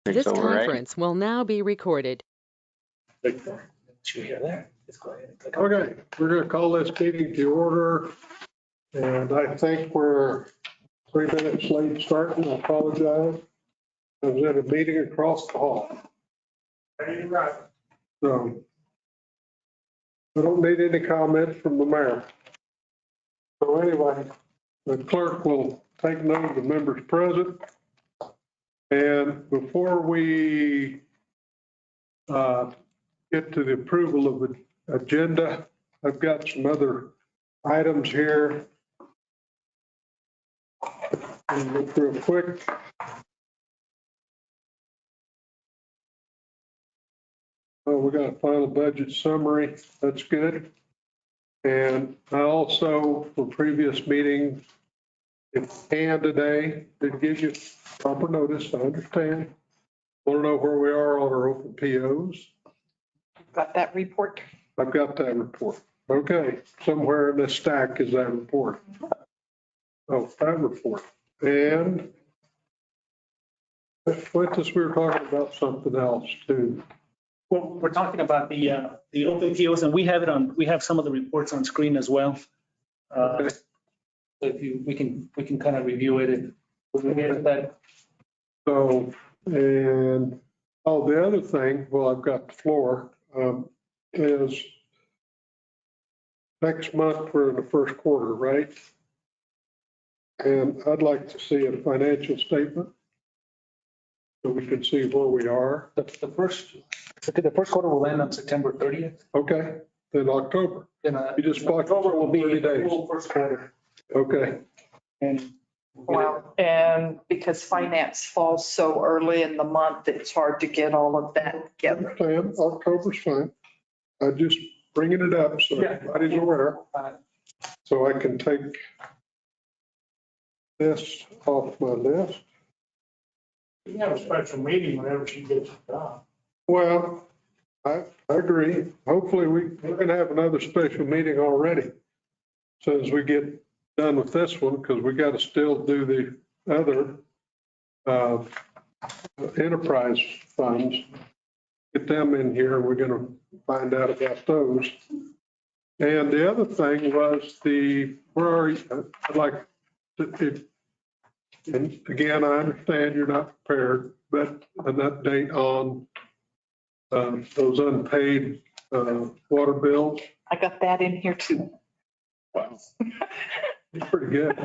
This conference will now be recorded. Should we hear that? Let's go ahead and click on Okay, we're going to call this meeting to order. And I think we're 3 minutes late starting. I apologize. I was at a meeting across the hall. Right. So I don't need any comments from the mayor. So anyway, the clerk will take note of the members present. And before we get to the approval of the agenda, I've got some other items here. And look real quick. Oh, we got a final budget summary. That's good. And I also, for previous meetings, if can today, did give you proper notice, I understand. Want to know where we are on our open POs? Got that report? I've got that report. Okay, somewhere in this stack is that report. Oh, that report. And Quintus, we were talking about something else too. Well, we're talking about the open POs, and we have some of the reports on screen as well. Okay. So we can kind of review it and we'll get to that. So, and, oh, the other thing, well, I've got the floor, is next month, we're in the first quarter, right? And I'd like to see a financial statement so we can see where we are. The first quarter will end on September 30th. Okay, then October. Then You just bought October will be 30 days. full first quarter. Okay, And Well, and because finance falls so early in the month, it's hard to get all of that together. understand, October's fine. I'm just bringing it up so Yeah. everybody's aware. So I can take this off my list. You have a special meeting whenever she gets it done. Well, I agree. Hopefully we're going to have another special meeting already. As soon as we get done with this one, because we got to still do the other enterprise funds. Get them in here. We're going to find out about those. And the other thing was where are you? I'd like to, and again, I understand you're not prepared, but an update on those unpaid water bills. I got that in here too. Wow. It's pretty good.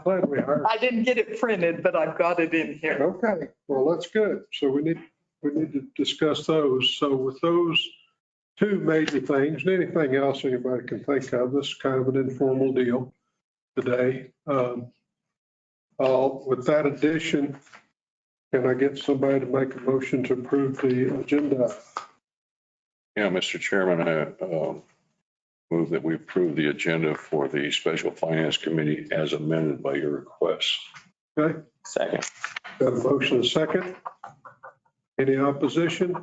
Glad we hired. I didn't get it printed, but I've got it in here. Okay, well, that's good. So we need to discuss those. So with those two major things, and anything else anybody can think of, this is kind of an informal deal today. With that addition, can I get somebody to make a motion to approve the agenda? Yeah, Mr. Chairman, I move that we approve the agenda for the Special Finance Committee as amended by your request. Okay, Second. got a motion, a second. Any opposition?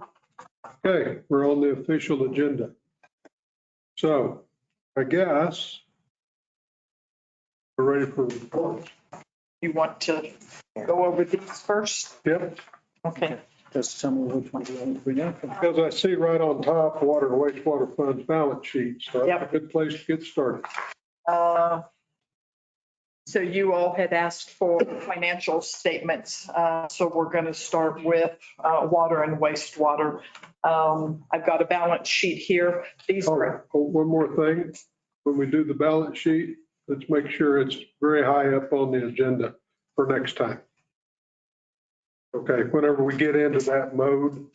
Okay, we're on the official agenda. So I guess we're ready for reports. You want to go over these first? Yep, Okay. just tell me which one you want to bring up. because I see right on top, water and wastewater funds balance sheet. So that's a good place to get started. So you all had asked for financial statements. So we're going to start with water and wastewater. I've got a balance sheet here. These are, Oh, one more thing. When we do the balance sheet, let's make sure it's very high up on the agenda for next time. Okay, whenever we get into that mode,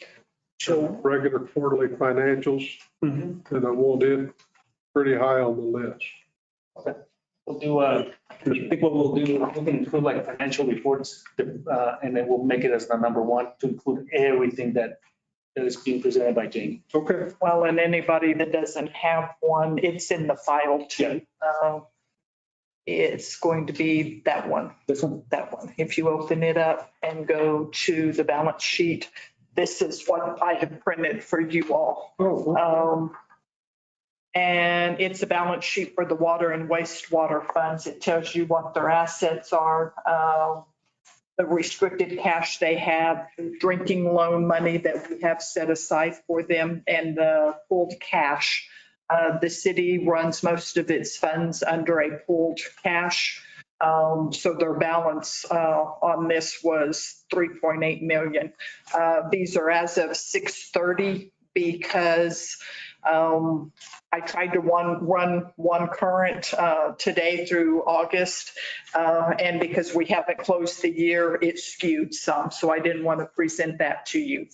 so regular quarterly financials, then I want it pretty high on the list. We'll do, I think what we'll do, we can include like financial reports, and then we'll make it as the number one to include everything that is being presented by Jamie. Okay, well, and anybody that doesn't have one, it's in the file too. It's going to be that one. This one? That one. If you open it up and go to the balance sheet, this is what I have printed for you all. oh, And it's a balance sheet for the water and wastewater funds. It tells you what their assets are, the restricted cash they have, drinking loan money that we have set aside for them, and the pooled cash. The city runs most of its funds under a pooled cash. So their balance on this was 3.8 million. These are as of 6:30 because I tried to run one current today through August. And because we haven't closed the year, it skewed some. So I didn't want to present that to you.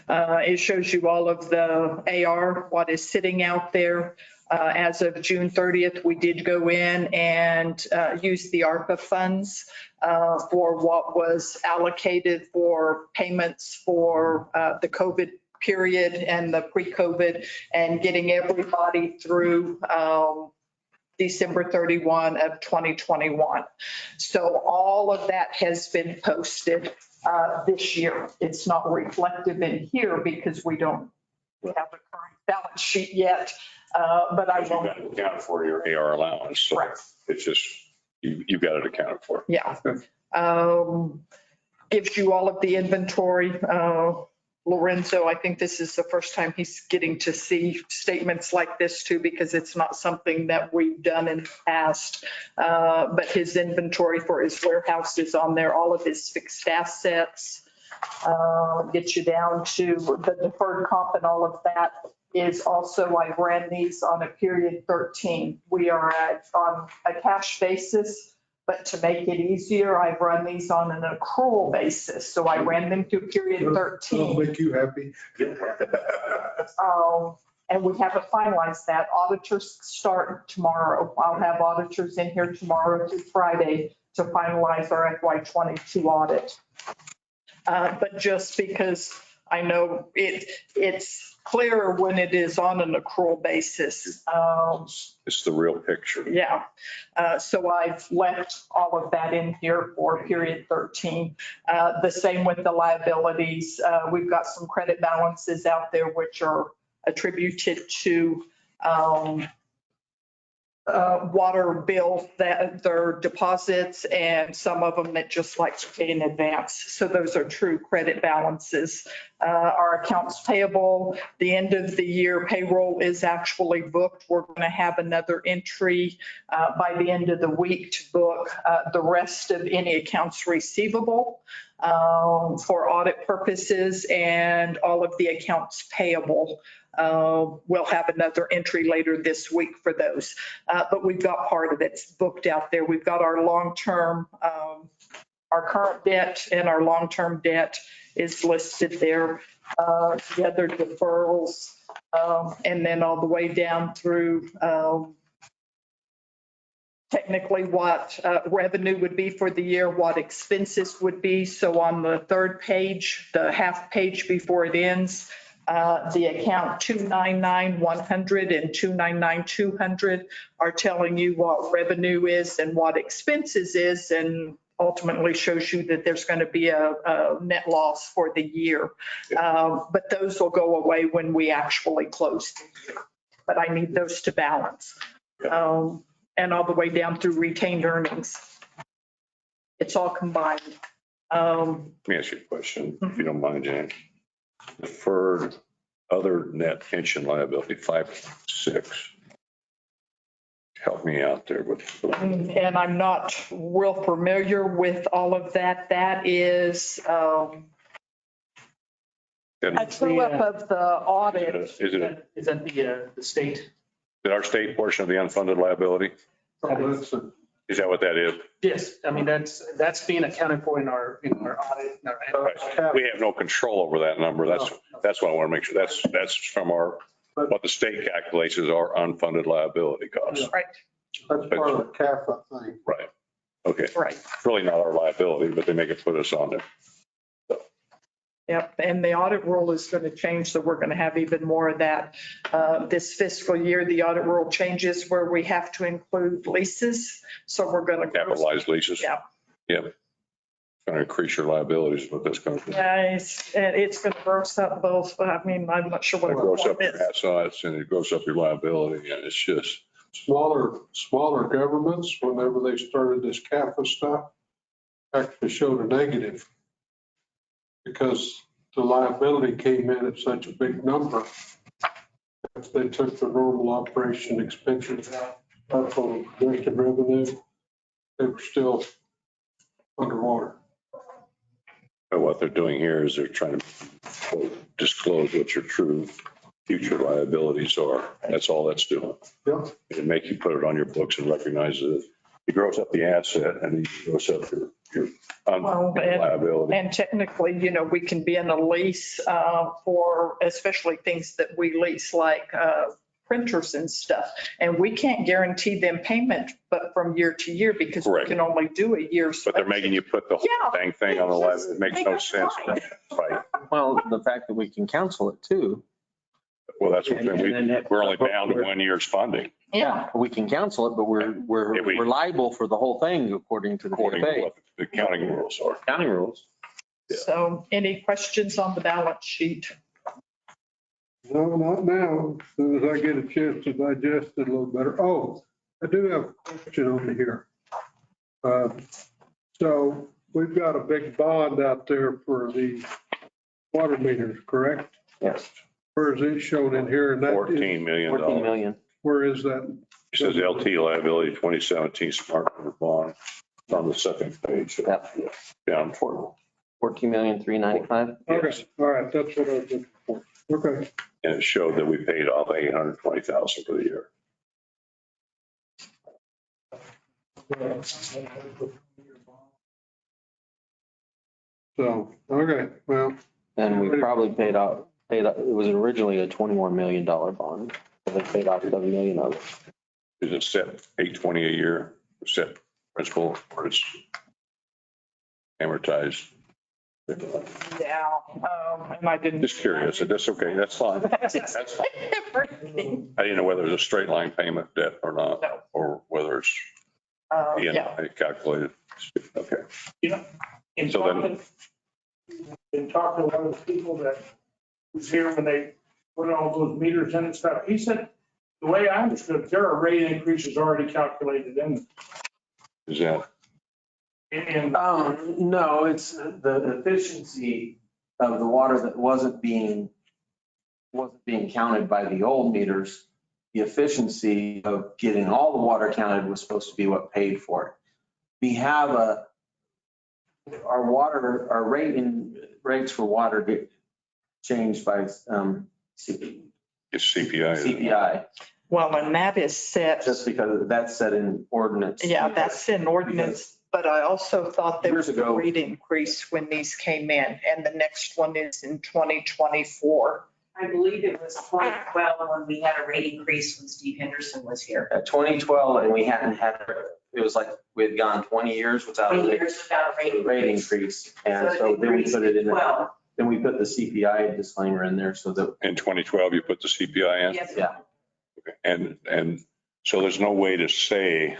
It shows you all of the AR, what is sitting out there. As of June 30th, we did go in and use the ARPA funds for what was allocated for payments for the COVID period and the pre-COVID, and getting everybody through December 31 of 2021. So all of that has been posted this year. It's not reflective in here because we have a current balance sheet yet, but I You've got will. to account for your AR allowance. So Right. it's just, you've got it accounted for. Yeah. Gives you all of the inventory. Lorenzo, I think this is the first time he's getting to see statements like this too, because it's not something that we've done in the past. But his inventory for his warehouse is on there, all of his fixed assets. Get you down to the deferred comp and all of that is also, I ran these on a period 13. We are on a cash basis. But to make it easier, I've run these on an accrual basis. So I ran them through period That'll 13. make you happy. And we haven't finalized that. Auditors start tomorrow. I'll have auditors in here tomorrow through Friday to finalize our FY22 audit. But just because I know it's clearer when it is on an accrual basis. It's the real picture. Yeah. So I've left all of that in here for period 13. The same with the liabilities. We've got some credit balances out there which are attributed to water bill, that their deposits, and some of them that just like to pay in advance. So those are true credit balances. Our accounts payable, the end of the year payroll is actually booked. We're going to have another entry by the end of the week to book the rest of any accounts receivable for audit purposes, and all of the accounts payable. We'll have another entry later this week for those. But we've got part of it's booked out there. We've got our long-term, our current debt and our long-term debt is listed there. The other deferrals, and then all the way down through technically what revenue would be for the year, what expenses would be. So on the third page, the half page before it ends, the account 299-100 and 299-200 are telling you what revenue is and what expenses is, and ultimately shows you that there's going to be a net loss for the year. But those will go away when we actually close the year. But I need those to balance. And all the way down through retained earnings. It's all combined. Let me ask you a question, if you don't mind, Jan. Deferred other net pension liability, 5.6. Help me out there with. And I'm not real familiar with all of that. That is a true up of the audit. Is it Is that the state? our state portion of the unfunded liability? Is that what that is? Yes, I mean, that's being accounted for in our audit. in our- We have no control over that number. That's what I want to make sure. That's from what the state calculates as our unfunded liability costs. Right, That's part of the CAFA thing. Right. Okay. right. It's really not our liability, but they make it put us on there. Yep, and the audit rule is going to change, so we're going to have even more of that. This fiscal year, the audit rule changes where we have to include leases, so we're going to. Capitalized leases. Yeah. Yep. Going to increase your liabilities, but that's going to. Yeah, it's going to gross up both, I mean, I'm not sure what. It the grows up point your assets and it grows up your liability, and it's just. Smaller governments, whenever they started this CAFA stuff, actually showed a negative because the liability came in at such a big number. If they took the normal operation expenses out, for projected revenue, they were still underwater. But what they're doing here is they're trying to disclose what your true future liabilities are. That's all that's doing. Yep. It make you put it on your books and recognize it. You gross up the asset and you gross up your liability. And technically, you know, we can be in a lease for especially things that we lease like printers and stuff. And we can't guarantee them payment, but from year to year because we Correct. can only do a year's. But they're making you put the whole Yeah, dang thing on the liability. It makes make no us sense. right. Right. Well, the fact that we can cancel it too. Well, that's what And then we're only down to 1 year's funding. Yeah. We can cancel it, but we're liable for the whole thing according to the According to DFA. what the accounting rules are. Accounting rules. So any questions on the balance sheet? No, not now. As soon as I get a chance to digest it a little better. Oh, I do have a question over here. So we've got a big bond out there for the water meters, correct? Yes. Where is it shown in here? And that is, $14 million. 14 million. where is that? It says LT liability 2017 smart river bond. It's on the second page. Yep. Down. 14,395,000. Okay, all right, that's what I was looking for. Okay. And it showed that we paid off 820,000 for the year. So, okay, well, And we probably paid out, it was originally a $21 million bond. So they paid off 7 million of it. Is it set 820 a year, set principal, or it's amortized? Yeah. And I didn't. Just curious. That's okay. That's fine. That's fine. I didn't know whether it was a straight line payment debt or not, No. or whether it's Yeah. calculated. Okay. You know, in So then- talking, in talking to one of the people that was here when they put all those meters in and stuff, he said, the way I understood, it, there are rate increases already calculated in. Is that, No, it's the efficiency of the water that wasn't being counted by the old meters. The efficiency of getting all the water counted was supposed to be what paid for it. We have our rates for water get changed by it's CPI? CPI, Well, and that is set. just because that's set in ordinance. Yeah, that's in ordinance, but I also thought there was Years a ago. rate increase when these came in, and the next one is in 2024. I believe it was 2012 when we had a rate increase when Steve Henderson was here. At 2012, and we hadn't had, it was like we had gone 20 years without 20 a years without a rate increase. And so then we put it in, Well, then we put the CPI disclaimer in there so that, In 2012, you put the CPI in? yes. yeah. And so there's no way to say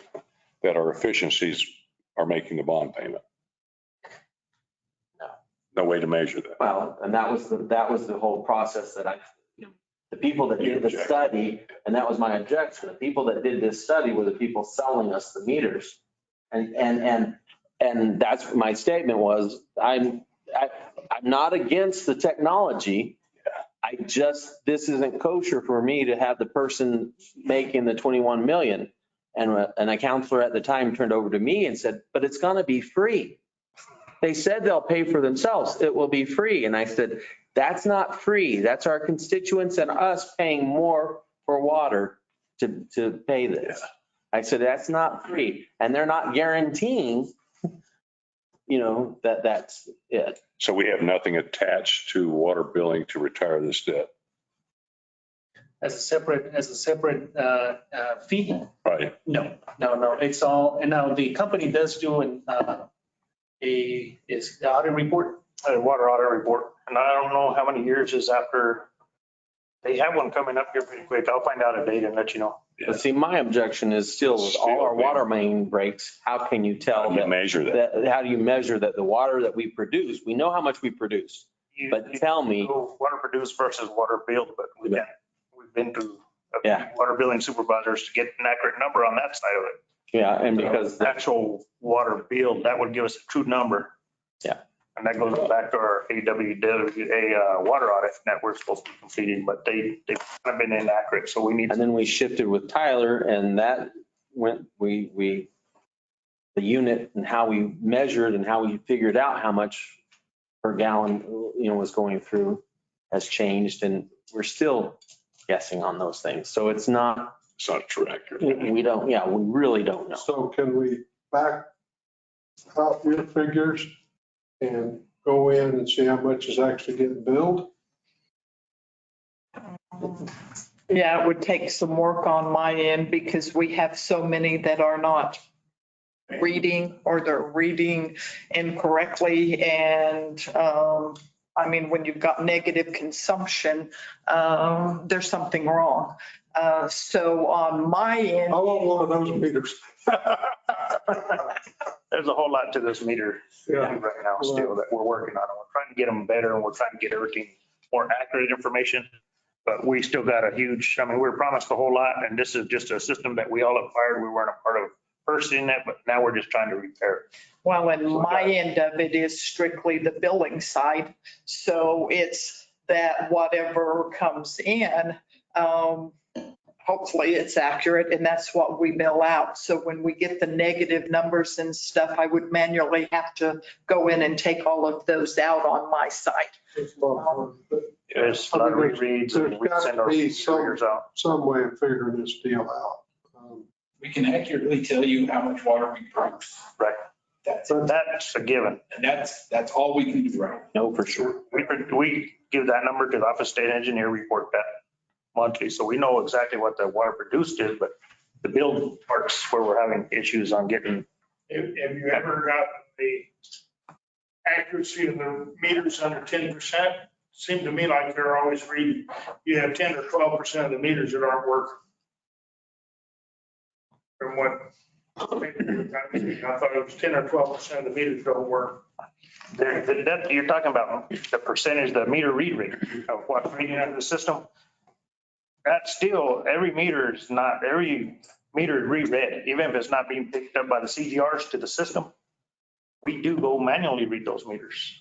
that our efficiencies are making the bond payment? No. No way to measure that? Well, and that was the whole process that the people that did the study, and that was my objection. The people that did this study were the people selling us the meters. And that's my statement was, I'm not against the technology. This isn't kosher for me to have the person making the 21 million. And a counselor at the time turned over to me and said, but it's going to be free. They said they'll pay for themselves. It will be free. And I said, that's not free. That's our constituents and us paying more for water to pay this. I said, that's not free. And they're not guaranteeing, that's it. So we have nothing attached to water billing to retire this debt? As a separate fee? Right. No, it's all, and now the company does do is the audit report. A water audit report, and I don't know how many years is after. They have one coming up here pretty quick. I'll find out a date and let you know. But see, my objection is still with all our water main breaks, how can you tell How do you that? measure that? How do you measure that the water that we produce, we know how much we produce, but tell me, Water produced versus water billed, but we've been to Yeah. water billing supervisors to get an accurate number on that side of it. Yeah, and because Actual water bill, that would give us a true number. Yeah. And that goes back to our AWWA water audit that we're supposed to be completing, but they've kind of been inaccurate, so we need. And then we shifted with Tyler and that went, the unit and how we measured and how we figured out how much per gallon, was going through has changed and we're still guessing on those things. So it's not true accurate. we really don't know. So can we back out your figures and go in and see how much is actually getting billed? Yeah, it would take some work on my end because we have so many that are not reading or they're reading incorrectly. And when you've got negative consumption, there's something wrong. So on my end. I want one of those meters. There's a whole lot to this meter right now still that we're working on. We're trying to get them better and we're trying to get everything more accurate information. But we still got a huge, we were promised a whole lot and this is just a system that we all acquired. We weren't a part of purchasing it, but now we're just trying to repair it. Well, and my end of it is strictly the billing side. So it's that whatever comes in, hopefully it's accurate and that's what we bill out. So when we get the negative numbers and stuff, I would manually have to go in and take all of those out on my side. There's a lot of rereads and we send our figures out. Some way of figuring this deal out. We can accurately tell you how much water we produce. Right. That's a given. And that's all we can do, right? No, for sure. We give that number to the Office State Engineer, report that monthly. So we know exactly what the water produced is, but the build parts where we're having issues on getting. Have you ever got the accuracy of the meters under 10%? Seemed to me like they're always reading, you have 10 or 12% of the meters that aren't working. From what, I thought it was 10 or 12% of the meters don't work. You're talking about the percentage, the meter read rate of what's reading out of the system. That's still, every meter is reread, even if it's not being picked up by the CGRs to the system. We do go manually read those meters.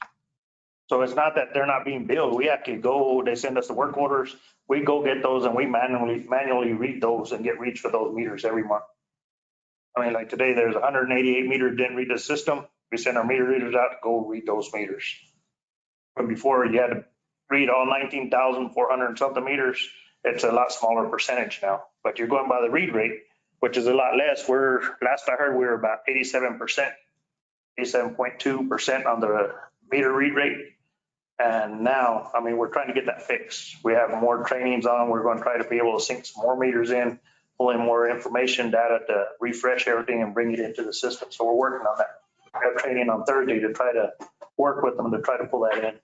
So it's not that they're not being billed. We actually go, they send us the work orders. We go get those and we manually read those and get reads for those meters every month. Like today, there's 188 meters didn't read the system. We send our meter readers out to go read those meters. But before you had to read all 19,400 and something meters, it's a lot smaller percentage now. But you're going by the read rate, which is a lot less. Last I heard, we were about 87%, 87.2% on the meter read rate. And now, we're trying to get that fixed. We have more trainings on. We're going to try to be able to sink some more meters in, pull in more information data to refresh everything and bring it into the system. So we're working on that. We have training on Thursday to try to work with them to try to pull that in.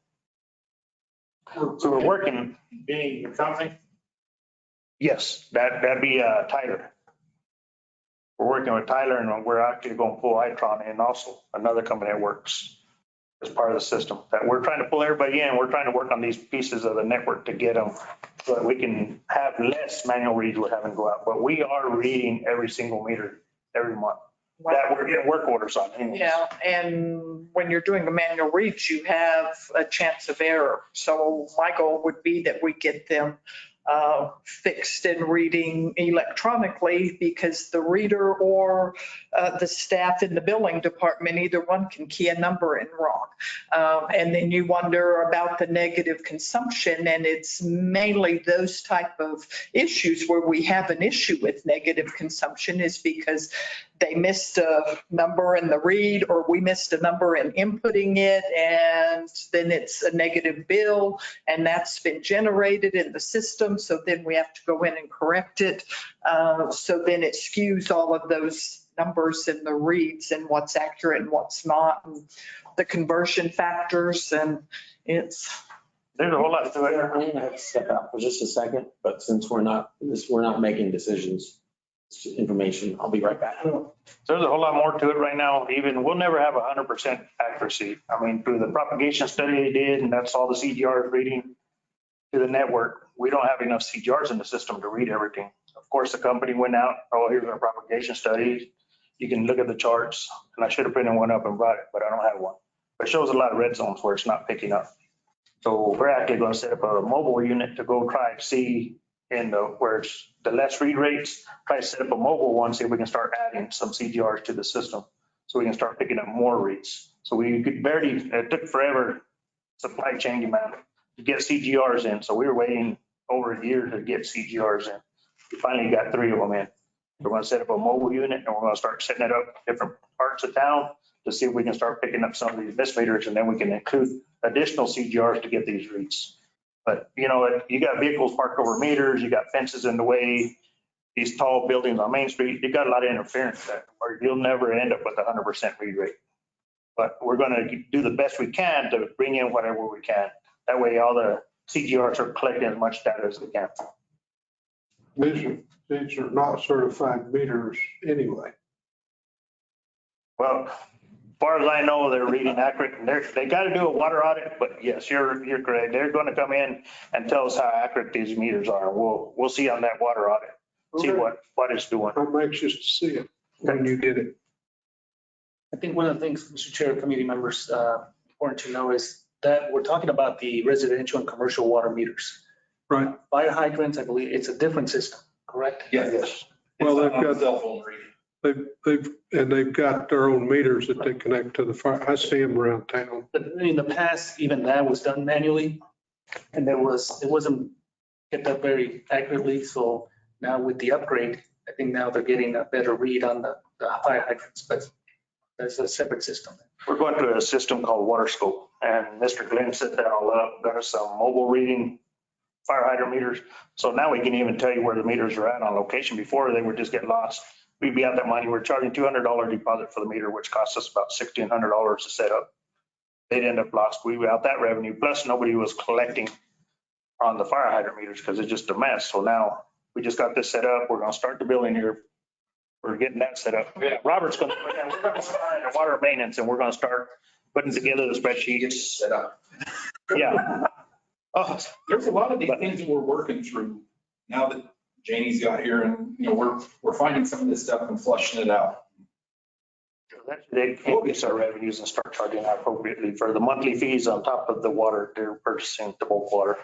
So we're working. Being the company? Yes, that'd be Tyler. We're working with Tyler and we're actually going to pull Itron in also, another company that works as part of the system. That we're trying to pull everybody in. We're trying to work on these pieces of the network to get them so that we can have less manual reads we're having to go out. But we are reading every single meter every month. That we're getting work orders on anyways. Yeah, and when you're doing the manual reads, you have a chance of error. So my goal would be that we get them fixed and reading electronically because the reader or the staff in the billing department, either one can key a number in wrong. And then you wonder about the negative consumption, and it's mainly those type of issues where we have an issue with negative consumption is because they missed a number in the read or we missed a number in inputting it, and then it's a negative bill and that's been generated in the system. So then we have to go in and correct it. So then it skews all of those numbers in the reads and what's accurate and what's not, and the conversion factors, and there's a whole lot to it. I'm going to have to step out for just a second, but since we're not making decisions, it's information, I'll be right back. There's a whole lot more to it right now. Even we'll never have 100% accuracy. Through the propagation study they did, and that's all the CGRs reading to the network. We don't have enough CGRs in the system to read everything. Of course, the company went out, here's our propagation study. you can look at the charts, and I should have printed one up and brought it, but I don't have one. But it shows a lot of red zones where it's not picking up. So we're actually going to set up a mobile unit to go try to see where it's the less read rates, try to set up a mobile one, see if we can start adding some CGRs to the system so we can start picking up more reads. So we could barely, it took forever, supply chain demand to get CGRs in. So we were waiting over a year to get CGRs in. We finally got 3 of them in. We're going to set up a mobile unit and we're going to start setting it up in different parts of town to see if we can start picking up some of these mismeters, and then we can include additional CGRs to get these reads. But you know, you got vehicles parked over meters, you got fences in the way, these tall buildings on Main Street, you got a lot of interference there, or you'll never end up with 100% read rate. But we're going to do the best we can to bring in whatever we can. That way all the CGRs are collecting as much data as they can. These are not certified meters anyway. Well, as far as I know, they're reading accurate, and they got to do a water audit, but yes, you're correct. They're going to come in and tell us how accurate these meters are. We'll see on that water audit, see what it's doing. I'm anxious to see it when you get it. I think one of the things, Mr. Chair, committee members, important to know is that we're talking about the residential and commercial water meters. Right. Fire hydrants, I believe it's a different system, correct? Yes. Well, they've got Cell phone reading. They've got their own meters that they connect to the fire. I see them around town. But in the past, even that was done manually, and it wasn't kept up very accurately. So now with the upgrade, I think now they're getting a better read on the fire hydrants, but that's a separate system. We're going to a system called WaterScope, and Mr. Glenn set that all up, got us some mobile reading fire hydrant meters. So now we can even tell you where the meters are at on location. Before, they would just get lost. We'd be out that money. We're charging $200 deposit for the meter, which costs us about $1,600 to set up. They'd end up lost. We were out that revenue. Plus nobody was collecting on the fire hydrant meters because it's just a mess. So now we just got this set up. We're going to start the billing here. We're getting that set up. Yeah, Robert's going to, we're going to start the water maintenance, and we're going to start putting together the spreadsheet. Set up. Yeah. Oh, There's a lot of these things that we're working through now that Janie's got here, and, you know, we're finding some of this stuff and flushing it out. they increase our revenues and start charging appropriately for the monthly fees on top of the water they're purchasing, the bulk water.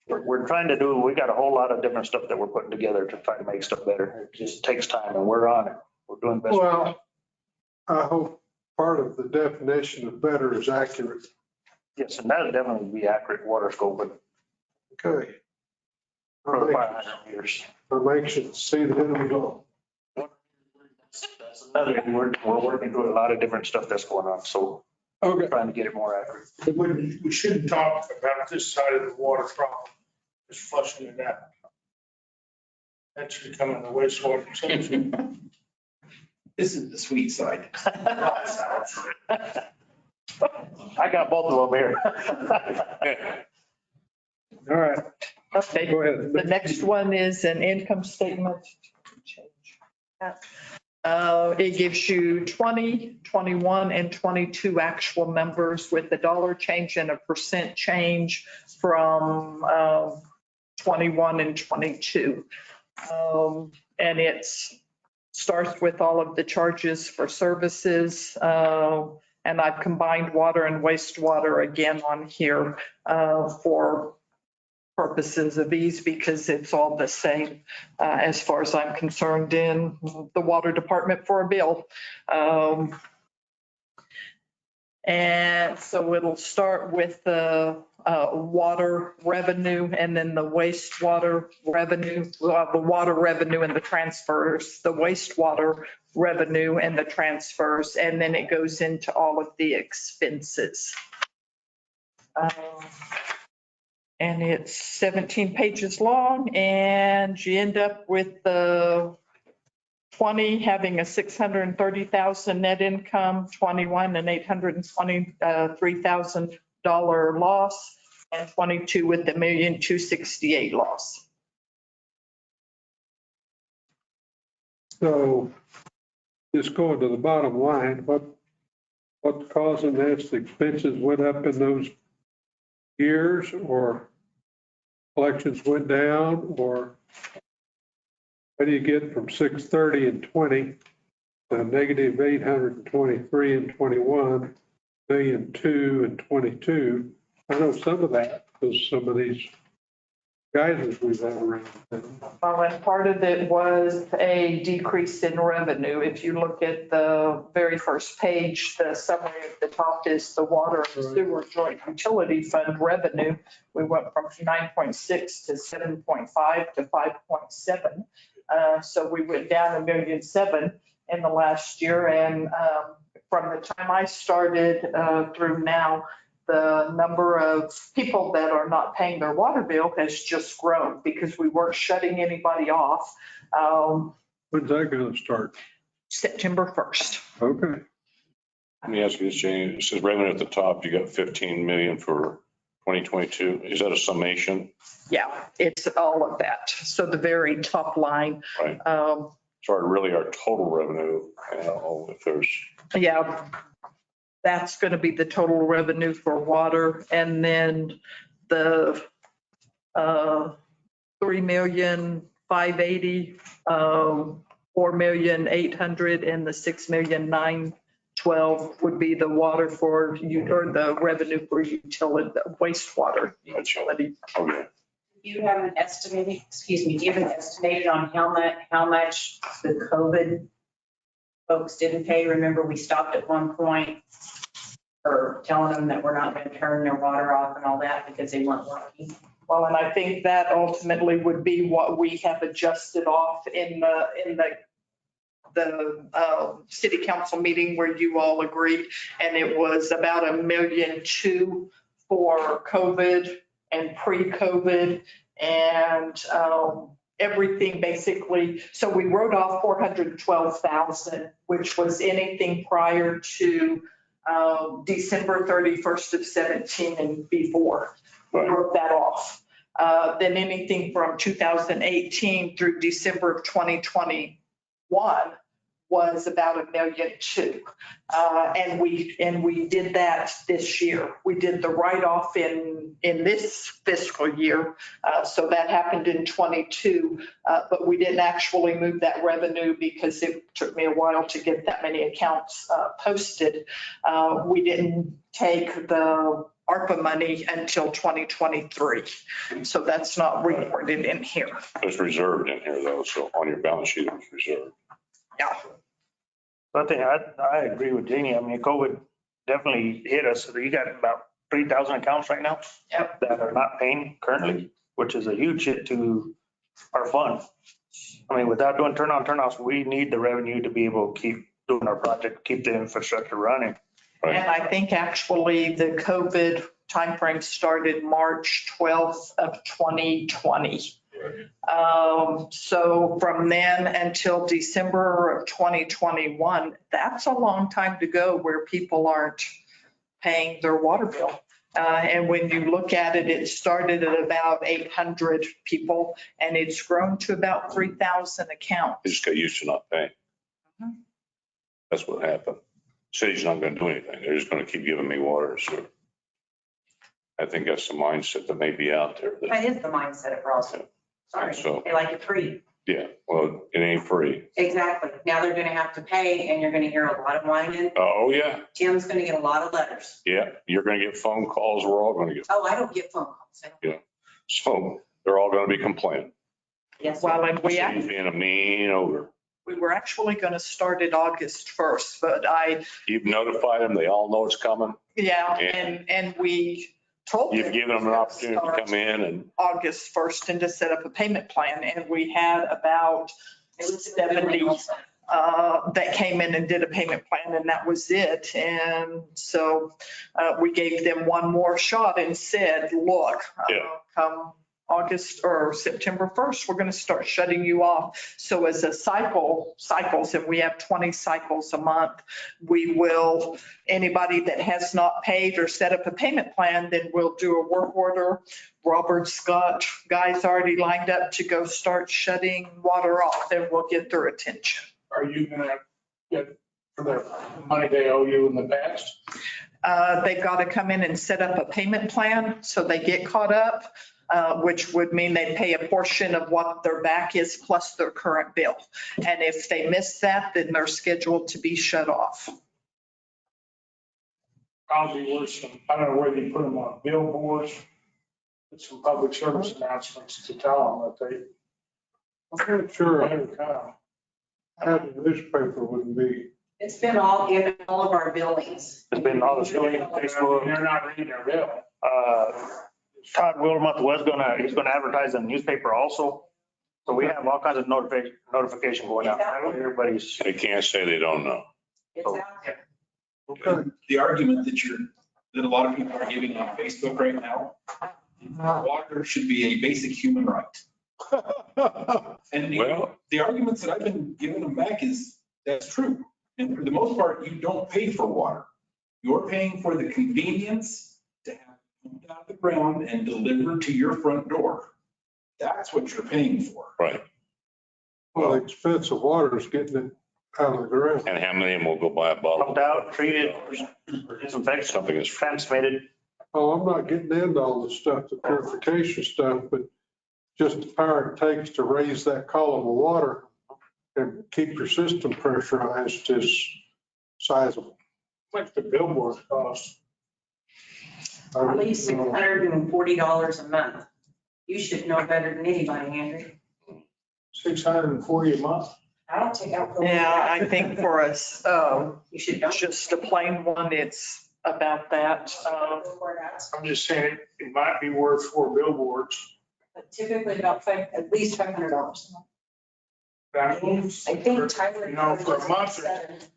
We're trying to do, we got a whole lot of different stuff that we're putting together to try to make stuff better. It just takes time, and we're on it. We're doing best. Well, I hope part of the definition of better is accurate. Yes, and that'll definitely be accurate water scoping Okay. for the 500 meters. I'm anxious to see the end result. That's another, we're working through a lot of different stuff that's going on, so Okay. trying to get it more accurate. We shouldn't talk about this side of the water problem, just flushing it out. That's becoming the wastewater section. This is the sweet side. I got both of them here. All right. Okay, Go ahead. the next one is an income statement. It gives you 20, 21, and 22 actual numbers with the dollar change and a percent change from 21 and 22. And it starts with all of the charges for services. And I've combined water and wastewater again on here for purposes of ease, because it's all the same as far as I'm concerned in the water department for a bill. And so it'll start with the water revenue, and then the wastewater revenue, the water revenue and the transfers, the wastewater revenue and the transfers, and then it goes into all of the expenses. And it's 17 pages long, and you end up with the 20 having a 630,000 net income, 21 an $823,000 loss, and 22 with the $1,268,000 loss. So just going to the bottom line, what's causing this? The expenses went up in those years, or collections went down, or How do you get from 630 and 20 to negative 823 and 21, 1,000,002 and 22? I know some of that because some of these guidance we've had around. Well, and part of it was a decrease in revenue. If you look at the very first page, the summary at the top is the water and sewer joint utility fund revenue. We went from 9.6 to 7.5 to 5.7. So we went down $1.7 million in the last year. And from the time I started through now, the number of people that are not paying their water bill has just grown because we weren't shutting anybody off. When's that going to start? September 1st. Okay. Let me ask you this, Jane. It says revenue at the top, you got 15 million for 2022. Is that a summation? Yeah, it's all of that. So the very top line. Right. So really our total revenue, if there's. Yeah, that's going to be the total revenue for water. And then the 3,580,000, 4,800,000 and the 6,912,000 would be the water for you, or the revenue for utility, wastewater utility. Okay. You have an estimated, do you have an estimated on how much the COVID folks didn't pay? Remember, we stopped at one point for telling them that we're not going to turn their water off and all that because they weren't working. Well, and I think that ultimately would be what we have adjusted off in the city council meeting where you all agreed. And it was about $1.2 million for COVID and pre-COVID and everything basically. So we wrote off 412,000, which was anything prior to December 31st of 17 and before. We wrote that off. Then anything from 2018 through December of 2021 was about $1.2 million. And we did that this year. We did the write-off in this fiscal year. So that happened in 22, but we didn't actually move that revenue because it took me a while to get that many accounts posted. We didn't take the ARPA money until 2023. So that's not reported in here. It's reserved in here though. So on your balance sheet, it was reserved. Yeah. I think I agree with Jeannie. I mean, COVID definitely hit us. You got about 3,000 accounts right now. Yep. That are not paying currently, which is a huge hit to our fund. I mean, without doing turn on, turn offs, we need the revenue to be able to keep doing our project, keep the infrastructure running. Right. And I think actually the COVID timeframe started March 12th of 2020. So from then until December of 2021, that's a long time to go where people aren't paying their water bill. And when you look at it, it started at about 800 people and it's grown to about 3,000 accounts. They just got used to not paying. That's what happened. City's not going to do anything. They're just going to keep giving me water. So I think that's the mindset that may be out there. That is the mindset of Ross. Sorry, So- they like it free. Yeah, well, it ain't free. Exactly. Now they're going to have to pay and you're going to hear a lot of whining. Oh, yeah. Tim's going to get a lot of letters. Yeah, you're going to get phone calls. We're all going to get. Oh, I don't get phone calls. So they're all going to be complaining. Yes. Well, and City's being a mean ogre. we were actually going to start it August 1st, but You've notified them. They all know it's coming. and we told them. You've given them an opportunity to come in and. August 1st and to set up a payment plan. And we had about 70 that came in and did a payment plan and that was it. And so we gave them one more shot and said, look, come August or September 1st, we're going to start shutting you off. So as a cycles, and we have 20 cycles a month, we will, anybody that has not paid or set up a payment plan, then we'll do a work order. Robert's got guys already lined up to go start shutting water off and we'll get their attention. Are you gonna get for the money they owe you in the past? They've got to come in and set up a payment plan so they get caught up. which would mean they pay a portion of what their back is plus their current bill. And if they miss that, then they're scheduled to be shut off. Probably worse than, I don't know whether you put them on billboards, put some public service announcements to tell them that they. I'm not sure Better come. having a newspaper wouldn't be, It's been all in all of our buildings. It's been all the building, Facebook. They're not reading their bill. Todd Wildermuth he's gonna advertise in the newspaper also. So we have all kinds of notification going out. Everybody's, They can't say they don't know. It's out there. okay, The argument that a lot of people are giving on Facebook right now, water should be a basic human right. And Well- the arguments that I've been giving them back is, that's true. And for the most part, you don't pay for water. You're paying for the convenience to have it pumped out of the ground and delivered to your front door. That's what you're paying for. Right. well, the expense of water is getting it out of the ground. And how many of them will go buy a bottle? pumped out, treated, disinfected, Something is transmitted. Oh, I'm not getting into all the stuff, the purification stuff, but just the power it takes to raise that column of water and keep your system pressurized is sizable. What's the billboard cost? At least $640 a month. You should know better than anybody, Andrew. 640 a month. I don't take out. Yeah, I think for us, You should know. just a plain one, it's about that. I'm just saying it might be worth 4 billboards. Typically about at least $500 a month. That means, I think Tyler. you know, for a month,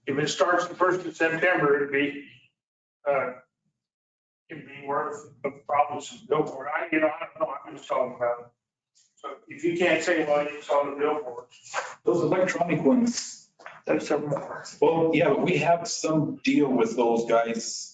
if it starts the 1st of September, it'd be worth probably some billboard. I don't know, I'm just talking about. So if you can't say, well, you saw the billboards. Those electronic ones, Those are more. well, yeah, but we have some deal with those guys.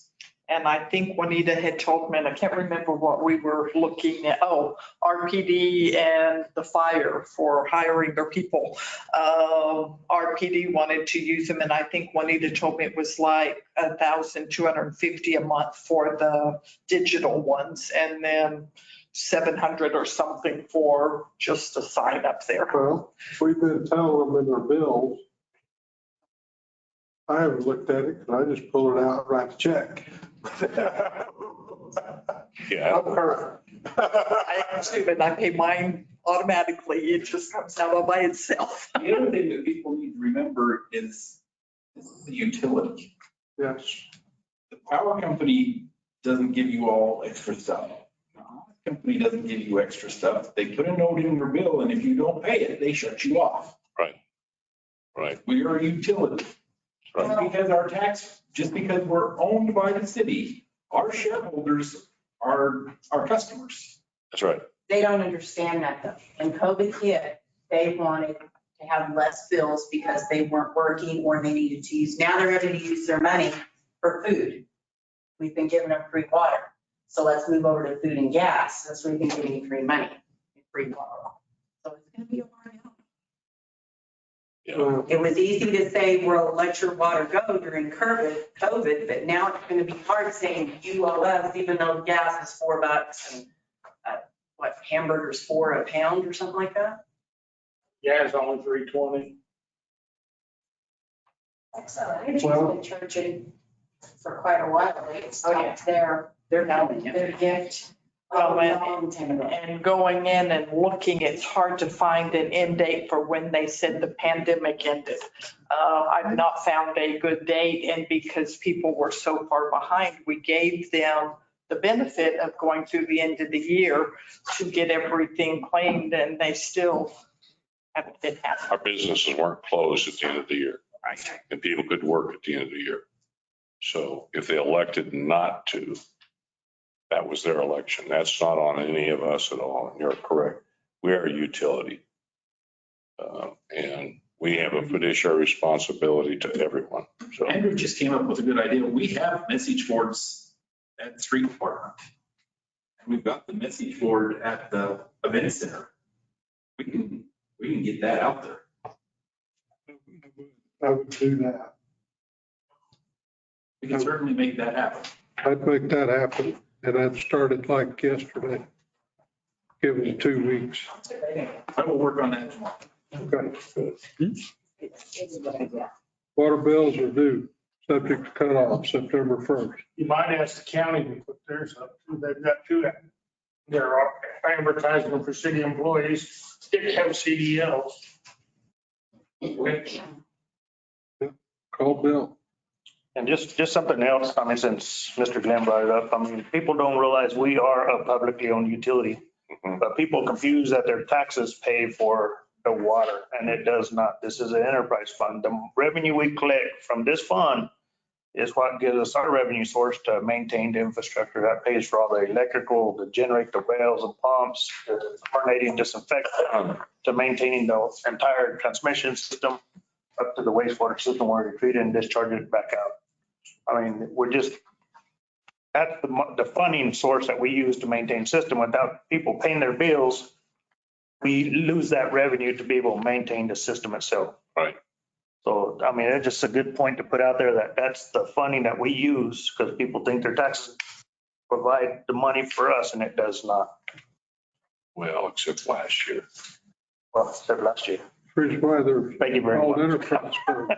And I think Juanita had told me, and I can't remember what we were looking at, RPD and the fire for hiring their people. RPD wanted to use them, and I think Juanita told me it was like $1,250 a month for the digital ones, and then 700 or something for just a sign up there. Well, we've been telling them in their bills. I haven't looked at it because I just pull it out and write the check. Yeah. I actually, but I pay mine automatically. It just comes out all by itself. The other thing that people need to remember is the utility. Yes. The power company doesn't give you all extra stuff. The company doesn't give you extra stuff. They put a note in your bill, and if you don't pay it, they shut you off. Right. We are a utility. Just because we're owned by the city, our shareholders are our customers. That's right. They don't understand that though. When COVID hit, they wanted to have less bills because they weren't working or they needed to use, now they're having to use their money for food. We've been giving them free water. So let's move over to food and gas. That's where we've been getting free money, and free water. So it's going to be a hard help. Yeah. It was easy to say, well, let your water go during COVID, but now it's going to be hard saying you owe us, even though gas is $4 and hamburgers $4 a pound or something like that. Yeah, it's only 320. Excellent. Been charging for quite a while. They stopped their gift. Well, Long time ago. And going in and looking, it's hard to find an end date for when they said the pandemic ended. I've not found a good date, and because people were so far behind, we gave them the benefit of going through the end of the year to get everything claimed, and they still haven't been happy. Our businesses weren't closed at the end of the year. Right. And people could work at the end of the year. So if they elected not to, that was their election. That's not on any of us at all. And you're correct. We are a utility. And we have a fiduciary responsibility to everyone. So Andrew just came up with a good idea. We have message boards at the street department. And we've got the message board at the event center. We can get that out there. I would do that. We can certainly make that happen. I'd make that happen, and I'd start it like yesterday. give them 2 weeks. I will work on that tomorrow. Okay. Water bills are due, subject to cutoff September 1st. You might ask the county to put theirs up. They've got two. They're advertising them for city employees. They have CDLs. Call Bill. And just something else, I mean, since Mr. Glenn brought it up, I mean, people don't realize we are a publicly owned utility, but people confuse that their taxes pay for the water, and it does not. This is an enterprise fund. The revenue we collect from this fund is what gives us our revenue source to maintain the infrastructure. That pays for all the electrical, to generate the wells and pumps, the chlorinating disinfectant, to maintaining the entire transmission system up to the wastewater system where we treat it and discharge it back out. I mean, we're just, that's the funding source that we use to maintain system. Without people paying their bills, we lose that revenue to be able to maintain the system itself. Right. So, I mean, it's just a good point to put out there that that's the funding that we use because people think their taxes provide the money for us and it does not. Well, except last year. Well, except last year. Here's why they're Thank you very called much. enterprise funds.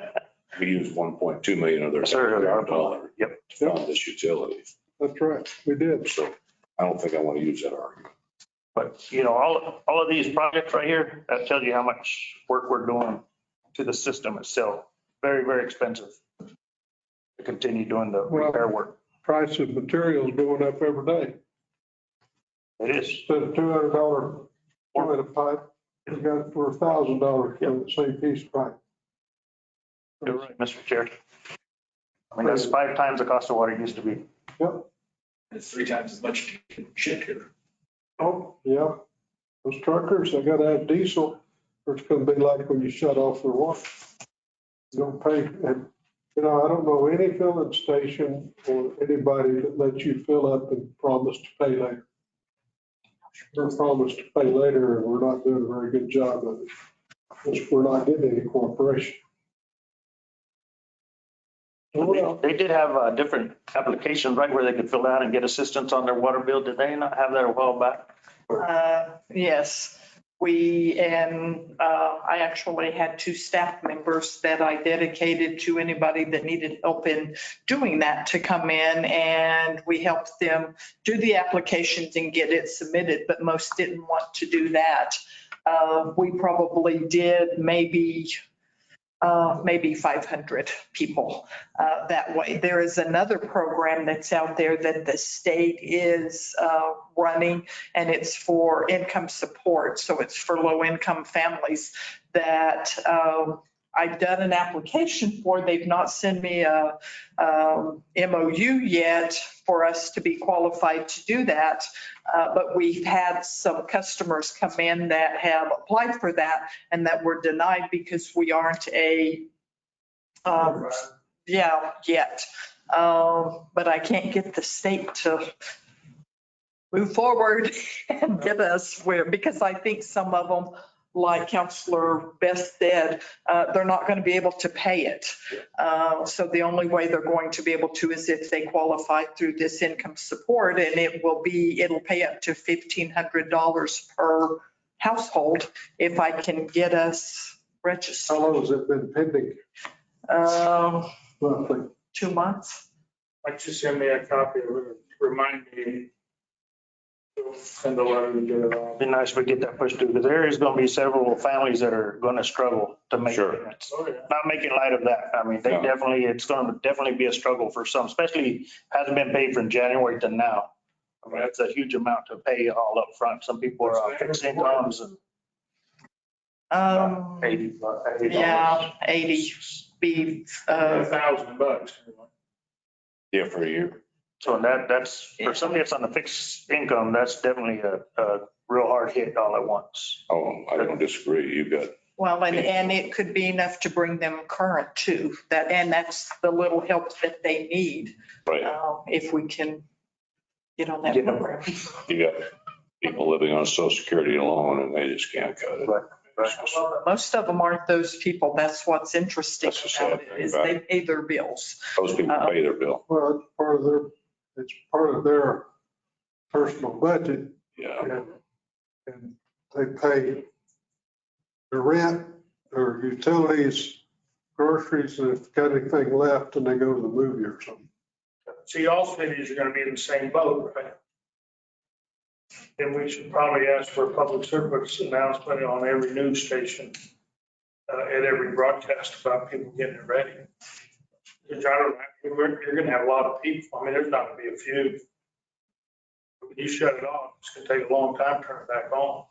We used 1.2 million of their Yes, sir. $7 Yep. to fund this utility. That's right, we did. So I don't think I want to use that argument. But, you know, all of these projects right here, that tells you how much work we're doing to the system itself. Very, very expensive to continue doing the repair work. Price of materials going up every day. It is. Instead of $200 for a pipe, you got it for $1,000 for the same piece of pipe. You're right, Mr. Chair. I mean, that's 5 times the cost of water it used to be. Yep. It's 3 times as much shit here. Oh, yeah. Those truckers, they gotta have diesel, or it's gonna be like when you shut off their water. You don't pay, and, you know, I don't know any filling station or anybody that lets you fill up and promise to pay later. We're promised to pay later, and we're not doing a very good job of it. Because we're not getting any cooperation. Well, They did have different applications, right, where they could fill out and get assistance on their water bill. Did they not have that a while back? Yes, I actually had 2 staff members that I dedicated to anybody that needed help in doing that to come in, and we helped them do the applications and get it submitted, but most didn't want to do that. We probably did maybe 500 people that way. There is another program that's out there that the state is running, and it's for income support. So it's for low-income families that I've done an application for. They've not sent me a MOU yet for us to be qualified to do that. But we've had some customers come in that have applied for that and that were denied because we aren't yet. But I can't get the state to move forward and get us where, because I think some of them, like Counselor Best said, they're not going to be able to pay it. So the only way they're going to be able to is if they qualify through this income support, and it'll pay up to $1,500 per household if I can get us registered. How long has it been pending? Roughly. 2 months. Why don't you send me a copy of it, remind me. Send a letter to get it on. Be nice if we get that pushed through, because there is going to be several families that are going to struggle to make Sure. payments. Oh, yeah. Not making light of that. I mean, No. it's going to definitely be a struggle for some, especially hasn't been paid from January to now. I mean, that's a huge amount to pay all up front. Some people are on fixed incomes and $80. Yeah, 80 be, $1,000. Yeah, for a year. So that's, for somebody that's on the fixed income, that's definitely a real hard hit all at once. Oh, I don't disagree. You got, well, and it could be enough to bring them current too. That's the little help that they need. right, If we can get on that Get them. program. you got people living on social security alone and they just can't cut it. Right. Well, most of them aren't those people. That's what's interesting That's the sad about it, thing is about they pay their bills. Those people pay their bill. Well, it's part of their personal budget. Yeah. and they pay the rent or utilities, groceries, and if got anything left, and they go to the movie or something. See, all cities are gonna be in the same boat, right? And we should probably ask for a public service announcement on every news station, at every broadcast about people getting it ready. Because I don't, you're gonna have a lot of people. I mean, there's not gonna be a few. When you shut it off, it's gonna take a long time to turn it back on.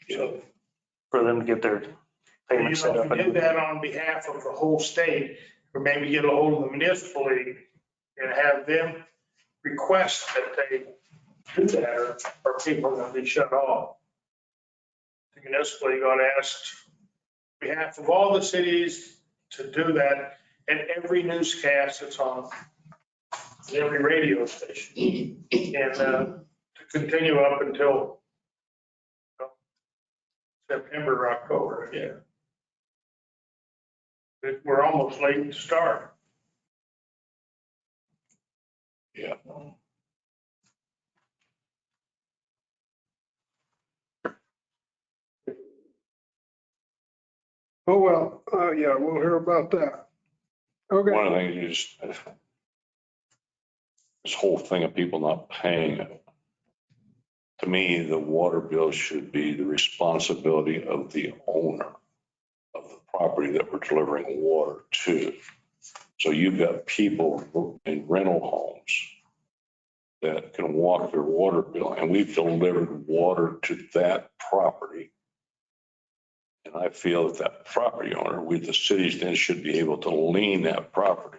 So, For them to get their you payment set know, up. if you do that on behalf of the whole state, or maybe get a hold of the municipal league and have them request that they do that, or people are gonna be shut off. The municipal league ought to ask on behalf of all the cities to do that, and every newscast that's on every radio station, and to continue up until September or October, yeah. We're almost late to start. Yeah. Oh, well, yeah, we'll hear about that. Okay. One of the things is this whole thing of people not paying it. To me, the water bill should be the responsibility of the owner of the property that we're delivering water to. So you've got people in rental homes that can walk their water bill, and we've delivered water to that property. And I feel that that property owner, with the cities, then should be able to lien that property.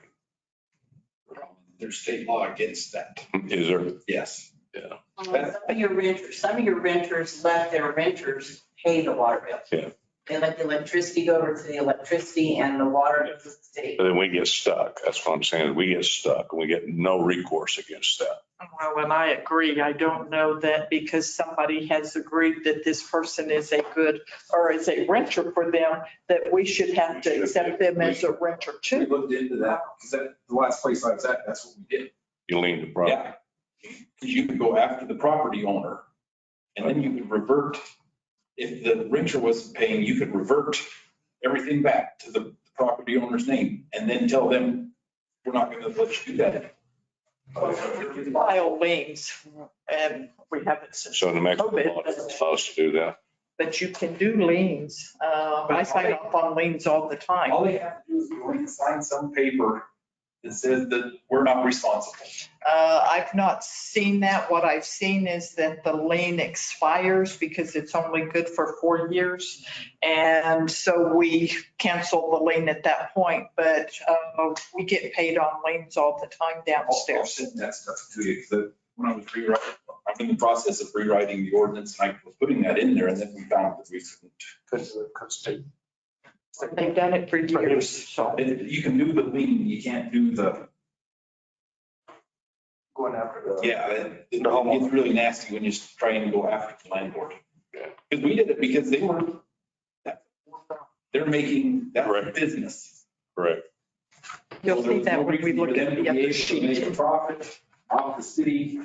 There's state law against that. Is there? Yes. Yeah. Some of your renters let their renters pay the water bill. Yeah. They let the electricity go over to the electricity and the water goes to the state. But then we get stuck. That's what I'm saying. We get stuck and we get no recourse against that. Well, and I agree. I don't know that because somebody has agreed that this person is a good, or is a renter for them, that we should have to accept them as a renter We too. looked into that, because that, the last place I was at, that's what we did. You lien the property. Yeah. Because you could go after the property owner, and then you could revert. If the renter wasn't paying, you could revert everything back to the property owner's name, and then tell them, we're not going to let you do that. File liens, and we haven't since So the Mexican COVID, law doesn't allow us to do that. but you can do liens. I sign off on liens all the time. All they have to do is go and sign some paper that says that we're not responsible. I've not seen that. What I've seen is that the lien expires because it's only good for 4 years. And so we cancel the lien at that point, but we get paid on liens all the time I'll downstairs. send that stuff to you, because when I was rewriting, I'm in the process of rewriting the ordinance, and I was putting that in there, and then we found that we couldn't. They've done it for years, so. And you can do the lien, you can't do the, Going after the. yeah, it's really nasty when you're trying to go after the landlord. Because we did it because they're making that Correct. business. Correct. You'll So there see was that no when we reason look for them at to the be other able to make a sheet. profit off the city.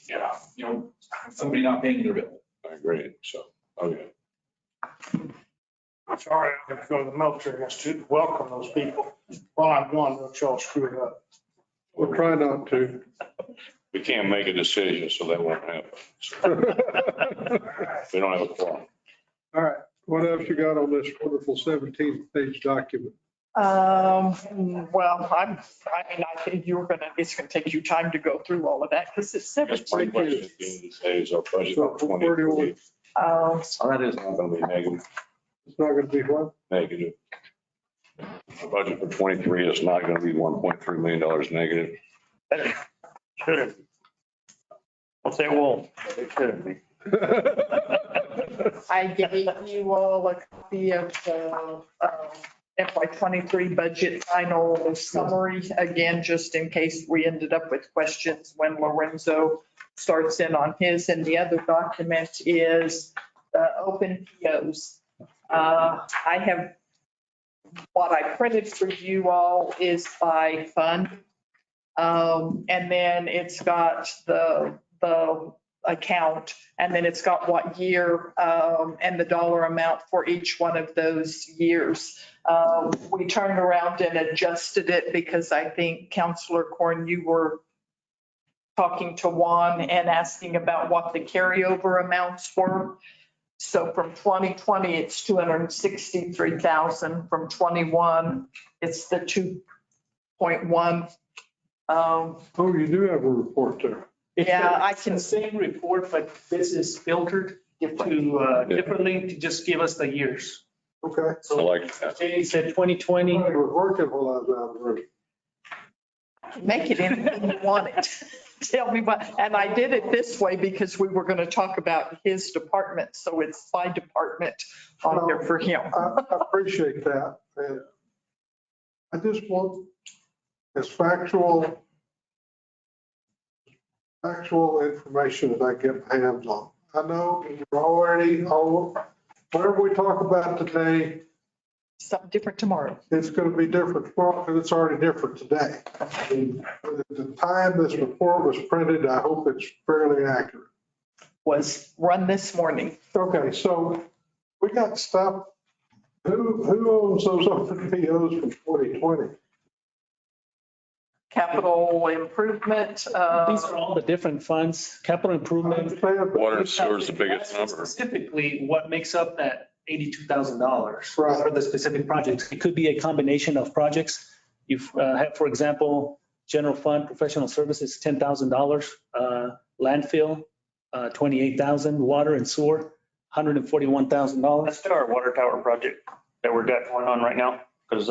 Yeah, you know, somebody not paying their bill. I agree. So, okay. Sorry, I have to go to the military institute, welcome those people. While I'm gone, they'll y'all screw it up. We'll try not to. We can't make a decision, so that won't happen. So, we don't have a quorum. All right, what else you got on this wonderful 17-page document? Well, I think it's gonna take you time to go through all of that because it's That's my 17 question pages. at the end of the day is our budget So, for 23. Um, Oh, that is not going to be negative. It's not going to be what? Negative. Our budget for 23 is not going to be $1.3 million negative. Shouldn't. I'll say, well, it shouldn't be. I gave you all a copy of the FY23 budget final summary, again, just in case we ended up with questions when Lorenzo starts in on his. And the other document is the open POs. I have, what I printed for you all is by fund. And then it's got the account, and then it's got what year and the dollar amount for each one of those years. We turned around and adjusted it because I think Counselor Corn, you were talking to Juan and asking about what the carryover amounts were. So from 2020, it's 263,000. From 21, it's the 2.1. Oh, you do have a report there. Yeah, I It's the can, same report, but this is filtered to differently to just give us the years. Okay. I So like that. Jay said 2020. I was working while I was out of the room. make it anything you want it. Tell me what, and I did it this way because we were going to talk about his department, so it's my department on here for him. I appreciate that. And I just want as factual information that I get my hands on. I know we're already, whatever we talk about today, Something different tomorrow. it's going to be different tomorrow, because it's already different today. And the time this report was printed, I hope it's fairly accurate. Was run this morning. Okay, so we got stuff. Who owns those POs from 2020? Capital improvement. These are all the different funds, capital I improvement. understand, but Water and sewer is the biggest number. Specifically, what makes up that $82,000 Right. for the specific projects? It could be a combination of projects. You have, for example, general fund, professional services, $10,000, landfill, $28,000, water and sewer, $141,000. That's our water tower project that we're got going on right now, because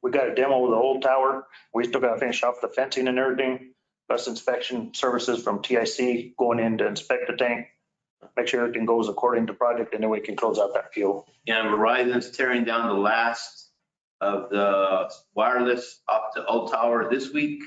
we got a demo of the old tower. We still got to finish off the fencing and everything, plus inspection services from TIC going in to inspect the tank, make sure everything goes according to project, and then we can close out that fuel. And Verizon's tearing down the last of the wireless off the old tower this week.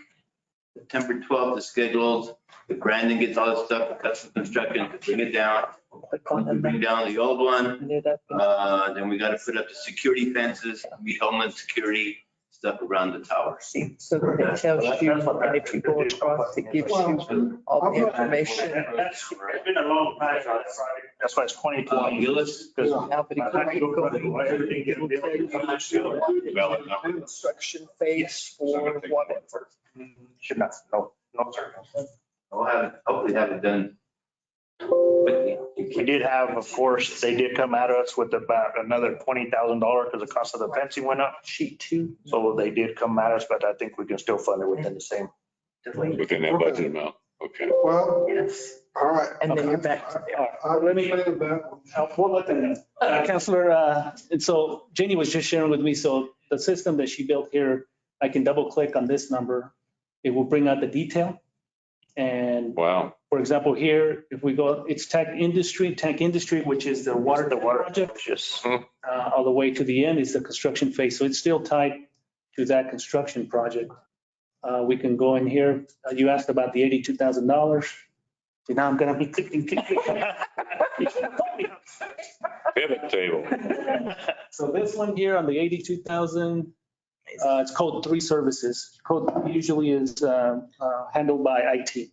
September 12th is scheduled. If Brandon gets all this stuff, custom construction to bring it down. We can bring down the old one. Then we got to put up the security fences, meet homeland security, stuff around the towers. So that it tells you, and if you go across, it gives you all the information. It's been a long time on that project. That's why it's 2020. Gillis? Because Now, but if you go, it will tell you construction phase for whatever. should not, no, sir. I'll have it, hopefully have it done quickly. We did have, of course, they did come at us with about another $20,000 because the cost of the fencing went up. Sheet 2. So they did come at us, but I think we can still fund it within the same. Within that budget amount, okay. Well, Yes. all right. And then you're back to there. I understand that. We'll let them know. Counselor, and so Jenny was just sharing with me, so the system that she built here, I can double click on this number. It will bring out the detail. And Wow. for example, here, if we go, it's tank industry, which is the water project, Just, all the way to the end is the construction phase. So it's still tied to that construction project. We can go in here. You asked about the $82,000. So now I'm going to be clicking. Pivot table. So this one here on the 82,000, it's code 3 services. Code 3 usually is handled by IT.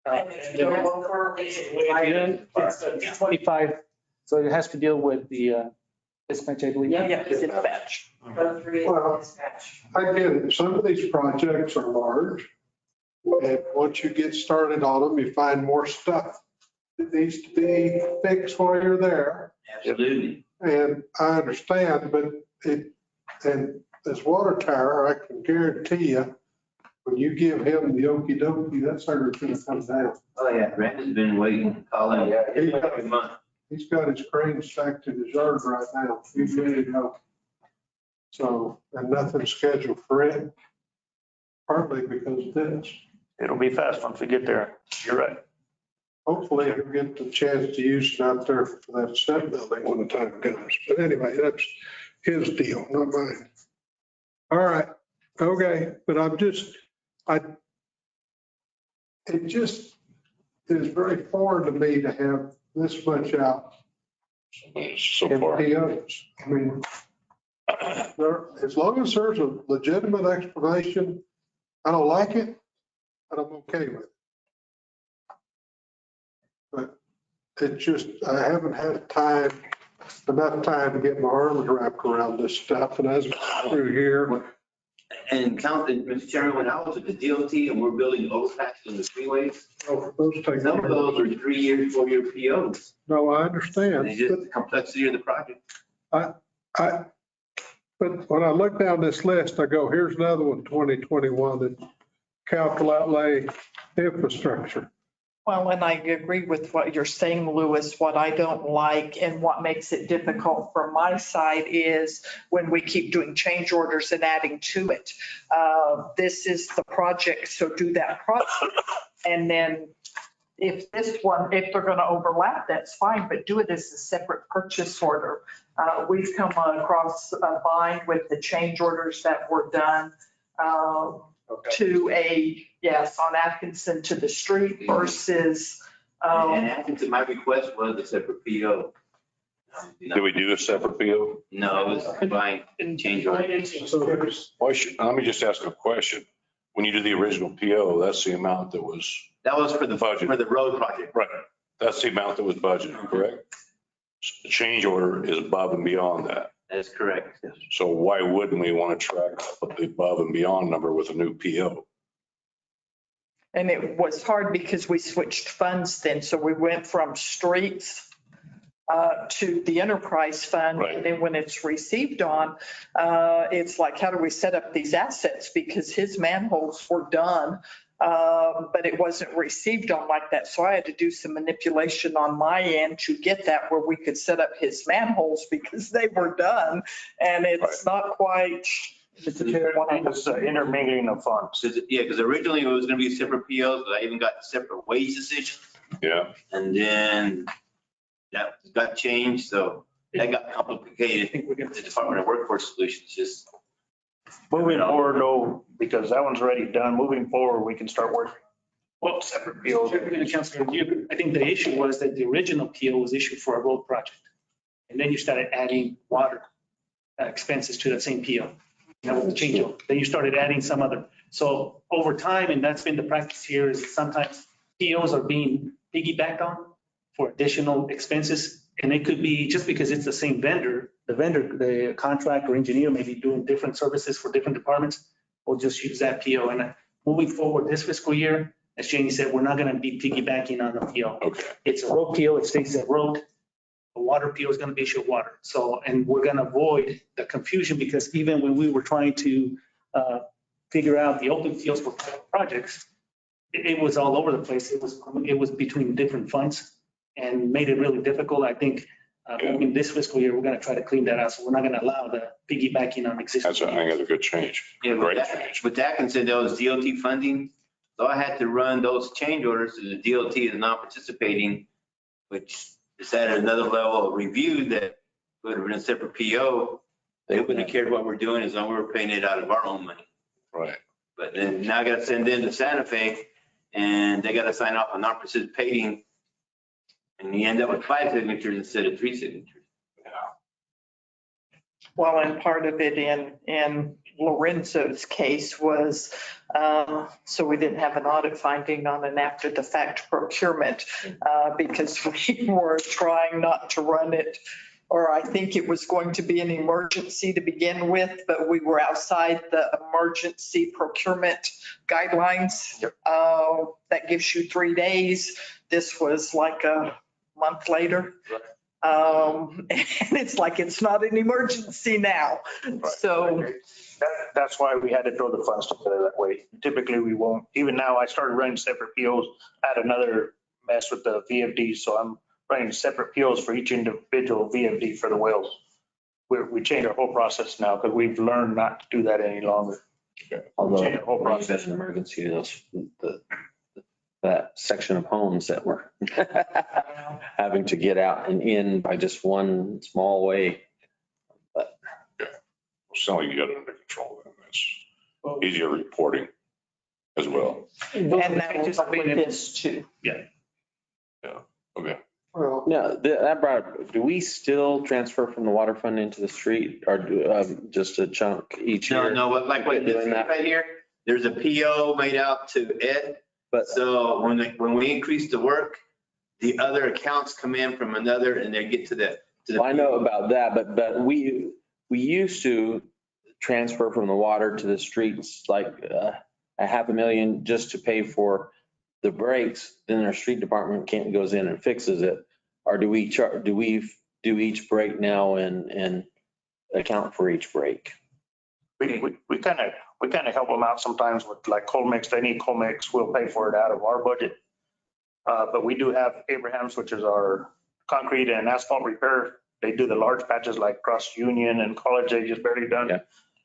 And go over, It's 25, so it has to deal with the dispatch, I believe. Yeah, dispatch. go through Well, it, dispatch. I get it. Some of these projects are large. And once you get started on them, you find more stuff that needs to be fixed while you're there. Absolutely. And I understand, but and this water tower, I can guarantee you, when you give him the okey dokey, that sucker's gonna come down. Oh, yeah, Brandon's been waiting, calling every month. He's got his crane stacked in his yard right now. He's ready to go. So, and nothing's scheduled for it, partly because of this. it'll be fast once we get there. You're right. Hopefully he'll get the chance to use it out there for that step building when the time comes. But anyway, that's his deal, not mine. All right, okay, but it just is very foreign to me to have this much out So in far. POs. I mean, as long as there's a legitimate explanation, I don't like it, but I'm okay with it. But it's just, I haven't had enough time to get my arms wrapped around this stuff. And as we go through here, And Mr. Chairman, when I was at the DOT and we're building overpasses on the freeways, those take. some of those are 3-year, 4-year POs. No, I understand. It's just the complexity of the project. But when I look down this list, I go, here's another one, 2021, that capital outlay infrastructure. Well, and I agree with what you're saying, Louis. What I don't like and what makes it difficult from my side is when we keep doing change orders and adding to it. This is the project, so do that project. And then if they're going to overlap, that's fine, but do it as a separate purchase order. We've come across a bind with the change orders that were done to on Atkinson to the street versus. And Atkinson, my request was a separate PO. Did we do a separate PO? No, it was combined change order. Let me just ask a question. When you do the original PO, that's the amount that was. That was for the budget. For the road project. Right. That's the amount that was budgeted, correct? The change order is above and beyond that. That's correct. Yes. So why wouldn't we want to track the above and beyond number with a new PO? And it was hard because we switched funds then. So we went from streets to the enterprise fund. Right. And then when it's received on, it's like, how do we set up these assets? Because his manholes were done, but it wasn't received on like that. So I had to do some manipulation on my end to get that where we could set up his manholes because they were done. And it's not quite. It's intermingling of funds. Yeah, because originally it was going to be separate POs, but I even got separate wage decisions. Yeah. And then that got changed, so that got complicated. I think we're going to the Department of Workforce Solutions just. Moving forward though, because that one's already done, moving forward, we can start working. Well, separate PO. I think the issue was that the original PO was issued for a road project. And then you started adding water expenses to that same PO. That was the change order. Then you started adding some other. So over time, and that's been the practice here, is sometimes POs are being piggybacked on for additional expenses. And it could be just because it's the same vendor, the contractor or engineer may be doing different services for different departments. We'll just use that PO. And moving forward this fiscal year, as Janie said, we're not going to be piggybacking on the PO. Okay. It's a road PO. It stays at road. A water PO is going to be issued water. So, and we're going to avoid the confusion because even when we were trying to figure out the open fields for projects, it was all over the place. It was between different funds and made it really difficult. I think in this fiscal year, we're going to try to clean that out. So we're not going to allow the piggybacking on existing. I think that's a good change. Yeah, Great change. with Atkinson, there was DOT funding. So I had to run those change orders to the DOT is not participating, which is at another level of review that would have been a separate PO. They wouldn't have cared what we're doing as long as we were paying it out of our own money. Right. But then now I got to send in to Santa Fe and they got to sign off on not participating. And you end up with 5 signatures instead of 3 signatures. Well, and part of it in Lorenzo's case was, so we didn't have an audit finding on an after the fact procurement because we were trying not to run it, or I think it was going to be an emergency to begin with, but we were outside the emergency procurement guidelines. Yep. That gives you 3 days. This was like a month later. Right. And it's like, it's not an emergency now. So That's why we had to throw the funds together that way. Typically, we won't. Even now, I started running separate POs. I had another mess with the VFD, so I'm running separate POs for each individual VFD for the wells. We changed our whole process now because we've learned not to do that any longer. Although Change the whole process. that's an emergency, that section of homes that were having to get out and in by just one small way. But So you got it under control. That's easier reporting as well. and that was with this too. Okay. Well, no, that brought up, do we still transfer from the water fund into the street or do just a chunk each year? No, but like what this right here, there's a PO made out to Ed. But So when we increase the work, the other accounts come in from another and they get to the. Well, I know about that, but we used to transfer from the water to the streets, like a $500,000 just to pay for the breaks. Then our street department goes in and fixes it. Or do we do each break now and account for each break? We kind of help them out sometimes with like cold mix. They need cold mix. We'll pay for it out of our budget. But we do have Abraham's, which is our concrete and asphalt repair. They do the large patches like across Union and College, they just barely done. Yeah.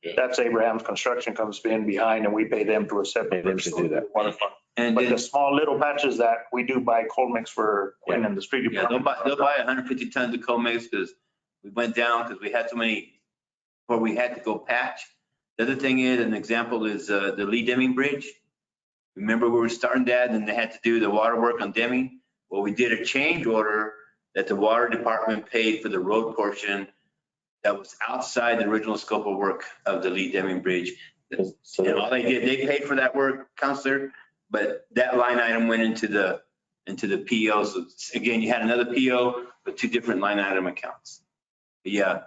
Yeah. That's Abraham's construction comes in behind and we pay them to a separate. Pay them to do that. Water fund. And But then, the small little patches that we do buy cold mix for Quinn and the street yeah, department. they'll buy 150 tons of co-mix because we went down because we had so many where we had to go patch. The other thing is, an example is the Deming Bridge. Remember we were starting that and they had to do the water work on Deming? Well, we did a change order that the water department paid for the road portion that was outside the original scope of work of the Deming Bridge. So And all they did, they paid for that work, Counselor, but that line item went into the PO. So again, you had another PO with two different line item accounts. Yeah,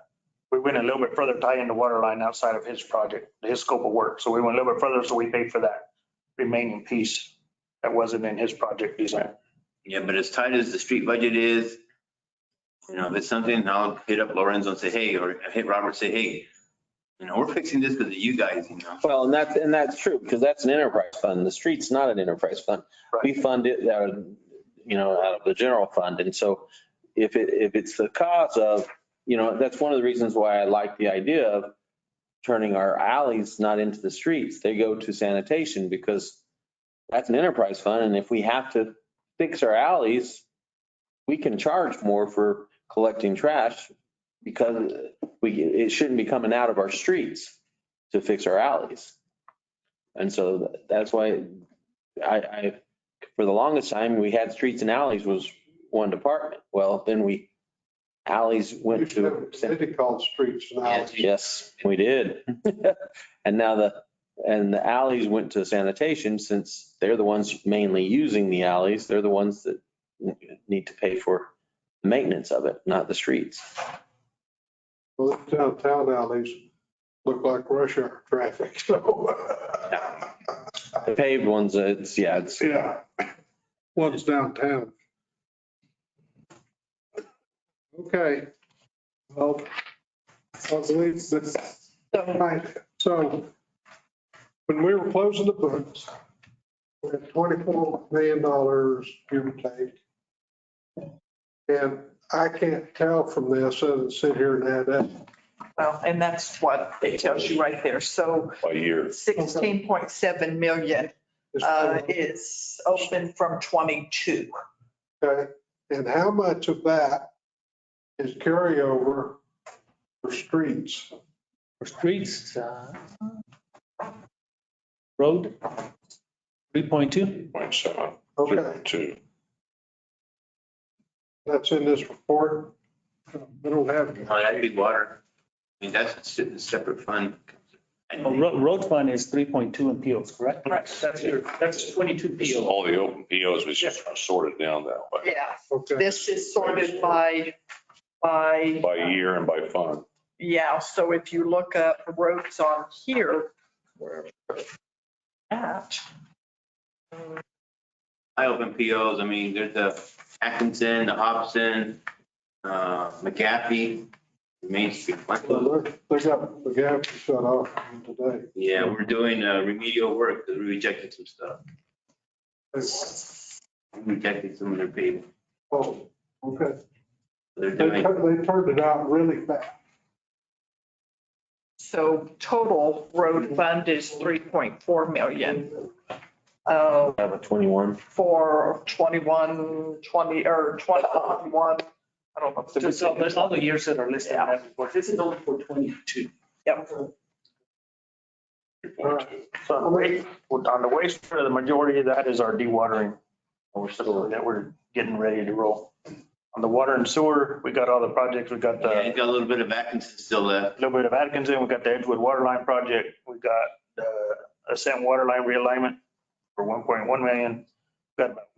We went a little bit further, tying the water line outside of his project, his scope of work. So we went a little bit further, so we paid for that remaining piece that wasn't in his project design. yeah, but as tight as the street budget is, you know, if it's something, I'll hit up Lorenzo and say, hey, or hit Robert and say, hey, you know, we're fixing this because of you guys, you know. Well, and that's true, because that's an enterprise fund. The street's not an enterprise fund. We fund it, out of the general fund. And so if it's the cause of, that's one of the reasons why I like the idea of turning our alleys not into the streets. They go to sanitation because that's an enterprise fund. And if we have to fix our alleys, we can charge more for collecting trash because it shouldn't be coming out of our streets to fix our alleys. And so that's why I for the longest time, we had streets and alleys was one department. Well, then alleys went to. City called streets and alleys. Yes, we did. And now the alleys went to sanitation since they're the ones mainly using the alleys. They're the ones that need to pay for the maintenance of it, not the streets. Well, the downtown alleys look like rush hour traffic, so. The paved ones, Yeah. One's downtown. Okay. Well, I believe this, right, so when we were closing the books, we had $24 million, give or take. And I can't tell from this, and sit here and add up. Well, and that's what it tells you right there. So By year. 16.7 million is open from 22. Okay, and how much of that is carryover for streets? For streets, road, 3.2. 0.7. Okay, 2. that's in this report. We don't have it. Oh, that'd be water. I mean, that's a separate fund. Road fund is 3.2 in POs, correct? Right. That's 22 This is POs. all the open POs, we just sorted down that way. Yeah, Okay, this is sorted by, By year and by fund. yeah, so if you look up roads on here, at, I open POs, I mean, there's the Atkinson, the Hobson, McGaffey, Main Street. so they got the gap shut off today. Yeah, we're doing remedial work because we rejected some stuff. We rejected some of their paving. Oh, okay. They're They doing, turned it out really fast. so total road fund is 3.4 million. Have a 21. For 21, 20, or 21, I don't know. if There's all the years that are listed in that report. This is only for 22. Yep. 3.2. So on the wastewater, the majority of that is our dewatering. That we're getting ready to roll. On the water and sewer, we got all the projects. We got yeah, the he's got a little bit of Atkinson still left. little bit of Atkinson. We got the Edgewood water line project. We got the Ascent water line realignment for 1.1 million. Got about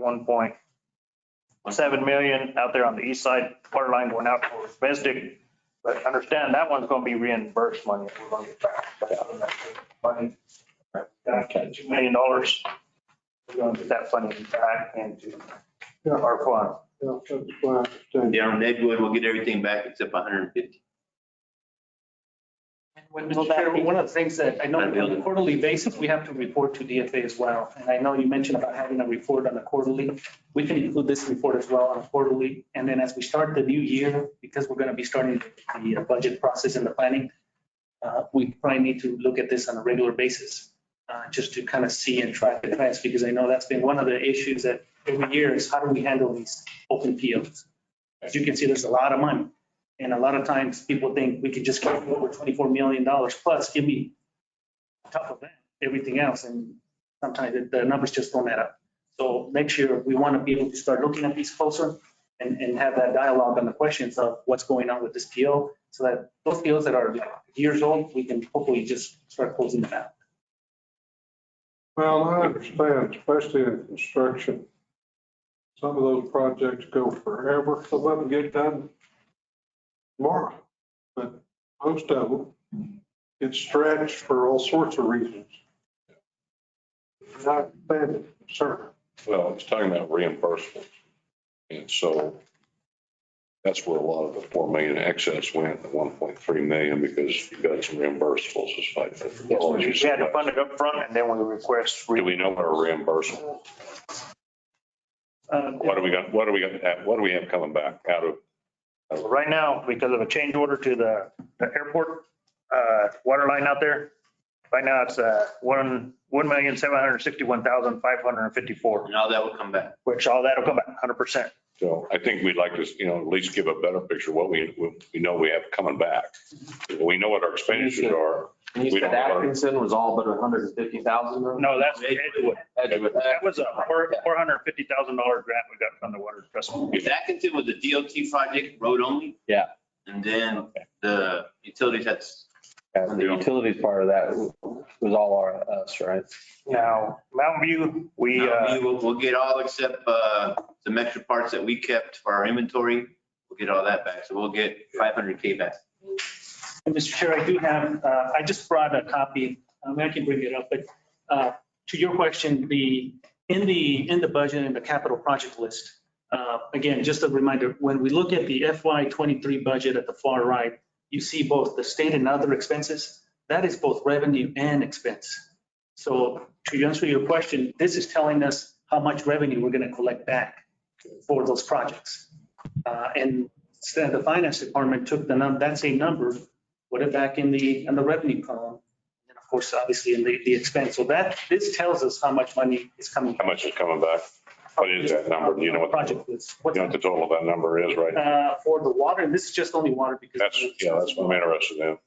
7 million out there on the east side, water line going out towards Besdick. But understand that one's gonna be reimbursed money. We're gonna get back money. $2 million. We're gonna get that funding back into our fund. Yeah, that's my understanding. Down in Edgewood, we'll get everything back except 150. Will that be- One of the things that I know on a quarterly basis, we have to report to DFA as well. And I know you mentioned about having a report on a quarterly. We can include this report as well on a quarterly. And then as we start the new year, because we're going to be starting the budget process and the planning, we probably need to look at this on a regular basis, just to kind of see and track the trends, because I know that's been one of the issues that every year is how do we handle these open fields? As you can see, there's a lot of money. And a lot of times people think we could just give over $24 million plus, give me on top of that, everything else. And sometimes the numbers just don't add up. So next year, we want to be able to start looking at these closer and have that dialogue on the questions of what's going on with this PO, so that those POs that are like years old, we can hopefully just start closing them out. Well, I understand, especially in construction. Some of those projects go forever. Some of them get done tomorrow, but most of them get stretched for all sorts of reasons. Not bad, sir. Well, it's talking about reimbursements. And so that's where a lot of the 4 million excess went, the 1.3 million, because you got some reimbursables. It's like, We had to fund it up front and then we request. do we know what our reimbursement? What do we got? What do we have coming back out of? Right now, because of a change order to the airport water line out there, right now it's 1,761,554, And all that will come back. which all that'll come back 100%. So I think we'd like to, at least give a better picture of what we know we have coming back. We know what our expenditures are. And you We said don't know. Atkinson was all but 150,000? No, that's Edgewood. Edgewood. That was a $450,000 grant we got from the water trust. Atkinson was a DOT project, road only. Yeah. And then the utilities had. And the utilities part of that was all us, right? Now, Mountain View, We'll get all except some extra parts that we kept for our inventory. We'll get all that back. So we'll get 500K back. And Mr. Chair, I do have, I just brought a copy, I can bring it up, but to your question, in the budget and the capital project list, again, just a reminder, when we look at the FY23 budget at the far right, you see both the state and other expenses. That is both revenue and expense. So to answer your question, this is telling us how much revenue we're going to collect back for those projects. And instead, the finance department took that same number, put it back in the revenue column, and of course, obviously in the expense. So this tells us how much money is coming. How much is coming back? What is that number? Do you know what Project is. you know what the total of that number is, right? For the water, and this is just only water because. That's what I'm interested in.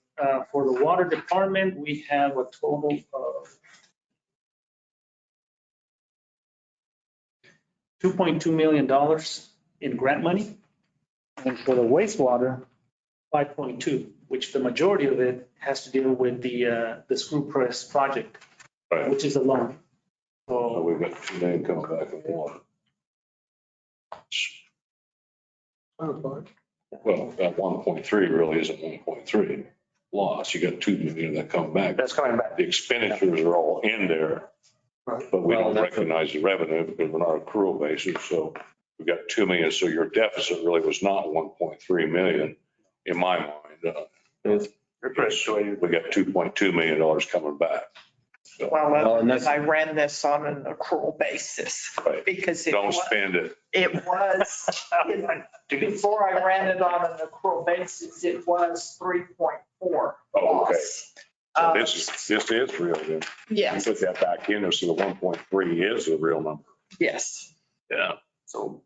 For the water department, we have a total of $2.2 million in grant money. And for the wastewater, 5.2, which the majority of it has to deal with the screw press project, Right. which is a loan. So So we've got 2 million coming back in water. Sounds like. Well, that 1.3 really isn't 1.3 loss. You got 2 million that come back. that's coming back. The expenditures are all in there, Right. but we Well, don't that's recognize the revenue because we're not accrual basis. So we've got 2 million. So your deficit really was not 1.3 million in my mind. You're correct, Joey. We got $2.2 million coming back. So Well, and that's- I ran this on an accrual basis Right. because don't spend it. it was, before I ran it on an accrual basis, it was 3.4 Oh, okay. loss. So this is real then. You Yes, put that back in there, so the 1.3 is the real number. yes. Yeah. So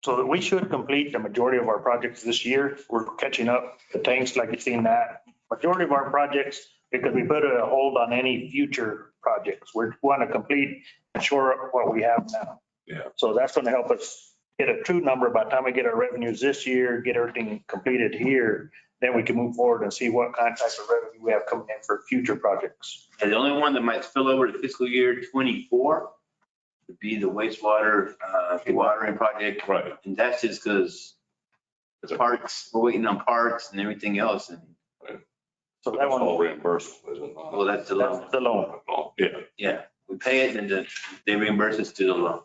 that we should complete the majority of our projects this year. We're catching up. The tanks, like you've seen that. Majority of our projects, because we put a hold on any future projects. We want to complete and shore up what we have now. Yeah. So that's going to help us get a true number by the time we get our revenues this year, get everything completed here. Then we can move forward and see what kind of type of revenue we have coming in for future projects. And the only one that might spill over to fiscal year 24 would be the wastewater, dewatering project. Right. And that's just because the parts, we're waiting on parts and everything else. And So that That's one, all reimbursable, is it not? well, that's the loan. that's the loan. Oh, yeah. Yeah, we pay it and then they reimburse us to the loan.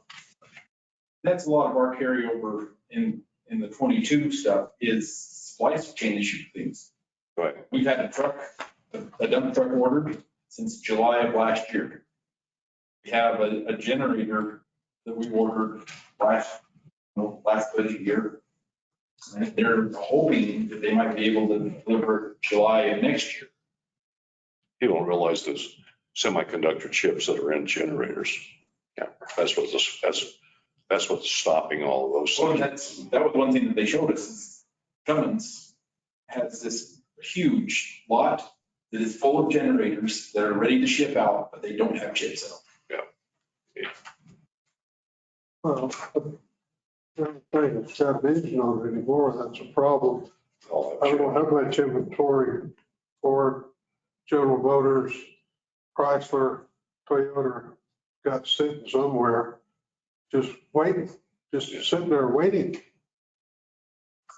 That's a lot of our carryover in the 22 stuff is supply chain issue things. Right. We've had a dump truck ordered since July of last year. We have a generator that we ordered last budget year. And they're hoping that they might be able to deliver July of next year. You don't realize those semiconductor chips that are in generators. Yeah, that's what's stopping all of those Well, things. that was one thing that they showed us is Cummins has this huge lot that is full of generators that are ready to ship out, but they don't have chips out. Well, everything that's got an engine on it anymore, that's a problem. All I that don't know how much inventory Ford, General Motors, Chrysler, Toyota got sitting somewhere, just waiting, just sitting there waiting.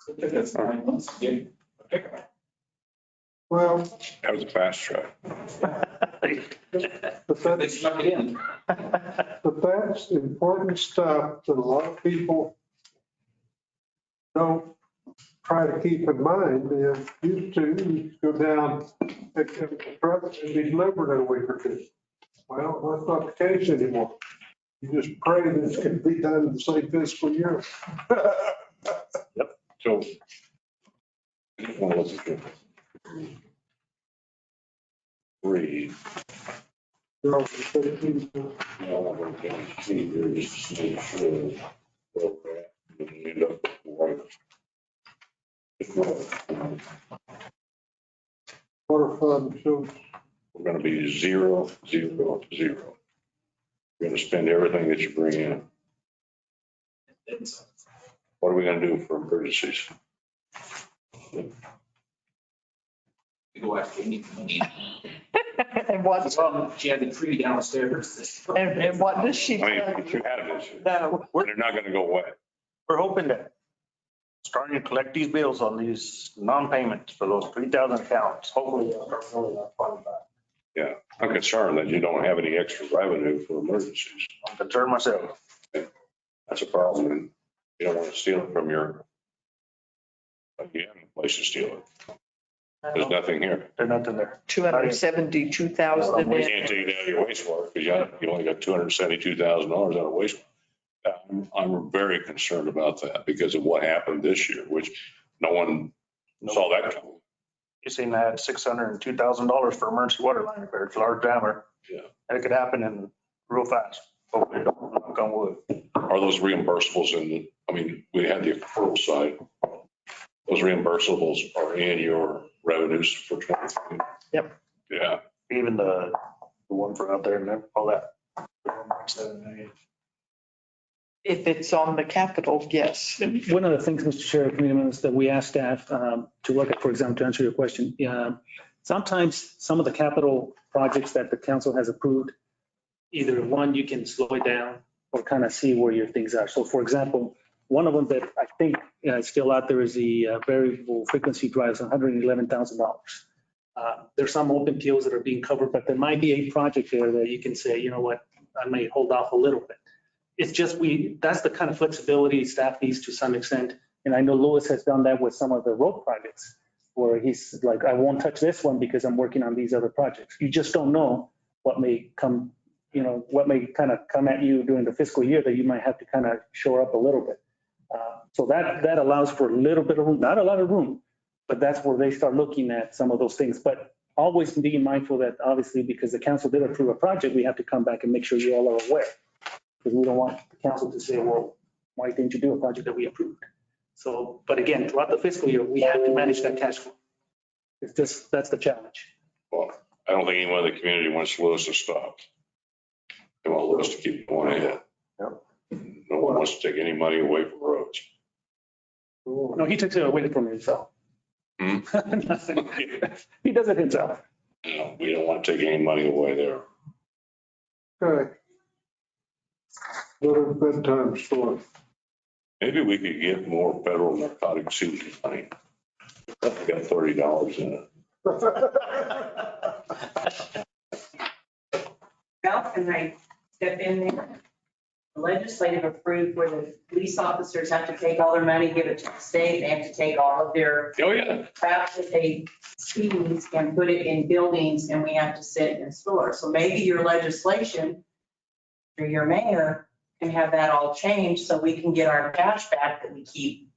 It took us 9 months to get a pickup. Well, That was a fast track. but They that's, snuck it in. but that's important stuff that a lot of people don't try to keep in mind. If used to go down, pick up the truck and be delivered in a week or two. Well, that's not the case anymore. You just pray that it's going to be done in the same fiscal year. So. Well, let's see. Three. Well, No, I'm going to see here just to make sure where we're at. We end up right. Water fund shows We're going to be 0, 0, 0. You're going to spend everything that you bring in. What are we going to do for emergencies? We go after any money. And what, She had the tree downstairs. and what does she I mean, tell but you? you had an issue. No. They're not going to go away. We're hoping that starting to collect these bills on these non-payments for those 3,000 accounts. Hopefully they'll start filling that fund back. Yeah, I'm concerned that you don't have any extra revenue for emergencies. I'm concerned myself. That's a problem, and you don't want to steal it from your, but you have a place to steal it. There's nothing here. There's nothing there. 272,000 You in. can't take it out of your wastewater because you only got $272,000 out of wastewater. I'm very concerned about that because of what happened this year, which no one saw that coming. You seen I had $602,000 for emergency water line repair. It's a large diameter. Yeah. And it could happen in real fast. Hopefully, don't knock on wood. Are those reimbursables in the, I mean, we had the accrual side. Those reimbursables are in your revenues for 2020. Yep. Yeah. Even the one for out there and all that. 7 million. If it's on the capital, yes. One of the things, Mr. Chair, committee members, that we ask staff to look at, for example, to answer your question, sometimes some of the capital projects that the council has approved, either one, you can slow it down or kind of see where your things are. So for example, one of them that I think is still out there is the variable frequency drives, $111,000. There's some open POs that are being covered, but there might be a project there that you can say, you know what, I may hold off a little bit. It's just that's the kind of flexibility staff needs to some extent. And I know Louis has done that with some of the road projects where he's like, I won't touch this one because I'm working on these other projects. You just don't know what may come, what may kind of come at you during the fiscal year that you might have to kind of shore up a little bit. So that allows for a little bit of room, not a lot of room, but that's where they start looking at some of those things. But always being mindful that obviously because the council did approve a project, we have to come back and make sure you all are aware. Because we don't want the council to say, well, why didn't you do a project that we approved? So, but again, throughout the fiscal year, we have to manage that cash flow. It's just, that's the challenge. Well, I don't think anyone in the community wants Lewis to stop. They want Lewis to keep going ahead. Yep. No one wants to take any money away from roads. No, he takes it away from himself. Hmm? Nothing. He does it himself. No, we don't want to take any money away there. okay. Little bedtime story. Maybe we could get more federal narcotic seizure money. We got $30 in it. Well, can I step in there? The legislative approved where the police officers have to take all their money, give it to the state. They have to take all of their Oh, yeah. crap that they seize and put it in buildings, and we have to sit and store. So maybe your legislation or your mayor can have that all changed so we can get our cash back that we keep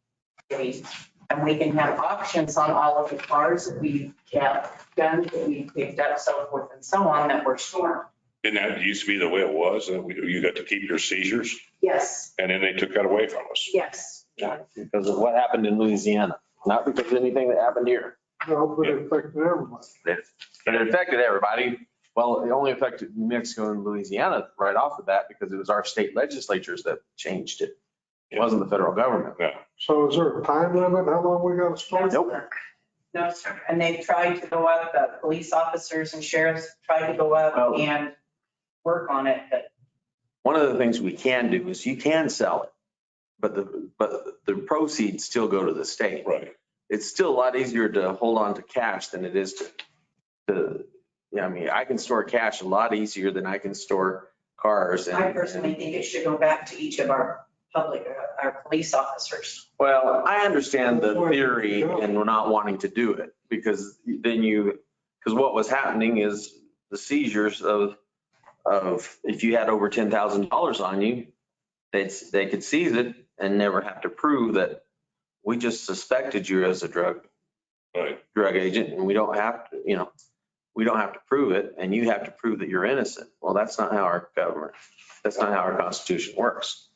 getting. And we can have auctions on all of the cars that we kept, guns that we picked up, so forth and so on, that were stored. Didn't that used to be the way it was? That you got to keep your seizures Yes, and then they took that away from us. yes. Because of what happened in Louisiana, not because of anything that happened here. No, but it affected everybody. But it affected everybody. Well, it only affected New Mexico and Louisiana right off the bat because it was our state legislatures that changed it. It wasn't the federal government. Yeah. So is there a time limit? How long we got to start? Nope. No, sir. And they've tried to go up, the police officers and sheriffs tried to go up and work on it, but One of the things we can do is you can sell it, but the proceeds still go to the state. Right. It's still a lot easier to hold on to cash than it is I mean, I can store cash a lot easier than I can store cars. I personally think it should go back to each of our our police officers. Well, I understand the theory and we're not wanting to do it because because what was happening is the seizures of if you had over $10,000 on you, they could seize it and never have to prove that we just suspected you as a drug agent and we don't have to, we don't have to prove it and you have to prove that you're innocent. Well, that's not how our that's not how our Constitution works.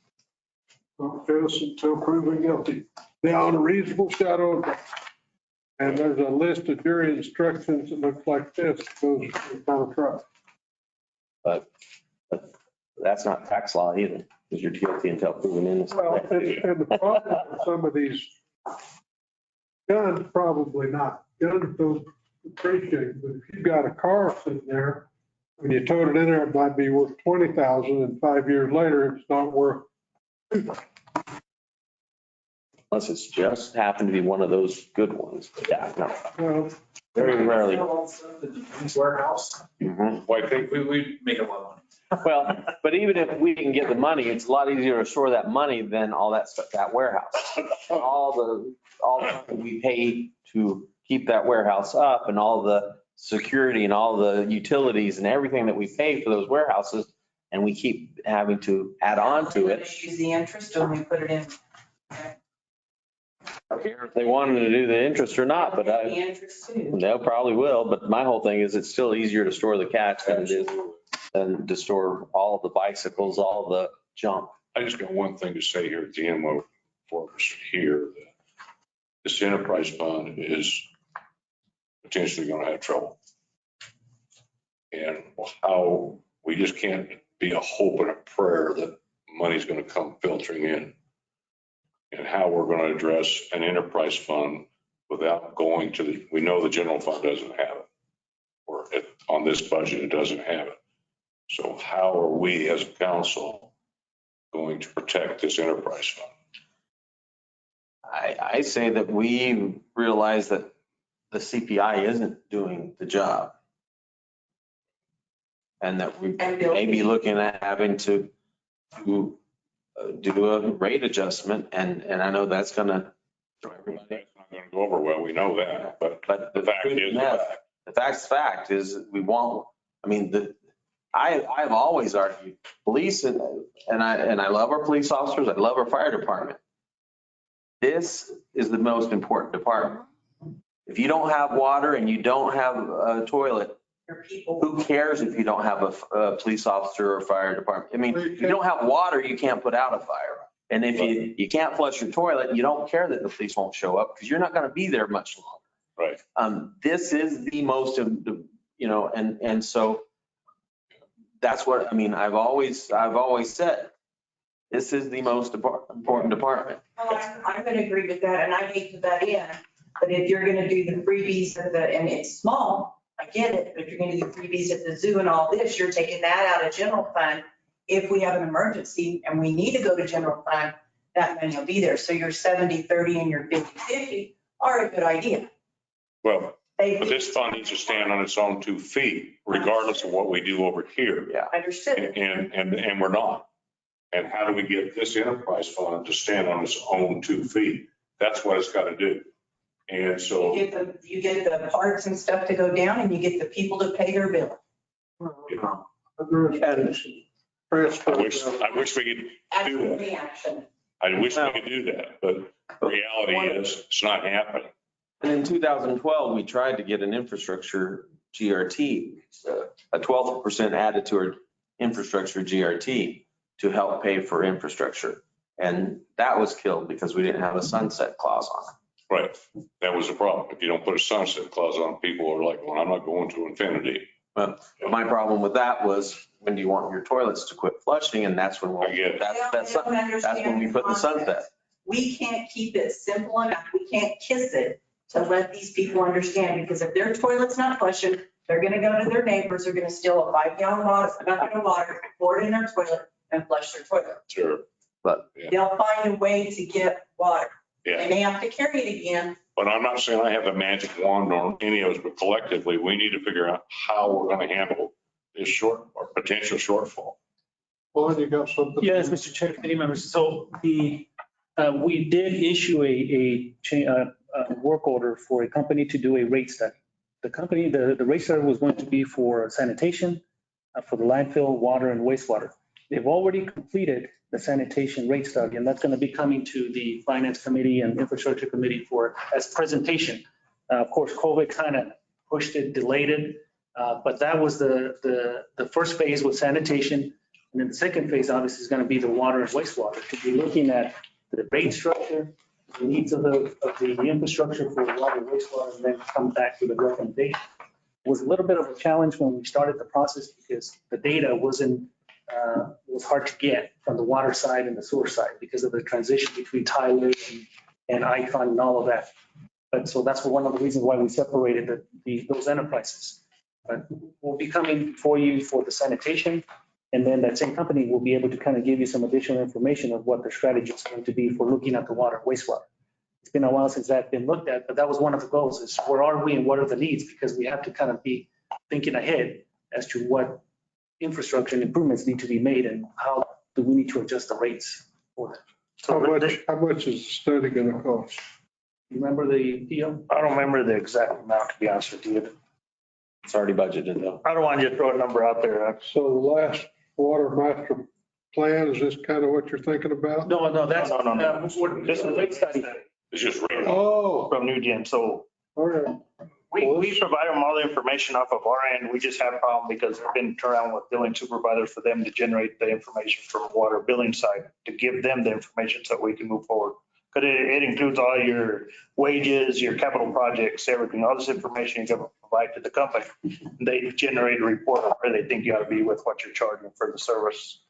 Innocent until proven guilty. Beyond a reasonable shadow of doubt. And there's a list of jury instructions that looks like this, goes to the town truck. But that's not tax law either, because you're guilty until proven innocent. Well, and the problem with some of these guns, probably not. Guns don't appreciate, but if you've got a car sitting there, when you towed it in there, it might be worth 20,000 and 5 years later, it's not worth. Unless it's just happened to be one of those good ones. Yeah, no. Well, Very rarely. Warehouse. Mhm. Well, I think We make a lot of money. Well, but even if we can get the money, it's a lot easier to store that money than all that stuff, that warehouse. All the money we pay to keep that warehouse up and all the security and all the utilities and everything that we pay for those warehouses. And we keep having to add on to it. Use the interest when we put it in. If they wanted to do the interest or not, but The interest too. they probably will. But my whole thing is it's still easier to store the cash than it is than to store all the bicycles, all the junk. I just got one thing to say here at the end for us here. This enterprise fund is potentially going to have trouble. And how we just can't be a hope and a prayer that money's going to come filtering in. And how we're going to address an enterprise fund without going to we know the general fund doesn't have it. Or on this budget, it doesn't have it. So how are we as a council going to protect this enterprise fund? I say that we realize that the CPI isn't doing the job. And that we may be looking at having to do a rate adjustment. And I know that's going to throw everybody. That's not going to go over well. We know that. But the fact is, the fact is we won't, I mean, I've always argued police and I love our police officers. I love our fire department. This is the most important department. If you don't have water and you don't have a toilet, who cares if you don't have a police officer or fire department? I mean, if you don't have water, you can't put out a fire. And if you can't flush your toilet, you don't care that the police won't show up because you're not going to be there much longer. Right. This is the most, and so that's what, I mean, I've always said, this is the most important department. Well, I'm going to agree with that, and I hate to butt in, but if you're going to do the freebies and it's small, I get it, but if you're going to do freebies at the zoo and all this, you're taking that out of general fund if we have an emergency and we need to go to general fund, that money will be there. So your 70-30 and your 50-50 are a good idea. Well, They but this fund needs to stand on its own 2 feet, regardless of what we do over here. Yeah. understood. And we're not. And how do we get this enterprise fund to stand on its own 2 feet? That's what it's got to do. And so, You get the parts and stuff to go down, and you get the people to pay their bill. you know, Transfer. I wish we could Action do that. reaction. I wish we could do that, but the reality is it's not happening. And in 2012, we tried to get an infrastructure GRT, a 12% added to our infrastructure GRT to help pay for infrastructure. And that was killed because we didn't have a sunset clause on it. Right. That was the problem. If you don't put a sunset clause on, people are like, well, I'm not going to infinity. But my problem with that was, when do you want your toilets to quit flushing? And that's when I get it. that's when we put the sunset. We can't keep it simple enough. We can't kiss it to let these people understand, because if their toilet's not flushing, they're going to go to their neighbors, they're going to steal a 5-gallon bucket of water, pour it in their toilet and flush their toilet. Sure. But They'll find a way to get water. Yeah. They may have to carry it again. But I'm not saying I have a magic wand or any of us, but collectively, we need to figure out how we're going to handle this short or potential shortfall. Well, you got something? Yes, Mr. Chair, committee members. So we did issue a work order for a company to do a rate study. The company, the rate study was going to be for sanitation, for the landfill, water and wastewater. They've already completed the sanitation rate study, and that's going to be coming to the Finance Committee and Infrastructure Committee as presentation. Of course, COVID kind of pushed it, delayed it, but that was the first phase with sanitation. And then the second phase obviously is going to be the water and wastewater, to be looking at the rate structure, the needs of the infrastructure for water and wastewater, and then come back to the recommendation. It was a little bit of a challenge when we started the process because the data was hard to get from the water side and the sewer side because of the transition between Tyler and Icon and all of that. But so that's one of the reasons why we separated those enterprises. But we'll be coming for you for the sanitation. And then that same company will be able to kind of give you some additional information of what the strategy is going to be for looking at the water and wastewater. It's been a while since that's been looked at, but that was one of the goals, is where are we and what are the needs? Because we have to kind of be thinking ahead as to what infrastructure and improvements need to be made and how do we need to adjust the rates for that. How much is the study going to cost? You remember the deal? I don't remember the exact amount, to be honest with you. It's already budgeted though. I don't want you to throw a number out there. So the last water master plan, is this kind of what you're thinking about? No, that's. No. This is a rate study. It's just random. Oh, From New Gen, so all right. we provide them all the information off of our end. We just have a problem because they've been turned around with billing supervisors for them to generate the information from water billing side, to give them the information so we can move forward. Because it includes all your wages, your capital projects, everything, all this information you can provide to the company. They generate a report of where they think you ought to be with what you're charging for the service.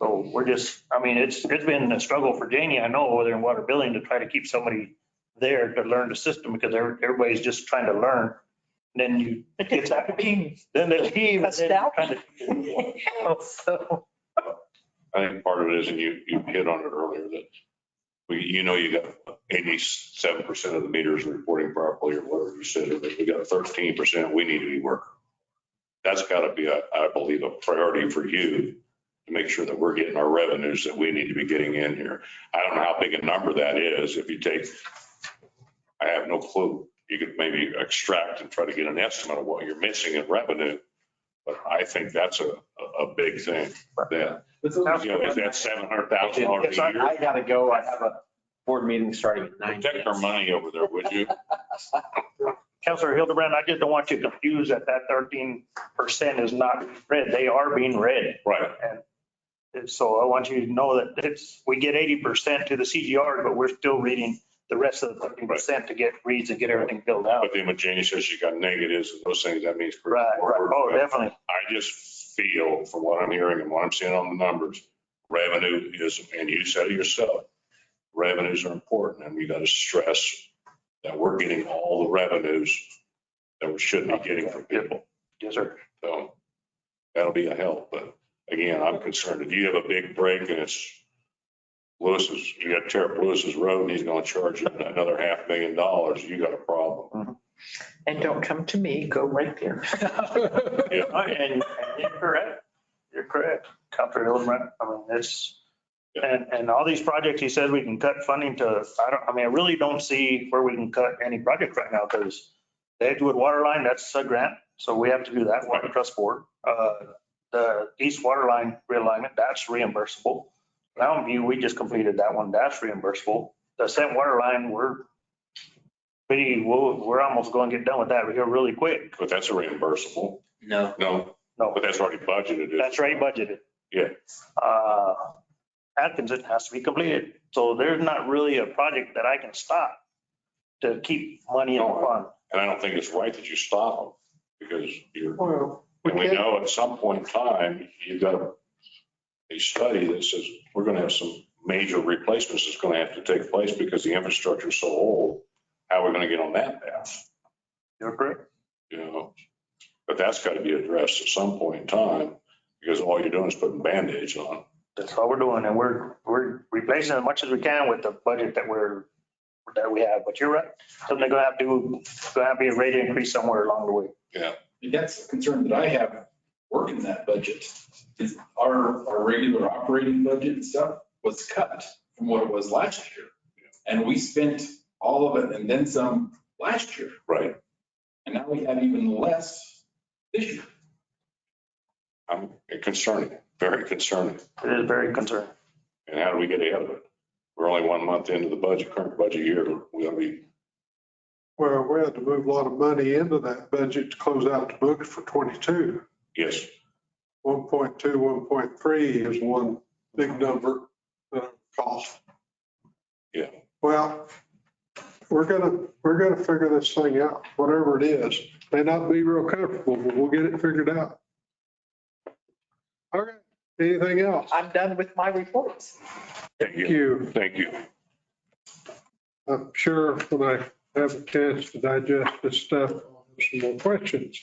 So we're just, I mean, it's been a struggle for Janie, I know, over there in water billing, to try to keep somebody there to learn the system, because everybody's just trying to learn. Then you get that being, then they leave. And then you're trying to- So, I think part of it is, and you hit on it earlier, that you got 87% of the meters reporting properly or whatever you said, or that we got 13% we need to be working. That's got to be, I believe, a priority for you to make sure that we're getting our revenues that we need to be getting in here. I don't know how big a number that is. If you take, I have no clue. You could maybe extract and try to get an estimate of what you're missing in revenue. But I think that's a big thing. That, is that $700,000 a year? I gotta go. I have a board meeting starting at 9. Protect our money over there, would you? Councilor Hildebrand, I just don't want you confused that 13% is not read. They are being read. Right. And so I want you to know that we get 80% to the CGR, but we're still reading the rest of the 13% to get reads and get everything filled out. But then when Janie says she got negatives and those things, that means. Right. Oh, definitely. I just feel, from what I'm hearing and what I'm seeing on the numbers, revenue is, and you said it yourself, revenues are important, and we got to stress that we're getting all the revenues that we should be getting from people. Yes, sir. So that'll be a help, but again, I'm concerned if you have a big break and it's Lewis's, you got to tear up Lewis's road and he's going to charge you another $500,000, you got a problem. And don't come to me, go right there. And you're correct. You're correct. Counter element, I mean, it's, and all these projects, he says we can cut funding to, I really don't see where we can cut any project right now because the Edgewood water line, that's a grant. So we have to do that, Water Trust Board. The East water line realignment, that's reimbursable. Mountain View, we just completed that one. That's reimbursable. The Cent water line, we're almost going to get done with that here really quick. But that's a reimbursable. No. No, but that's already budgeted. That's already budgeted. Yeah. Atkinson has to be completed. So there's not really a project that I can stop to keep money in the fund. And I don't think it's right that you stop them because Well, and we know at some point in time, you've got a study that says we're going to have some major replacements that's going to have to take place because the infrastructure is so old. How are we going to get on that path? You're correct. You know, but that's got to be addressed at some point in time because all you're doing is putting Band-Aids on. That's all we're doing. And we're replacing as much as we can with the budget that we have. But you're right. Something they're going to have to be a rate increase somewhere along the way. Yeah. And that's the concern that I have working that budget is our regular operating budget and stuff was cut from what it was last year. And we spent all of it and then some last year. Right. And now we have even less this year. I'm concerning, very concerning. It is very concerning. And how do we get ahead of it? We're only 1 month into the current budget year. We ought to be. well, we had to move a lot of money into that budget to close out the books for 22. Yes. 1.2, 1.3 is one big number cost. Yeah. Well, we're gonna figure this thing out, whatever it is. May not be real comfortable, but we'll get it figured out. Okay, anything else? I'm done with my reports. Thank Thank you. Thank you. I'm sure when I have a chance to digest this stuff, I'll have some more questions.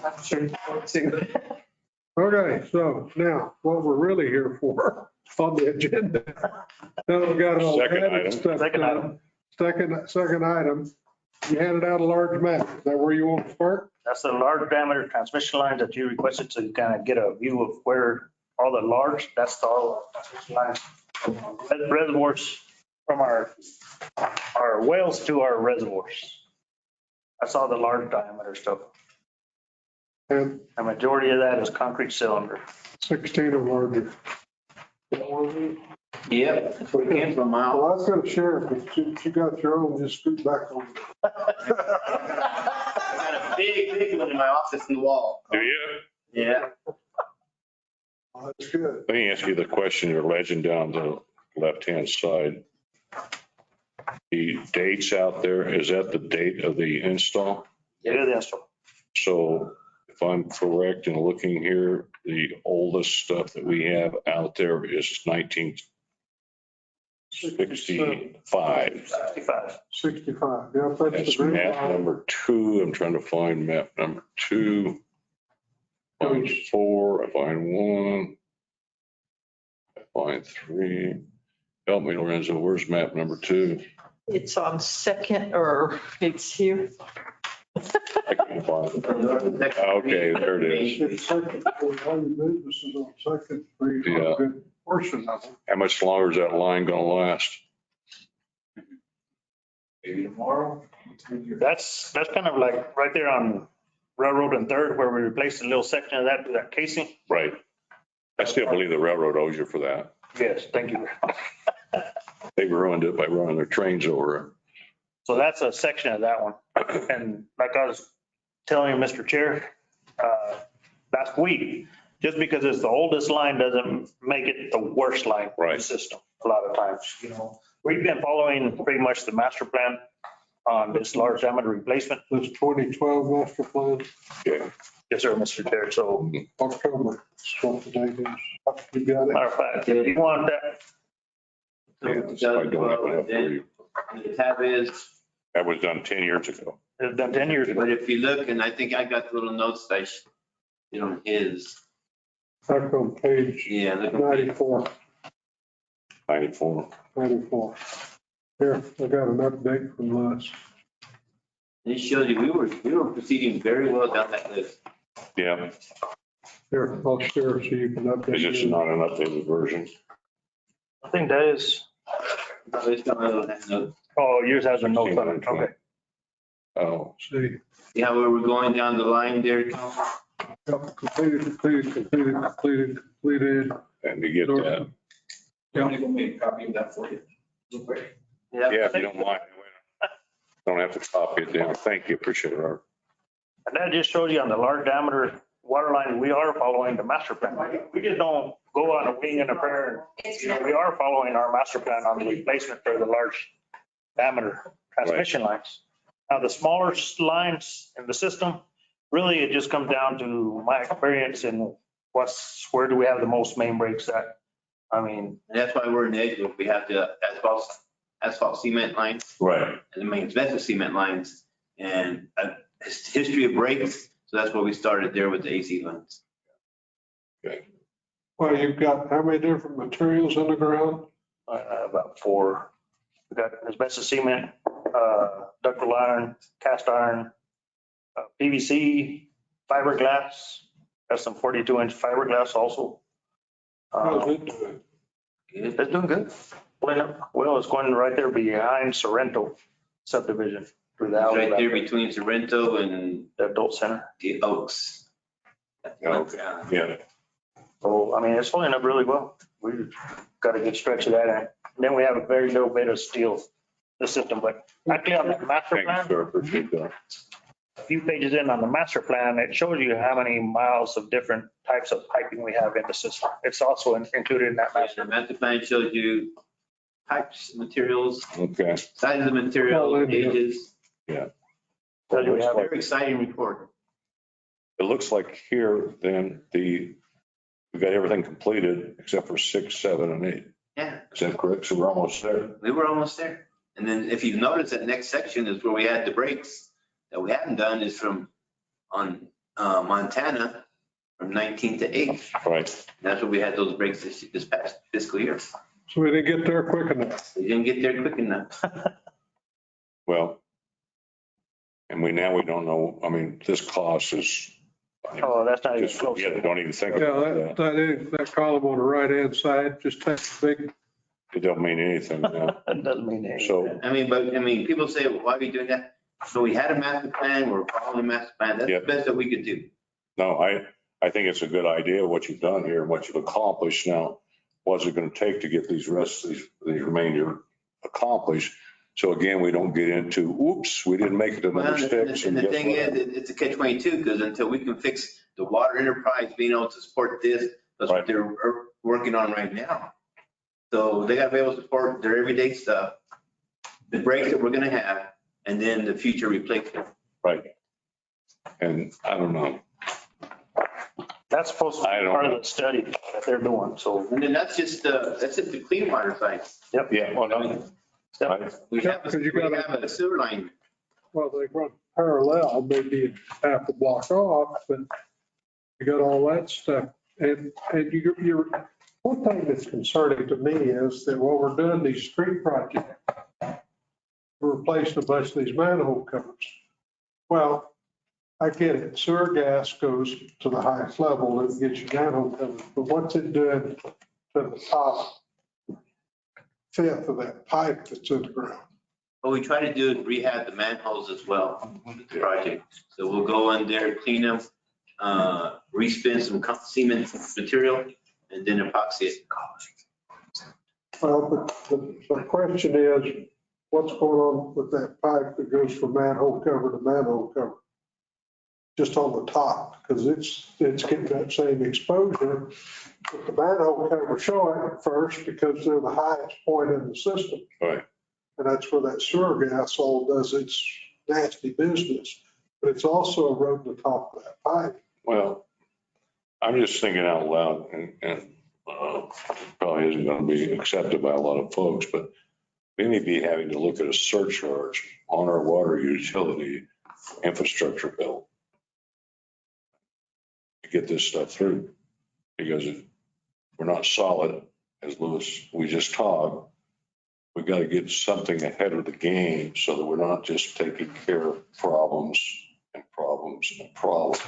I'm sure you will too. Okay, so now what we're really here for on the agenda. Now we've got all Second that item. stuff Second done. item. Second item, you handed out a large map. Is that where you want to start? That's the large diameter transmission lines that you requested to kind of get a view of where all the large, that's all transmission lines. Reservoirs from our wells to our reservoirs. That's all the large diameter stuff. And The majority of that is concrete cylinder. 16 or larger. Yep, that's where it came from, Miles. Well, I was gonna share it, but you got your own, just scoot back on. I got a big one in my office in the wall. Do you? Yeah. Oh, that's good. Let me ask you the question, your legend down the left-hand side. The dates out there, is that the date of the install? It is installed. So if I'm correct in looking here, the oldest stuff that we have out there is 1965. 65. 65, yeah, that's That's the green map line. number 2. I'm trying to find map number 2. Find 4, I find 1. I find 3. Help me, Lorenzo, where's map number 2? It's on second, or it's here. I can't find it. Okay, there it is. It's second, all your businesses on Second Street, Yeah. a good portion of them. How much longer is that line gonna last? Maybe tomorrow. That's kind of like right there on Railroad and Third where we replaced a little section of that casing. Right. I still believe the railroad owes you for that. Yes, thank you. They ruined it by running their trains over it. So that's a section of that one. And like I was telling you, Mr. Chair, last week, just because it's the oldest line doesn't make it the worst line in the system a lot of times, you know. We've been following pretty much the master plan on this large diameter replacement. This 2012 master plan, Yeah. Yes, sir, Mr. Chair. So October, that's what the date is. You got it? matter of fact, if you want that, Yeah, so I don't have enough for you. The tab is, That was done 10 years ago. it's done 10 years ago. but if you look, and I think I got the little notes that I did on his. Back on page Yeah, look at 94. 94. 94. Here, I got an update from Les. it shows you, we were proceeding very well down that list. Yeah, Here, I'll share it so you can update. it's just yours. not an updated version. I think that is, It's got my little note. oh, yours has a note on it. Okay. Oh, See, See how we were going down the line there, Tom? yep, completed. and to get that, I'm gonna go make a copy of that for you. yeah, if you don't mind. Don't have to copy it down. Thank you, appreciate it, Art. And that just shows you on the large diameter water line, we are following the master plan. We just don't go on a wing and a prayer. You know, we are following our master plan on the replacement for the large diameter transmission lines. Now, the smaller lines in the system, really, it just comes down to my experience and where do we have the most main breaks at? I mean, And that's why we're in Edgewood. We have the asphalt cement lines Right. and the main expensive cement lines and a history of breaks. So that's where we started there with the AC lines. Well, you've got how many different materials in the ground? about 4. We got asbestos cement, ductile iron, cast iron, PVC, fiberglass. Got some 42-inch fiberglass also. How's it doing? It's doing good. Well, it's going right there behind Sorrento subdivision through the It's alley. right there between Sorrento and The adult center. the Oaks. Okay. Yeah, So, I mean, it's holding up really well. We've got a good stretch of that. And then we have a very little bit of steel, the system, but actually on the master thank you, plan, sir, appreciate that. a few pages in on the master plan, it shows you how many miles of different types of piping we have in the system. It's also included in that The master. master plan shows you types, materials, Okay. size of material, ages. Tells you we have Very exciting report. It looks like here, then, we've got everything completed except for 6, 7, and 8. Yeah, Is that correct? So we're almost there. we were almost there. And then if you've noticed, that next section is where we had the breaks that we haven't done is from on Montana from 19 to 8. Right. That's where we had those breaks this past fiscal year. So we didn't get there quick enough. We didn't get there quick enough. Well, and we don't know, I mean, this cost is, Oh, that's not even just close. forget it, don't even think Yeah, about that. that column on the right-hand side, just take the big, It don't mean anything now. It doesn't mean anything. So, People say, well, why are we doing that? So we had a master plan, we're following the master plan. That's the best that we could do. no, I think it's a good idea what you've done here and what you've accomplished. Now, what's it going to take to get these remainder accomplished? So again, we don't get into, oops, we didn't make it to Well, number 6. and the guess thing what? is, it's a catch-22 because until we can fix the water enterprise being able to support this, that's Right. what they're working on right now. So they gotta be able to support their everyday stuff, the breaks that we're gonna have, and then the future replacement. Right. And I don't know. That's supposed to I be don't part of know. the study that they're doing. So, And then that's just the clean water side. yep. Yeah, well, no. Right. We have because you got a sewer line. well, they run parallel, maybe half a block off, but you got all that stuff. And you're, one thing that's concerning to me is that while we're doing these street projects, we're replacing a bunch of these manhole covers. Well, I get it. Sewer gas goes to the highest level and gets you manhole covers, but what's it doing to the top fifth of that pipe that's in the ground? What we try to do is rehab the manholes as well with the project. So we'll go in there, clean them, respin some cement material, and then epoxy it. Well, but the question is, what's going on with that pipe that goes from manhole cover to manhole cover? Just on the top, because it's getting that same exposure. But the manhole cover show it at first because they're the highest point in the system. Right. And that's where that sewer gas all does its nasty business. But it's also eroding the top of that pipe. Well, I'm just thinking out loud and probably isn't going to be accepted by a lot of folks, but we may be having to look at a surcharge on our water utility infrastructure bill to get this stuff through. Because if we're not solid, as Louis, we just talked, we got to get something ahead of the game so that we're not just taking care of problems and problems and problems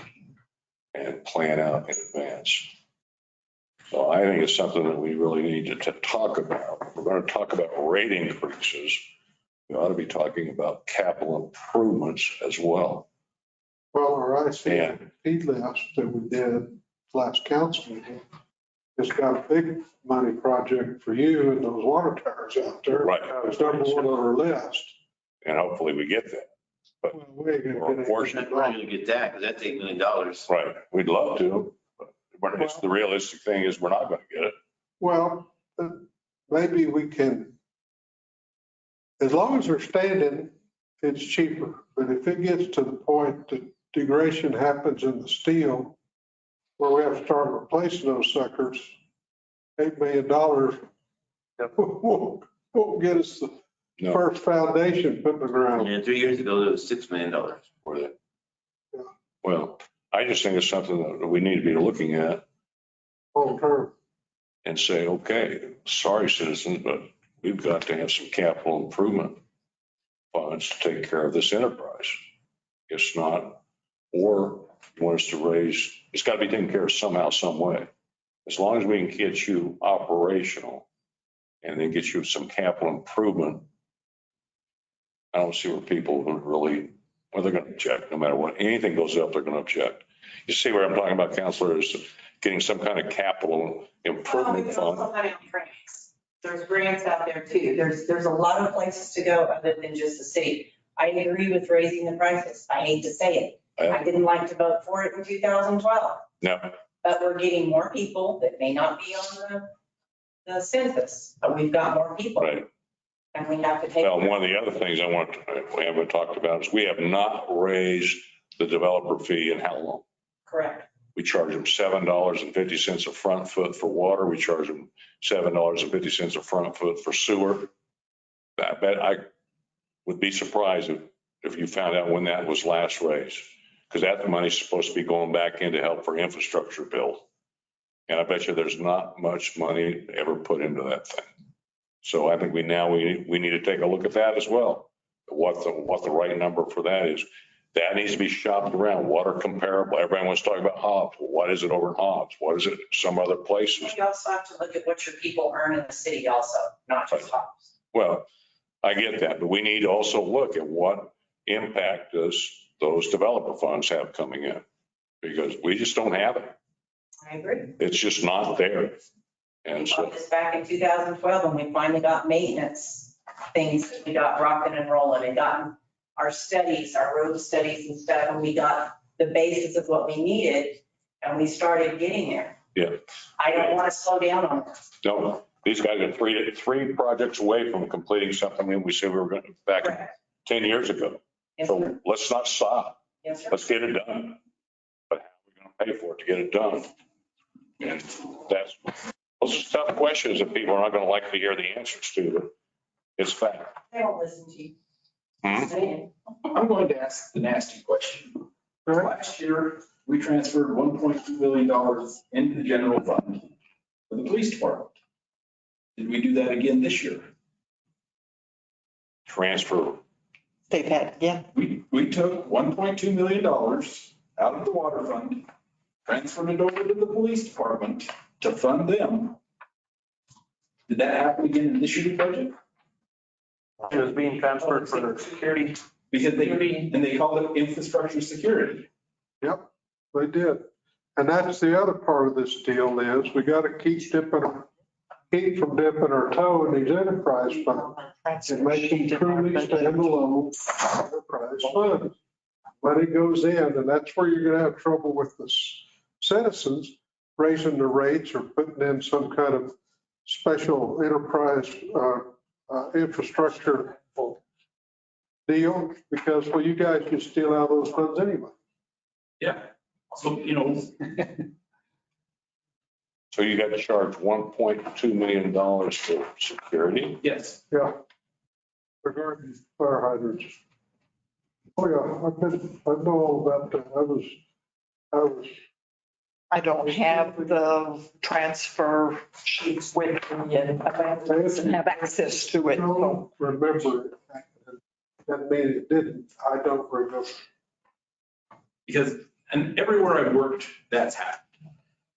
and plan out in advance. So I think it's something that we really need to talk about. If we're going to talk about rate increases, we ought to be talking about capital improvements as well. Well, our ICP list that we did last council meeting, it's got a big money project for you and those water towers out there. Right. It's number one on our list. And hopefully we get that. Well, we ain't gonna We're get unfortunate. anything We're done. not gonna get that because that's $8 million. Right. We'd love to, but it's the realistic thing is we're not going to get it. Well, maybe we can, as long as they're standing, it's cheaper. But if it gets to the point that degradation happens in the steel, where we have to start replacing those suckers, $8 million won't get us the No, first foundation put in the ground. And 3 years ago, it was $6 million. for that. Yeah. Well, I just think it's something that we need to be looking at Long term. and say, okay, sorry, citizens, but we've got to have some capital improvement funds to take care of this enterprise. It's not, or you want us to raise, it's got to be taken care of somehow, some way. As long as we can get you operational and then get you some capital improvement, I don't see where people would really, well, they're going to object no matter what. Anything goes up, they're going to object. You see where I'm talking about, Counselor, is getting some kind of capital improvement fund. There's grants out there too. There's a lot of places to go other than just the city. I agree with raising the prices. I hate to say it. I didn't like to vote for it in 2012. No, But we're getting more people that may not be on the census, but we've got more people. right. And we have to take. Well, one of the other things we haven't talked about is we have not raised the developer fee in how long? Correct. We charge them $7.50 a front foot for water. We charge them $7.50 a front foot for sewer. I bet I would be surprised if you found out when that was last raised, because that money's supposed to be going back in to help for infrastructure bill. And I bet you there's not much money ever put into that thing. So I think we need to take a look at that as well. What the right number for that is. That needs to be shopped around. Water comparable. Everybody wants to talk about Hobbs. Well, what is it over in Hobbs? What is it some other places? You also have to look at what your people earn in the city also, not just homes. Well, I get that, but we need to also look at what impact does those developer funds have coming in? Because we just don't have it. I agree. It's just not there. And We so, bought this back in 2012 and we finally got maintenance things. We got rocking and rolling and gotten our studies, our road studies and stuff, and we got the basis of what we needed and we started getting there. yeah, I don't want to slow down on this. no, these guys are three projects away from completing something we said we were going to back 10 years ago. Yes, sir. So let's not stop. Yes, sir. Let's get it done. But how are we going to pay for it to get it done? And those are tough questions that people are not going to like to hear the answers to, but it's fact. They don't listen to you. I'm going to ask the nasty question. Last year, we transferred $1.2 million into the general fund for the police department. Did we do that again this year? Transfer. They've had, yeah. We took $1.2 million out of the water fund, transferred it over to the police department to fund them. Did that happen again in this year's budget? It was being transferred for security. Because they called it infrastructure security. Yep, they did. And that's the other part of this deal is we got to keep from dipping our toe in these enterprise funds and making truly standalone enterprise funds. Money goes in, and that's where you're going to have trouble with the citizens raising the rates or putting in some kind of special enterprise infrastructure deal because, well, you guys can steal out those funds anyway. Yeah. So, So you got to charge $1.2 million for security? yes. Yeah. Regarding fire hydrants. Oh, yeah, I know all about that. I was I don't have the transfer sheets with me and Amanda doesn't have access to it. I So don't remember it. That means it didn't. I don't remember. Because, and everywhere I've worked, that's happened.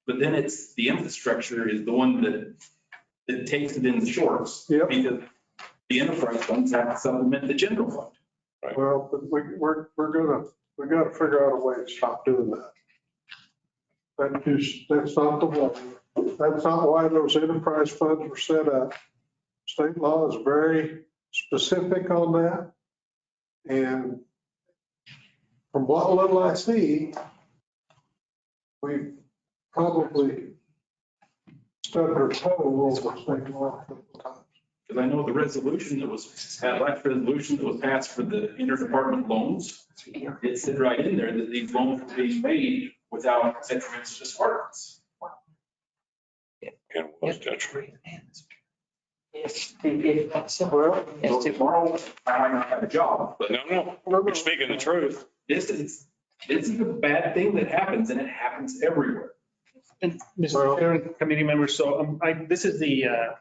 But then it's, the infrastructure is the one that takes it in the shorts. Yep. Because the enterprise funds have to supplement the general fund. Well, but we gotta figure out a way to stop doing that. That's not the way. That's not why those enterprise funds were set up. State law is very specific on that. And from what little I see, we've probably stubbed our toe over state law a couple times. Because I know the resolution that last resolution that was passed for the interdepartment loans, it said right in there that these loans were being made without detriments to Spartans. And was detriment. So tomorrow, I might not have a job, but No, we're speaking the truth. this is a bad thing that happens, and it happens everywhere. And Mr. Chair and committee members, so this is the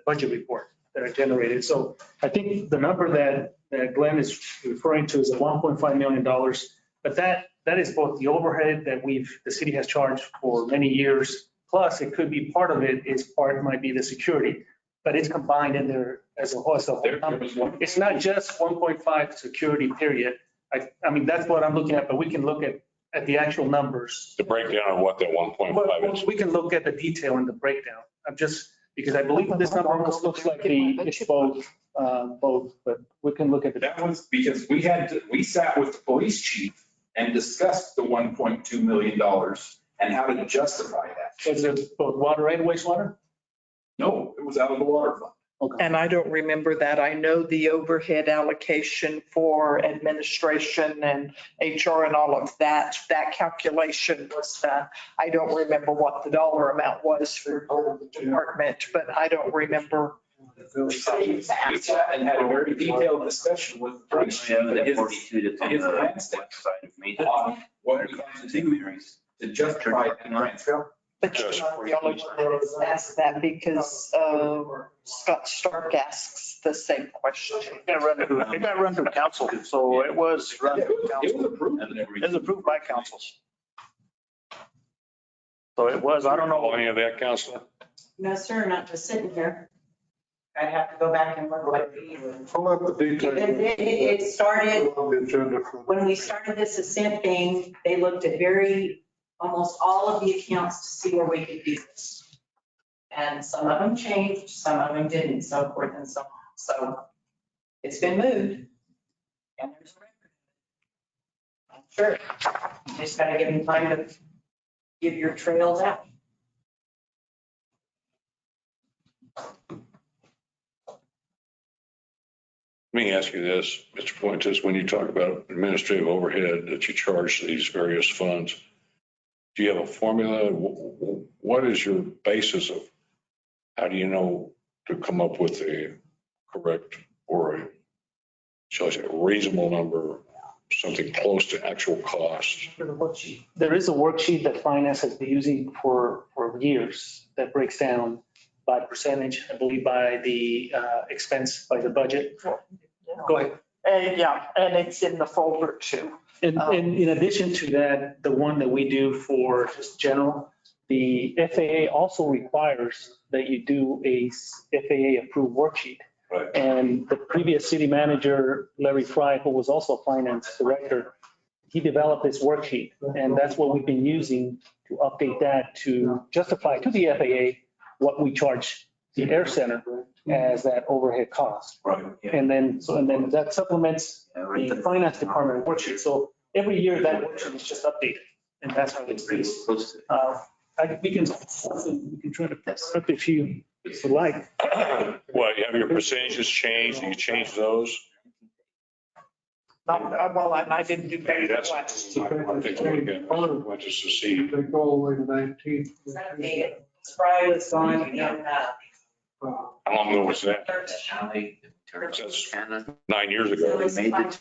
budget report that I generated. So I think the number that Glenn is referring to is $1.5 million. But that is both the overhead that the city has charged for many years, plus it could be part of it might be the security, but it's combined in there as a whole. So it's not just 1.5 security period. I mean, that's what I'm looking at, but we can look at the actual numbers. The breakdown of what that 1.5 is. We can look at the detail in the breakdown. Because I believe this number almost looks like it's both, but we can look at it. That was because we sat with the police chief and discussed the $1.2 million and how to justify that. Is it both water and wastewater? No, it was out of the water fund. Okay. and I don't remember that. I know the overhead allocation for administration and HR and all of that calculation was done. I don't remember what the dollar amount was for the department, but I don't remember. We sat and had a very detailed discussion with the police chief and his advanced on what we had to do to justify that transfer. But the only one that is asked that because Scott Stark asks the same question. It got run through council, so it was run through It council. was approved. It was approved by councils. So it was, I don't know. Any of that, Counselor? No, sir, not just sitting here. I'd have to go back and look at the. I'll have the details. It started, On the agenda for. when we started this ascent thing, they looked at almost all of the accounts to see where we could do this. And some of them changed, some of them didn't, so forth and so on. So it's been moved. And there's a record. I'm sure. You just gotta give them time to give your trails out. Let me ask you this, Mr. Fuentes, when you talk about administrative overhead that you charge these various funds, do you have a formula? What is your basis of, how do you know to come up with a correct or a, shall I say, a reasonable number, something close to actual cost? There is a worksheet that finance has been using for years that breaks down by percentage, I believe by the expense, by the budget. Go ahead. Yeah, and it's in the folder too. And in addition to that, the one that we do for just general, the FAA also requires that you do a FAA approved worksheet. Right. And the previous city manager, Larry Fry, who was also finance director, he developed this worksheet. And that's what we've been using to update that to justify to the FAA what we charge the air center as that overhead cost. Right. And then that supplements the finance department worksheet. So every year that worksheet is just updated, and that's how it's based. We can try to press up if you would like. Well, you have your percentages changed, you change those? Well, and I didn't do Maybe that. that's, I think we get, just to see. They go all the way to 19. Spry was gone in How long ago was that? 9 years ago. Made the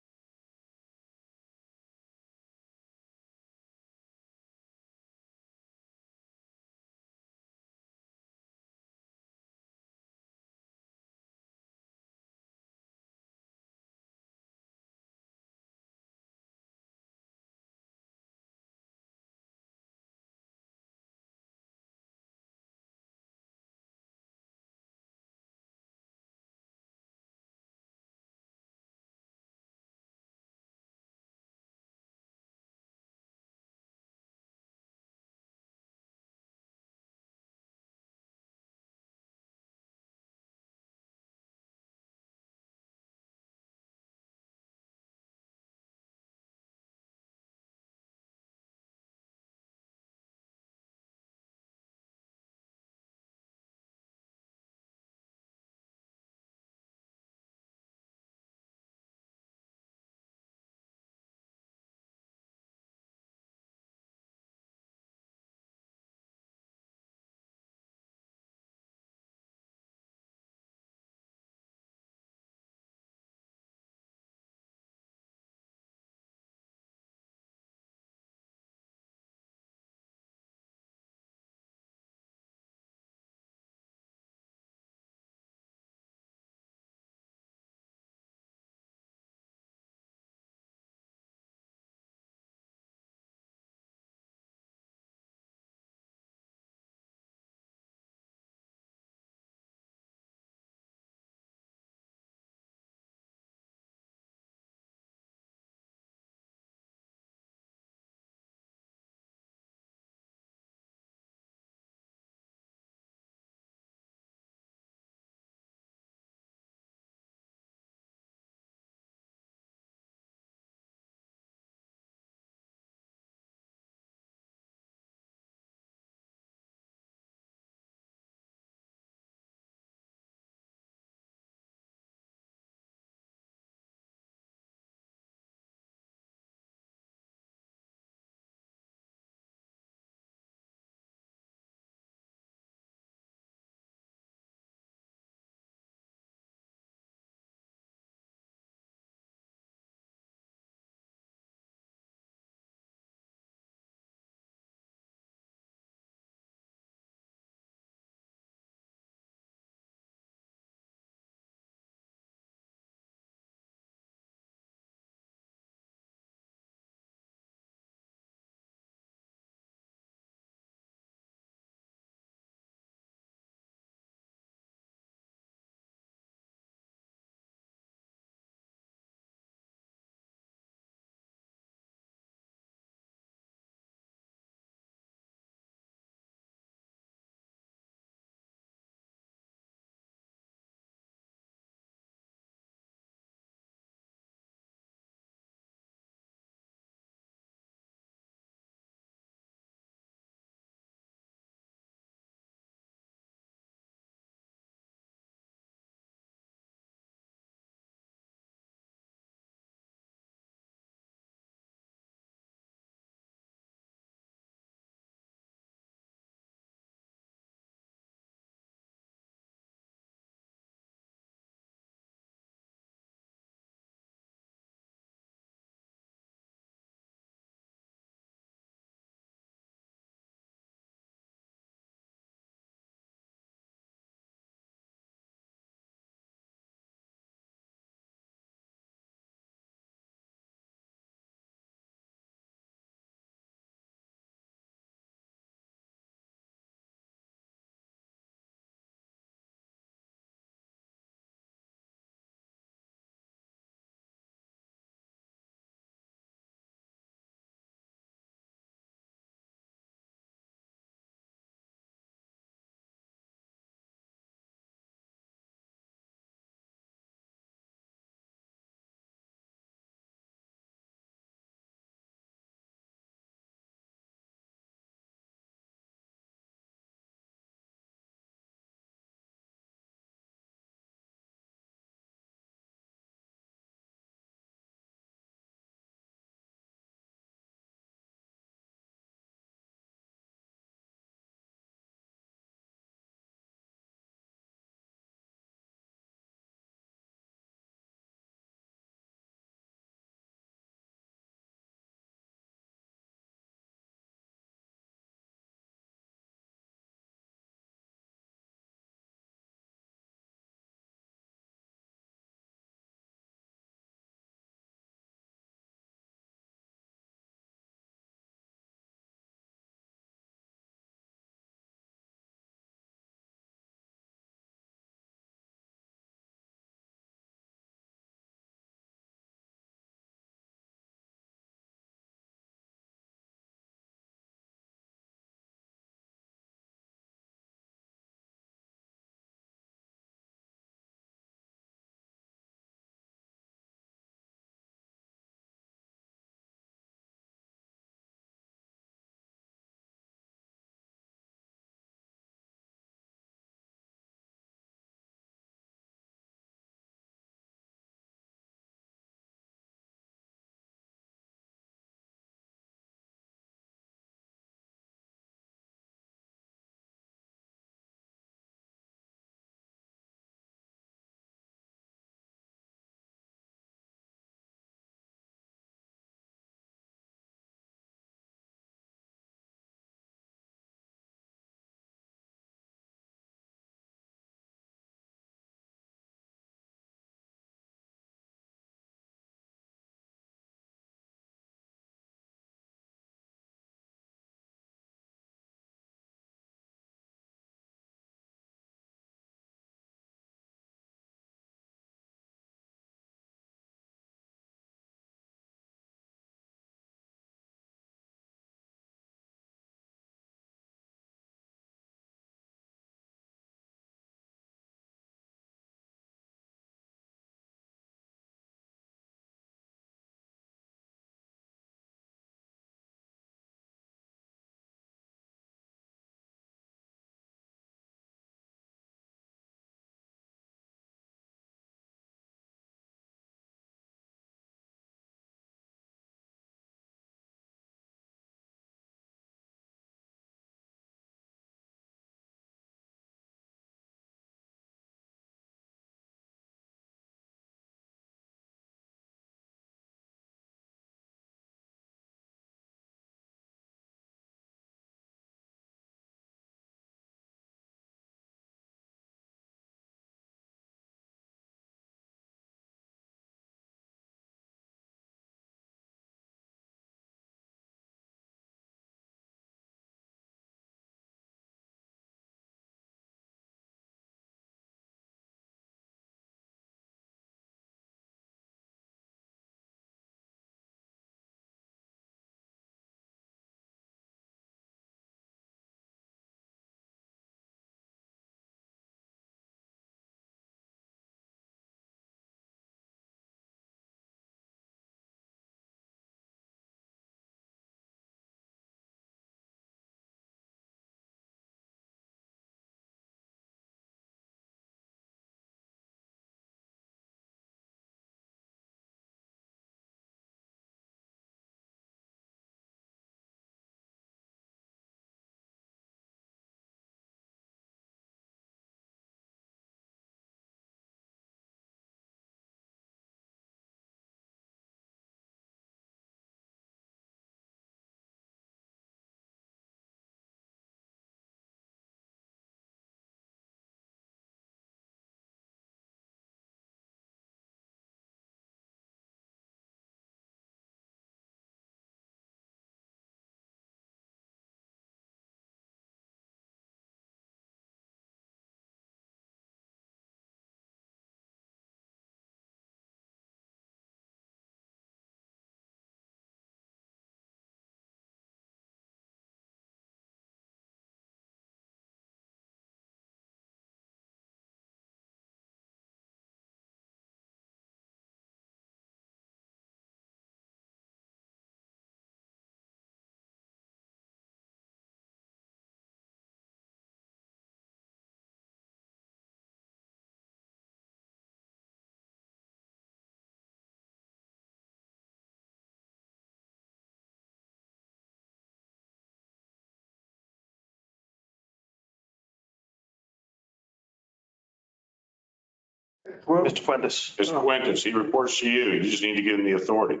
Well, Mr. Fuentes. Mr. Fuentes, he reports to you. You just need to give him the authority.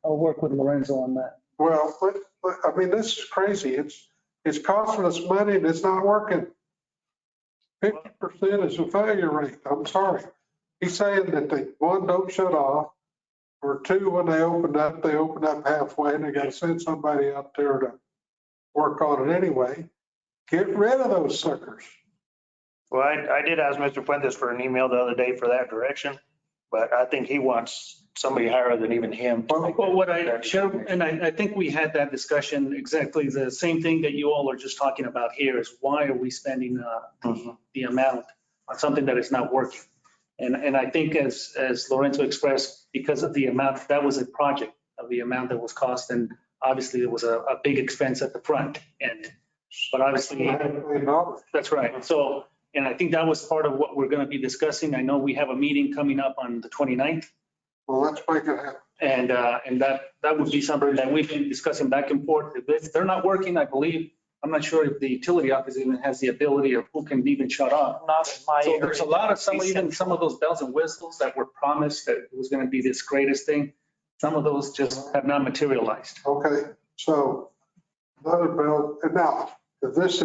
I'll work with Lorenzo on that. well, I mean, this is crazy. It's costing us money and it's not working. 50% is a failure rate. I'm sorry. He's saying that they, one, don't shut off, or two, when they open up halfway and they got to send somebody out there to work on it anyway. Get rid of those suckers. Well, I did ask Mr. Fuentes for an email the other day for that direction, but I think he wants somebody higher than even him. to make Well, what I that showed, determination. and I think we had that discussion, exactly the same thing that you all are just talking about here is why are we spending the amount on something that is not working? And I think as Lorenzo expressed, because of the amount, that was a project of the amount that was cost. And obviously there was a big expense at the front end, but obviously, that's right. So, and I think that was part of what we're going to be discussing. I know we have a meeting coming up on the 29th. Well, let's make it happen. And that would be something that we've been discussing back and forth. If they're not working, I believe, I'm not sure if the utility office even has the ability or who can even shut off. Not in my So area. there's a lot of even some of those bells and whistles that were promised that it was going to be this greatest thing. Some of those just have not materialized. Okay, so another bill, and now, is this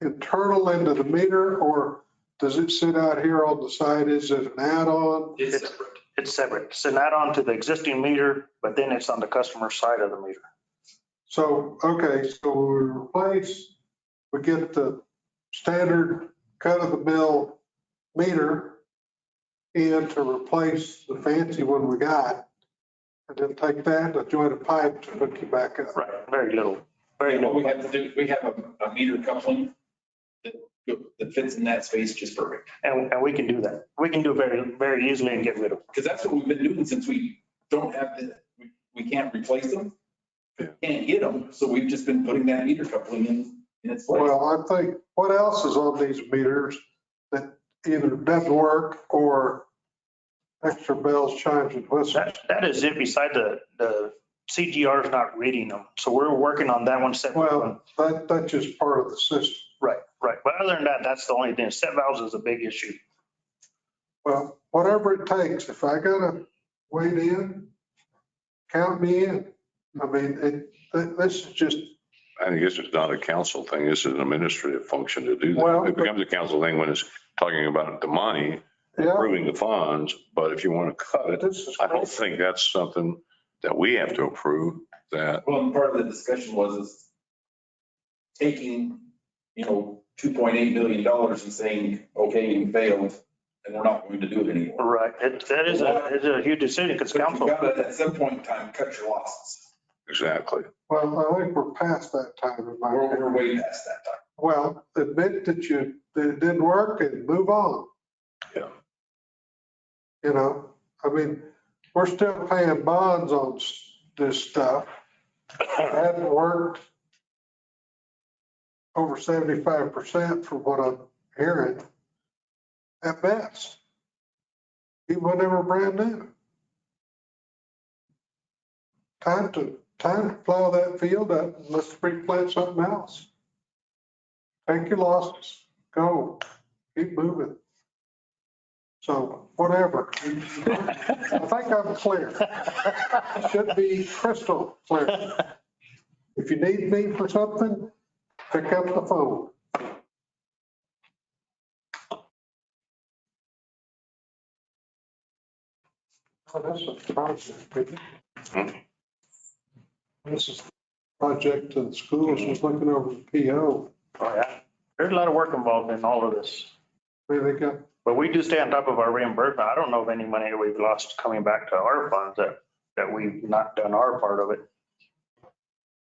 internal into the meter, or does it sit out here on the side? Is it an add-on? It's separate. It's an add-on to the existing meter, but then it's on the customer side of the meter. So, okay, so we get the standard cut of the mill meter in to replace the fancy one we got. And then take that, and join a pipe to hook you back up. Right, very little, very What little. we have to do, we have a meter coupling that fits in that space just perfect. And we can do that. We can do it very, very easily and get rid of it. Because that's what we've been doing since we don't have we can't replace them. Can't get them. So we've just been putting that meter coupling in its place. Well, I think, what else is on these meters that either doesn't work or extra bells, chimes and whistles? That is it beside the CGR is not reading them. So we're working on that one separate. Well, that's just part of the system. Right, right. But other than that, that's the only thing. Set valves is a big issue. Well, whatever it takes, if I gotta wait in, count me in. I mean, this is just, I guess it's not a council thing. This is an administrative function to do Well, that. It becomes a council thing when it's talking about the money, yeah, approving the funds, but if you want to cut it, this is I don't crazy. think that's something that we have to approve that. Well, and part of the discussion was taking, $2.8 million and saying, okay, you failed and we're not going to do it anymore. Right. That is a huge decision because But council. you've got to, at some point in time, cut your losses. Exactly. Well, I think we're past that time in my We're opinion. way past that time. Well, admit that it didn't work and move on. Yeah. I mean, we're still paying bonds on this stuff. It hadn't worked over 75% from what I'm hearing at best. Even when they were brand new. Time to plow that field up and let's replant something else. Take your losses, go, keep moving. So whatever. I think I'm clear. Should be crystal clear. If you need me for something, pick up the phone. Oh, that's a project, isn't it? This is a project to the schools, was looking over the PO. Oh, yeah. There's a lot of work involved in all of this. Where they got, But we do stay on top of our reimbursement. I don't know of any money we've lost coming back to our funds that we've not done our part of it.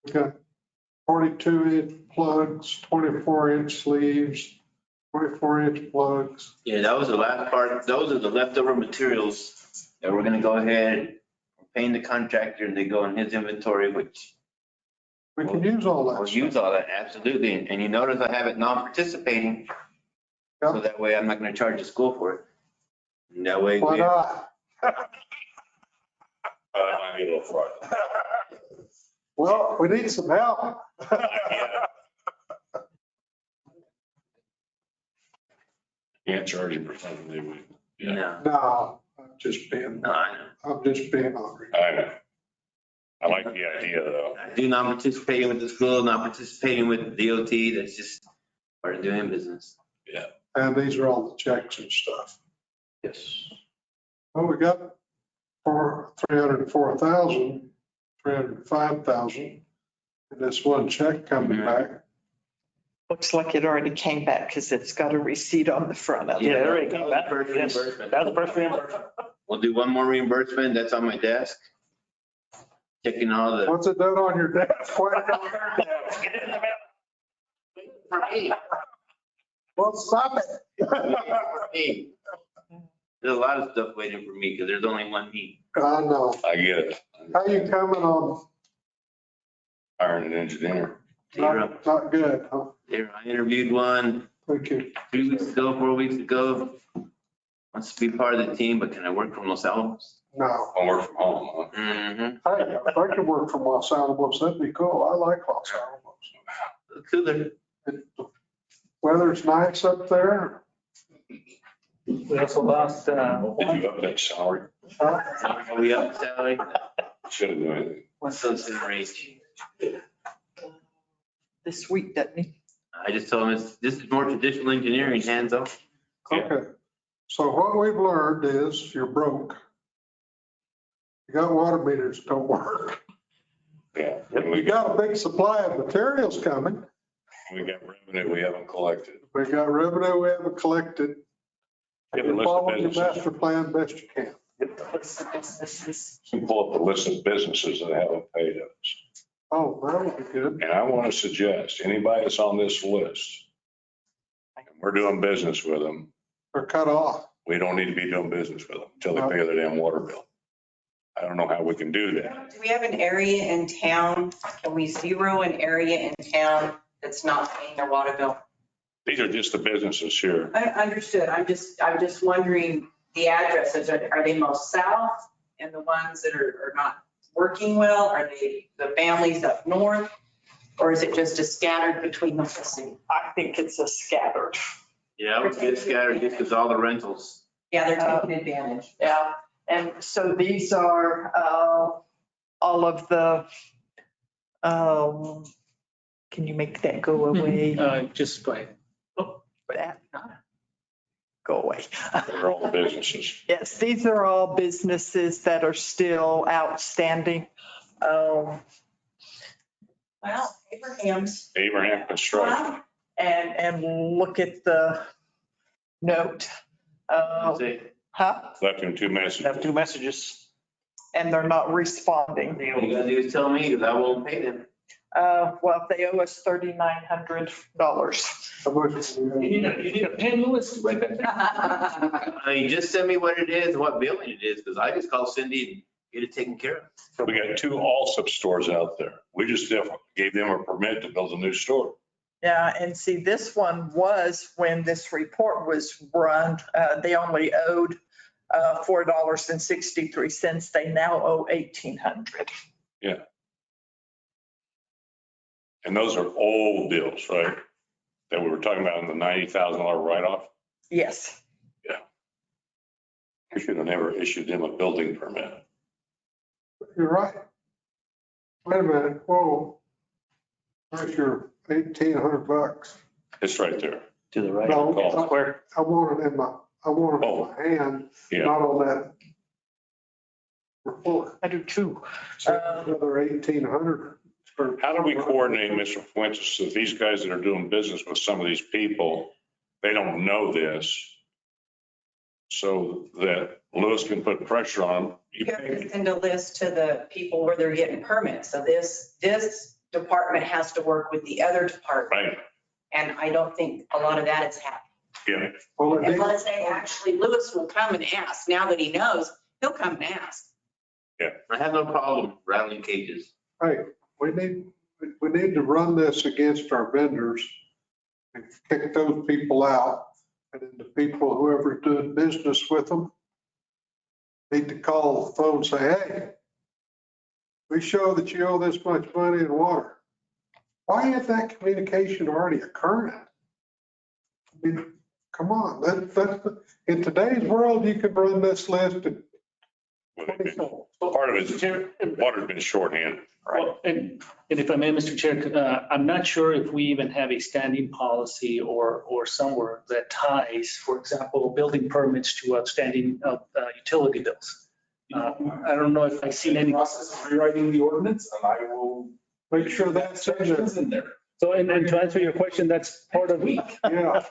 we got 42-inch plugs, 24-inch sleeves, 24-inch plugs. Yeah, that was the last part. Those are the leftover materials that we're gonna go ahead, paying the contractor and they go in his inventory, which We can use all that we'll stuff. use all that, absolutely. And you notice I have it non-participating. So that way I'm not gonna charge the school for it. And that way. Why not? I need a little fraud. Well, we need some help. Can't charge him for something they would. Yeah, No, I'm just being hungry. I know. I like the idea though. I do not participating with the school, not participating with the DOT. That's just part of doing business. And these are all the checks and stuff. Yes. Well, we got for 304,000, 305,000, and this one check coming back. Looks like it already came back because it's got a receipt on the front of it. Yeah, there you go. That was the first reimbursement. That was the first reimbursement. We'll do one more reimbursement. That's on my desk. Checking all the. What's it done on your desk? Get it in the mail. For me. Well, stop it. For me. There's a lot of stuff waiting for me because there's only one me. I know. I get it. How you coming on? Hiring an engineer. Zero. Not good, huh? There, I interviewed one Thank you. 3 weeks ago, 4 weeks ago. Wants to be part of the team, but can I work from Los Alamos? No. I'll work from home, huh? Mm-hmm. Hey, if I could work from Los Alamos, that'd be cool. I like Los Alamos. Cooler. Weather's nice up there. We also lost, Did you up that salary? Are we up salary? Should have done anything. What's those in range? This week, doesn't he? I just told him this is more traditional engineering, hands on. Okay. So what we've learned is you're broke. You got water meters that don't work. Yeah. And You got a big supply of materials coming. we got revenue we haven't collected. We got revenue we haven't collected. Give a You're list of following your businesses. master plan best you can. You can pull up the list of businesses that haven't paid us. Oh, that would be good. And I want to suggest, anybody that's on this list, and we're doing business with them, They're cut off. we don't need to be doing business with them until they pay their damn water bill. I don't know how we can do that. Do we have an area in town? Can we zero an area in town that's not paying their water bill? These are just the businesses here. I understood. I'm just wondering the addresses. Are they most south and the ones that are not working well? Are they the families up north? Or is it just a scattered between the whole city? I think it's a scattered. Yeah, I would get scattered just because all the rentals. Yeah, they're taking advantage. Yeah, and so these are all of the, can you make that go away? just go ahead. That, go away. They're all the businesses. Yes, these are all businesses that are still outstanding. Well, Abraham's. Abraham Construction. And look at the note. Huh? Left him 2 messages. Have 2 messages. And they're not responding. All you gotta do is tell me because I won't pay them. Well, they owe us $3,900. How much? You need a pen, Lewis, to write that down. I mean, just send me what it is, what building it is, because I just call Cindy and get it taken care of. We got 2 Allsup stores out there. We just gave them a permit to build a new store. Yeah, and see, this one was when this report was run, they only owed $4.63. They now owe $1,800. Yeah. And those are old bills, right? That we were talking about in the $90,000 write-off. Yes. We should have never issued them a building permit. You're right. Wait a minute. Whoa. Where's your $1,800? It's right there. To the right. No, Square. I want it in my hand, Yeah. not on that report. I do too. So another 1,800. How do we coordinate, Mr. Fuentes, if these guys that are doing business with some of these people, they don't know this, so that Lewis can put pressure on them? You have to send a list to the people where they're getting permits. So this department has to work with the other department. Right, And I don't think a lot of that is happening. yeah. Well, it Unless they actually, Lewis will come and ask. Now that he knows, he'll come and ask. I have no problem rattling cages. Hey, we need to run this against our vendors and kick those people out. And then the people, whoever's doing business with them, need to call the phone and say, hey, we show that you owe this much money in water. Why isn't that communication already occurring? I mean, Come on, in today's world, you could run this list in Well, 20 seconds. Part of it is water's been shorthand. Well, and if I may, Mr. Chair, I'm not sure if we even have a standing policy or somewhere that ties, for example, building permits to outstanding utility bills. I don't know if I've seen any. Process of rewriting the ordinance, and I will Make sure that's in there. sections in there. So, and to answer your question, that's part of it. Yeah.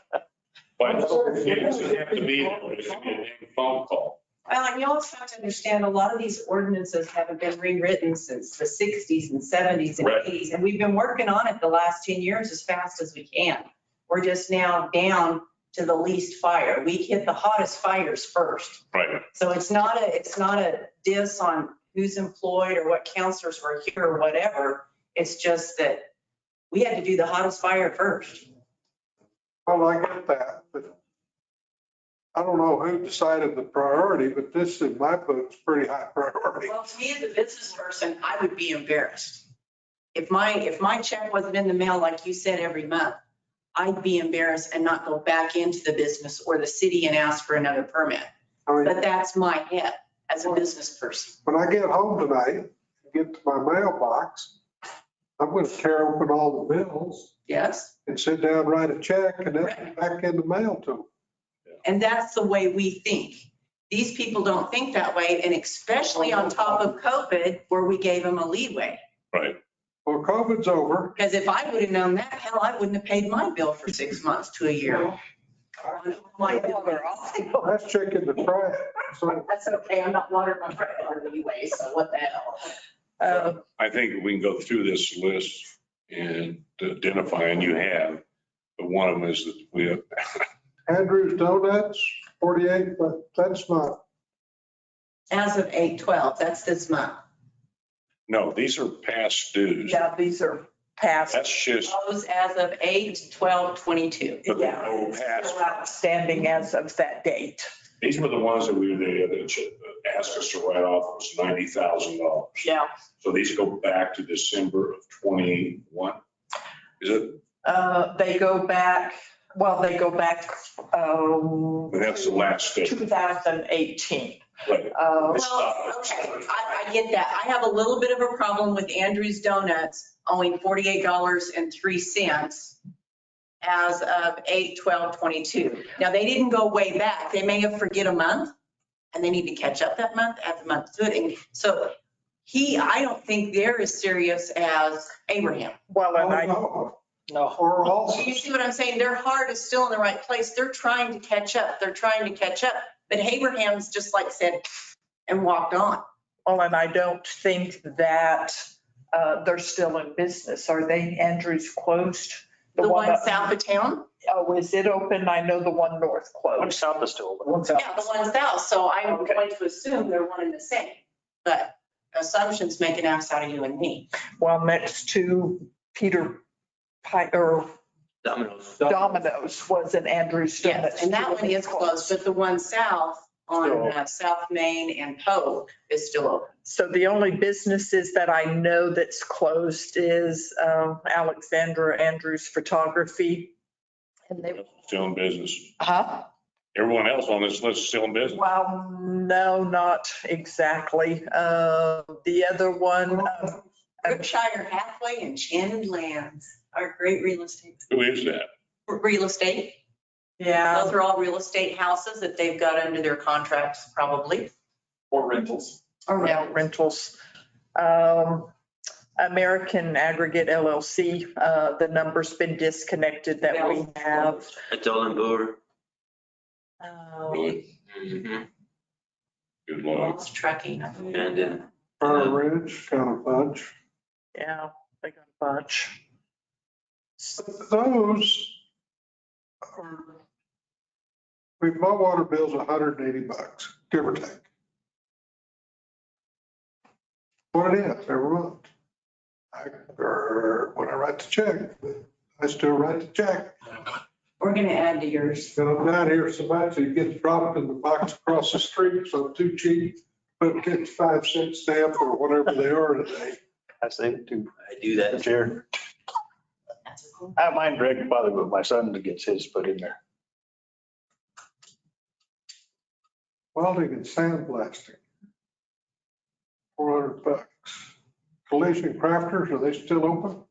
But it doesn't have to be, it can be a phone call. Well, and you also have to understand, a lot of these ordinances haven't been rewritten since the 60s and 70s and Right. 80s. And we've been working on it the last 10 years as fast as we can. We're just now down to the least fire. We hit the hottest fires first. Right. So it's not a diss on who's employed or what counselors were here or whatever. It's just that we had to do the hottest fire first. Well, I get that, but I don't know who decided the priority, but this in my book is pretty high priority. Well, to me as a business person, I would be embarrassed. If my check wasn't in the mail, like you said, every month, I'd be embarrassed and not go back into the business or the city and ask for another permit. I mean, But that's my head as a business person. when I get home tonight, and get to my mailbox, I'm going to tear open all the bills Yes? and sit down, write a check, and then put it back in the mail to them. And that's the way we think. These people don't think that way, and especially on top of COVID, where we gave them a leeway. Right. Well, COVID's over. Because if I would have known that, hell, I wouldn't have paid my bill for 6 months to a year. My bill. That's chicken to fry. So That's okay, I'm not watering my front yard anyway, so what the hell? I think we can go through this list and identify, and you have, but one of them is that we have, Andrew's Donuts, 48, but that's not, As of 8/12, that's this month. no, these are past dues. Yeah, these are past. That's just, Close as of 8/12/22. but Yeah. no past. Still outstanding as of that date. These were the ones that they asked us to write off, was $90,000. Yeah. So these go back to December of 21. Is it? They go back, they go back. That's the last state. 2018. Right. Well, okay, I get that. I have a little bit of a problem with Andrew's Donuts owing $48.03 as of 8/12/22. Now, they didn't go way back. They may have forget a month and they need to catch up that month, add the month to it. So I don't think they're as serious as Abraham. Well, and I, no, no. or So also, you see what I'm saying? Their heart is still in the right place. They're trying to catch up. They're trying to catch up. But Abraham's just like said and walked on. Well, and I don't think that they're still in business. Are they? Andrew's closed? The one south of town? Oh, is it open? I know the one north One closed. south is still open. One south. Yeah, the one south. So I'm going to assume they're one and the same. But assumptions make an ass out of you and me. Well, next to Peter or Domino's. was an Andrew's Donuts. Yes, and that one is closed, but the one south on South Main and Poe is still open. So the only businesses that I know that's closed is Alexandra Andrews Photography. And they, Still in business. huh? Everyone else on this list is still in business. Well, no, not exactly. The other one, Brookshire Hathaway and Shannon Lands are great real estate. Who is that? Real estate. yeah, Those are all real estate houses that they've got under their contracts probably. Or rentals. Or yeah, rentals. American Aggregate LLC, the number's been disconnected that we have. It's all in Brewer. Really? Mhm. Good luck. Wells Trucking. And Fire Ridge, got a bunch. Yeah, they got a bunch. Those are, my water bill's $180, give or take. What it is every month. When I write the check, I still write the check. We're going to add to yours. And I'm down here so much, it gets dropped in the box across the street, so I'm too cheap. But it's 5-cent stamp or whatever they are today. I say it too. I do that. Chair. I have mine direct deposit, but my son gets his put in there. Welding and sandblasting. $400. Collision crafters, are they still open?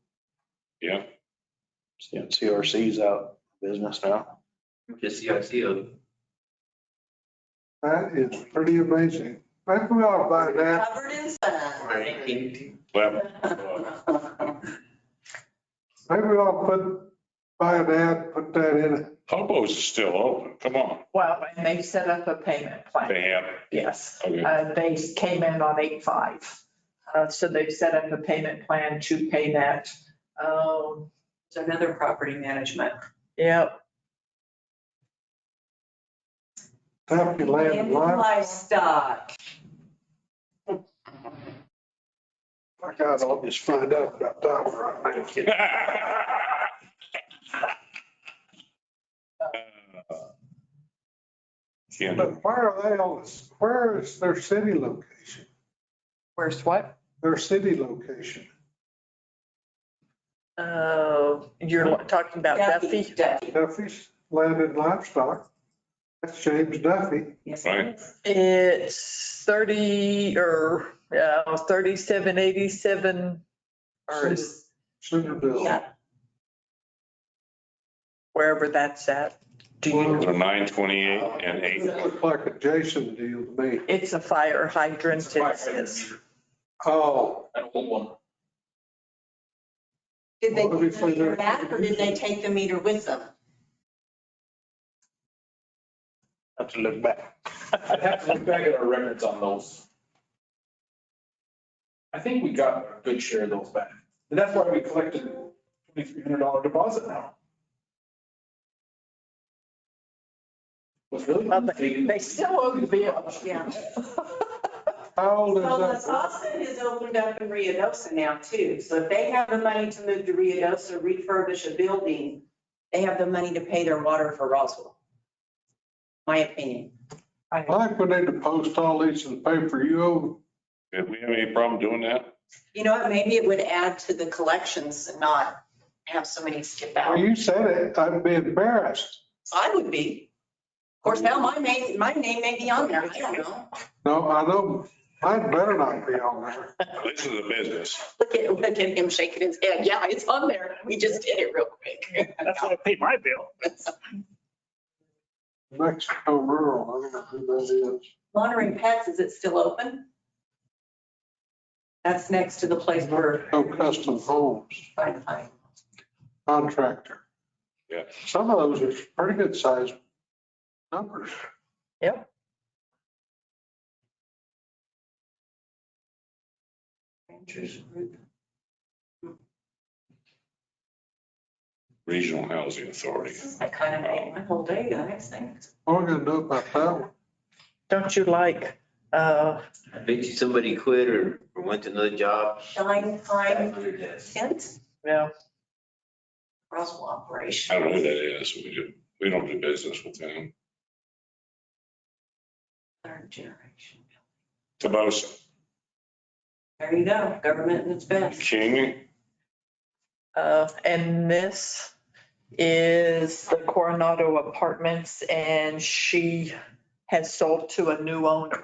Yeah. CRC's out of business now. Just CRC. That is pretty amazing. Maybe we ought to buy that. Covered in sun. Well, Maybe we ought to buy an ad, put that in. Hobo's is still open. Come on. Well, and they set up a payment plan. They have. Yes, Okay. they came in on 8/5. So they've set up a payment plan to pay that. It's another property management. Yep. Happy land And life. livestock. My God, I'll just find out about that right now. But where are they on this? Where is their city location? Where's what? Their city location. You're talking about Duffy? Duffy's Land and Livestock. That's James Duffy. Yes, Right. It's 3787 or is Centerville. Yeah. wherever that's at. Do you? They're 928 and 8. Looks like a Jason deal to me. It's a fire hydrant. It says. Oh, An old one. Did they Well, let me take the find meter out. back or did they take the meter with them? Have to look back. I'd have to look back at our records on those. I think we got a good share of those back. And that's why we collected $2,300 deposit now. Was really. Well, they still owe the bill. Yeah. how old is So the that? Sasson is opened up in Ruidosa now too. So if they have the money to move to Ruidosa, refurbish a building, they have the money to pay their water for Roswell. My opinion. I think we need to post all these in the paper. You owe, If we have any problem doing that, You know what, maybe it would add to the collections and not have so many skip out. well, you said it, I'd be embarrassed. I would be. Of course, now my name may be on there. I don't know. No, I know, I'd better not be on there. this is a business. Look at him shaking his head. Yeah, it's on there. We just did it real quick. That's what I paid my bill. Mexico Rural, I don't know who that is. Monterey Pets, is it still open? That's next to the place where No Custom Homes I Contractor. Yeah. Some of those are pretty good sized numbers. Yep. Regional Housing Authority. I kind of made my whole day, guys. Thanks. What are we gonna do about that one? Don't you like, I bet you somebody quit or went to another job. Shine Pine Tent, yeah, Roswell I operation. don't know who that is. We don't do business with them. Third generation. Tobosa, There you go. Government at its best. King, and this is the Coronado Apartments and she has sold to a new owner.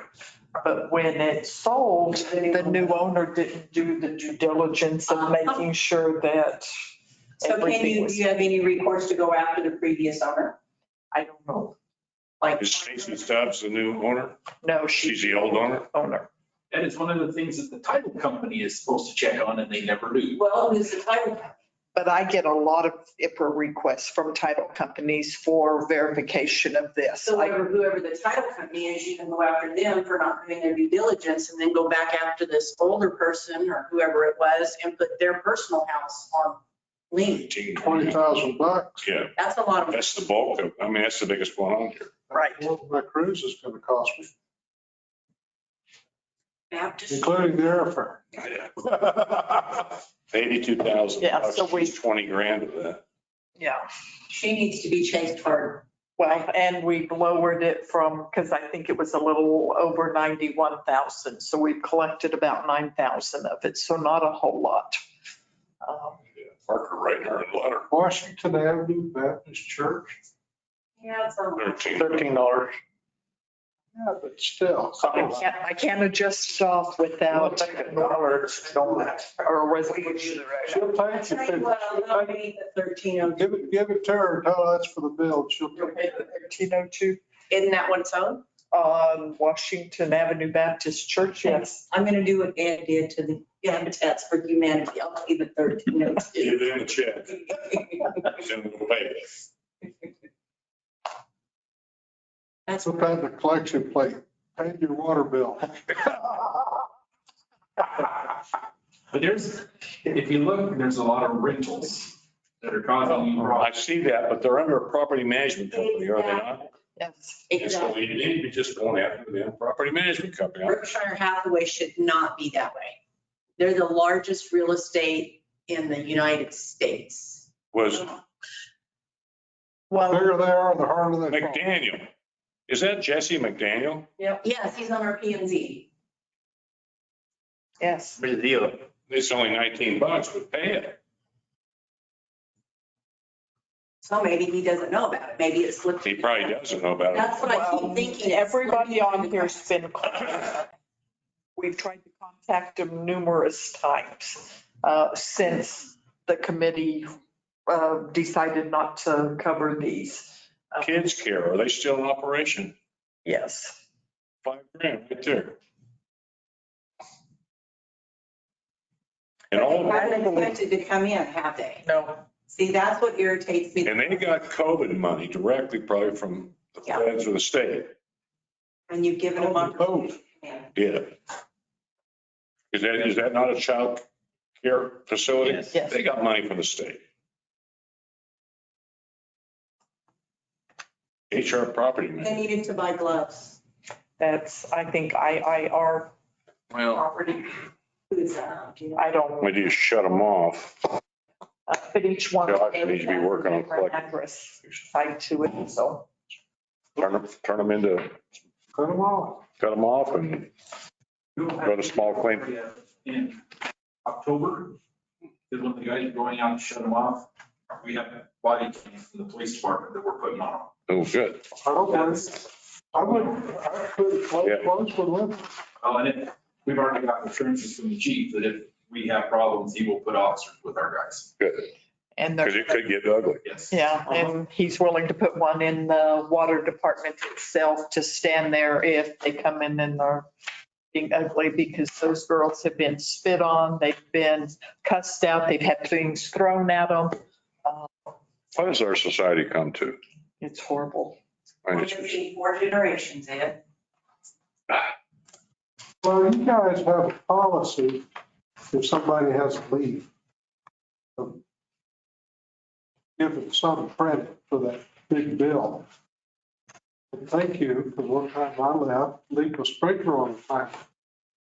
But when it sold, the new owner didn't do the due diligence of making sure that So can everything you, do was, you have any recourse to go after the previous owner? I don't know. Like, is Stacy Stubbs the new owner? No, She's she's the old owner? owner. That is one of the things that the title company is supposed to check on and they never do. well, who's the title? But I get a lot of IPRA requests from title companies for verification of this. So whoever the title company is, you can go after them for not doing their due diligence and then go back after this older person or whoever it was and put their personal house on lien. $20,000. Yeah, That's a lot of. that's the bulk of, I mean, that's the biggest one on here. Right. What my cruise is gonna cost me, Baptist. including the airfare. 82,000. Yeah, so we- 20 grand of that. Yeah. She needs to be chased hard. Well, and we've lowered it from, because I think it was a little over 91,000. So we've collected about 9,000 of it. So not a whole lot. Parker writing her a letter. Washington Avenue Baptist Church. Yeah, it's on. $13. $13. Yeah, but still. I can't adjust off without or a resolution. She'll take Tell you it. what, I'll be the 1302. Give it to her, tell her that's for the bill. She'll You'll take pay it. the 1302 Isn't that what it's on? on Washington Avenue Baptist Church, yes. I'm gonna do what Ed did to the Habitats for Humanity. I'll pay the 1302. Give them a check. Send them away. That's Put that in the collection plate. Pay your water bill. But if you look, there's a lot of rentals that are causing you I problems. see that, but they're under a property management company, are they not? Yes. And so exactly. you need to be just going after the property management company. Berkshire Hathaway should not be that way. They're the largest real estate in the United States. Was The Well, bigger they are, the harder they fall. McDaniel. Is that Jesse McDaniel? Yes, he's on our P and Z. yes. Here's the deal. It's only $19, but pay it. So maybe he doesn't know about it. Maybe it slipped. He probably doesn't know about it. That's what I keep thinking. Everybody on here's been, we've tried to contact him numerous times since the committee decided not to cover these. Kids Care, are they still in operation? Yes. $5,000 right there. And all, They haven't attempted to come in, have they? No. See, that's what irritates me. and they got COVID money directly probably from the Yeah. feds or the state. And you've given them opportunity. Yeah. Is that not a child care facility? Yes. Yes. They got money from the state. HR property They man. needed to buy gloves. That's, I think, IIR Well, property. Who's that? Do you know? I don't, we just shut them off. but each one. Josh needs to be working on different collecting. address tied to it, so. Turn them into, Cut them off. cut them off and go to small claim. In October is when the guys are going out to shut them off. We have body cams from the police department that we're putting on them. Oh, good. I don't mind. I could play close with them. And we've already got assurances from the chief that if we have problems, he will put officers with our guys. Good. And Because it could get ugly. Yes. yeah, and he's willing to put one in the water department itself to stand there if they come in and are being ugly, because those girls have been spit on, they've been cussed out, they've had things thrown at them. What does our society come to? It's horrible. I We're just- gonna see 4 generations, Ed. Well, you guys have a policy if somebody has to leave. Give them some credit for that big bill. And thank you, because one time I left, leaked a sprinkler on the pipe.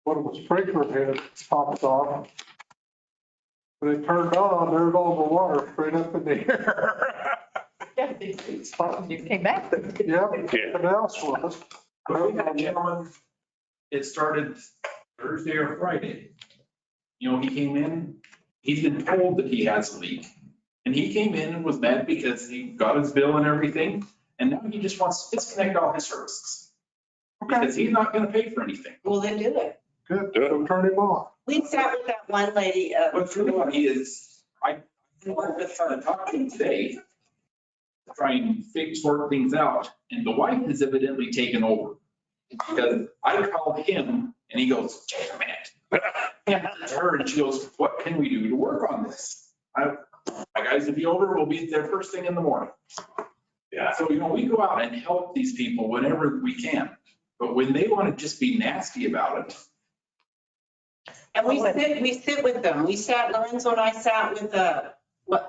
One of the sprinkler heads popped off. When it turned on, there's all the water straight up in the air. Yeah, it's fun. You came back then. Yep, and else was. But we had a gentleman, it started Thursday or Friday. You know, he came in, he's been told that he has a leak. And he came in and was mad because he got his bill and everything. And now he just wants to disconnect all his services. Because he's not going to pay for anything. Well, then do it. Good, so turn him off. We sat with that one lady, What's really funny is, I worked with her. talked to him today to try and sort things out. And the wife has evidently taken over. Because I called him and he goes, "Just a minute." To her, and she goes, "What can we do to work on this?" My guys will be over, we'll be there first thing in the morning. Yeah. So, you know, we go out and help these people whenever we can. But when they want to just be nasty about it, And we sit with them. We sat, Lorenzo and I sat with,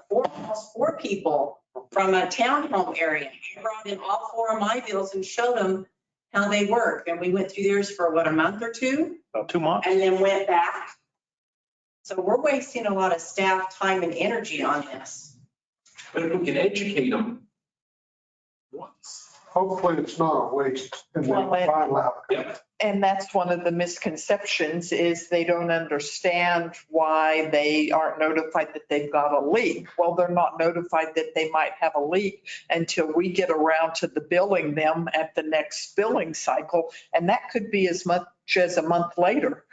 almost 4 people from a townhome area. I brought in all 4 of my bills and showed them how they work. And we went through theirs for a month or 2? About 2 months. And then went back. So we're wasting a lot of staff time and energy on this. but if we can educate them once. Hopefully it's not a waste and then Well, find out. Yep. And that's one of the misconceptions is they don't understand why they aren't notified that they've got a leak. Well, they're not notified that they might have a leak until we get around to the billing them at the next billing cycle. And that could be as much as a month later,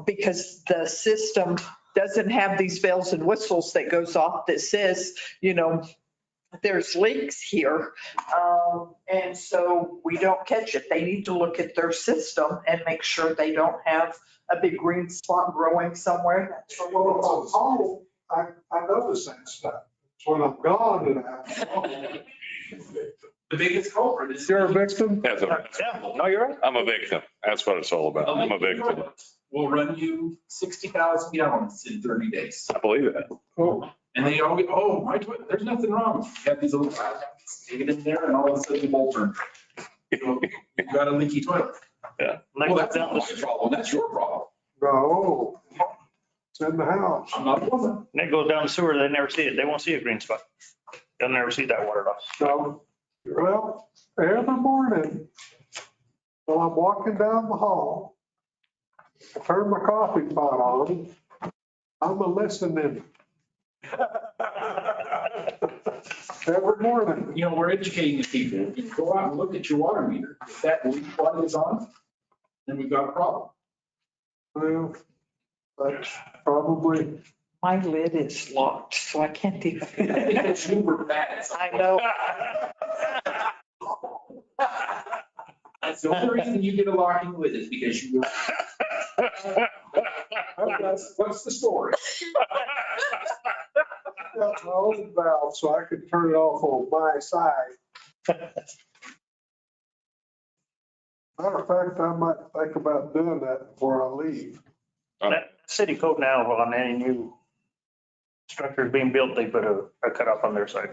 because the system doesn't have these bells and whistles that goes off that says, there's leaks here. And so we don't catch it. They need to look at their system and make sure they don't have a big green spot growing somewhere. That's for Well, if I'm home, I notice that stuff. It's when I'm gone that I. The biggest culprit is. You're a victim? That's a- Yeah, no, you're right. I'm a victim. That's what it's all about. I'm a victim. Will run you 60,000 gallons in 30 days. I believe that. Oh, And they all get, oh, my toilet, there's nothing wrong. You have these little, take it in there and all of a sudden the bolt turns. You've got a leaky toilet. Yeah. Well, that's not my problem. That's your problem. no. It's in the house. I'm not a woman. And it goes down the sewer, they never see it. They won't see a green spot. They'll never see that water loss. So, well, every morning, while I'm walking down the hall, I turn my coffee pot on. I'm a listening. Every morning. We're educating the people. You go out and look at your water meter. If that leak light is on, then we've got a problem. Well, that's probably, My lid is locked, so I can't even. It's super bad. I know. That's the only reason you get a locking lid is because you. What's the story? I got my own valve, so I could turn it off on my side. Matter of fact, I might think about doing that before I leave. That city code now, on any new structures being built, they put a cutoff on their side.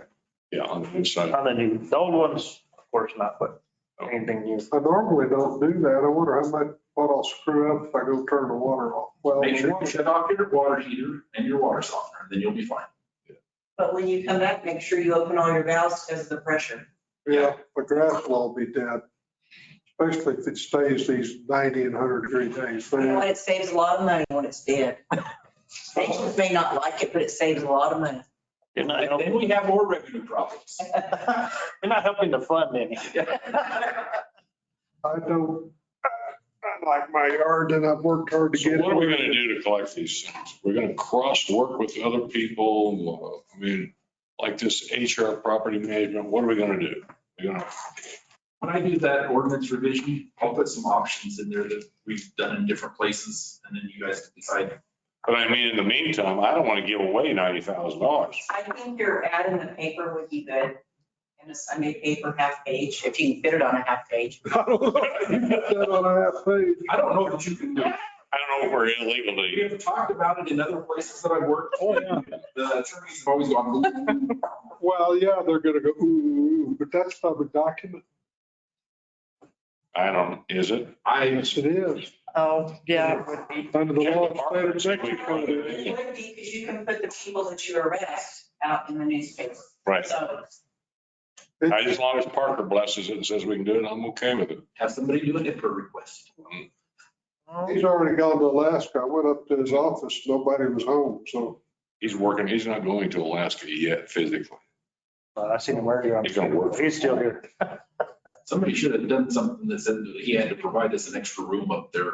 Yeah, on the inside. On the new, the old ones, of course not, but anything new. I normally don't do that. I wonder what I'll screw up if I go turn the water off. Well, Make sure you shut off your water heater and your water softener, then you'll be fine. But when you come back, make sure you open all your valves because of the pressure. yeah, the grass will all be dead. Especially if it stays these 90 and 100-degree days. You know what? It saves a lot of money when it's dead. Patients may not like it, but it saves a lot of money. You're not Then helping, we have more revenue problems. you're not helping the fund any. I don't, I like my yard and I've worked hard to So get it. what are we gonna do to collect these things? We're gonna cross-work with other people? I mean, like this HR property management, what are we gonna do? We're gonna, When I do that ordinance revision, I'll put some options in there that we've done in different places, and then you guys can decide. but I mean, in the meantime, I don't wanna give away $90,000. I think your ad in the paper would be good. In a Sunday paper, half page, if you can fit it on a half page. I don't know. You get that on a half page. I don't know that you can do it. I don't know if we're illegal We to. have talked about it in other places that I've worked. Oh, yeah. The attorneys have always gone, "Ooh." Well, yeah, they're gonna go, ooh, but that's public document. I don't, is it? Yes, it is. Oh, yeah, it would be. Under the law of the state of Mexico, it It is. would be because you can put the people that you arrest out in the newspaper. Right. So As long as Parker blesses it and says we can do it, I'm okay with it. Have somebody do an IPR request. He's already gone to Alaska. I went up to his office, nobody was home, so. He's working, he's not going to Alaska yet physically. I seen him earlier. He's gonna work. He's still here. Somebody should have done something that said that he had to provide us an extra room up there.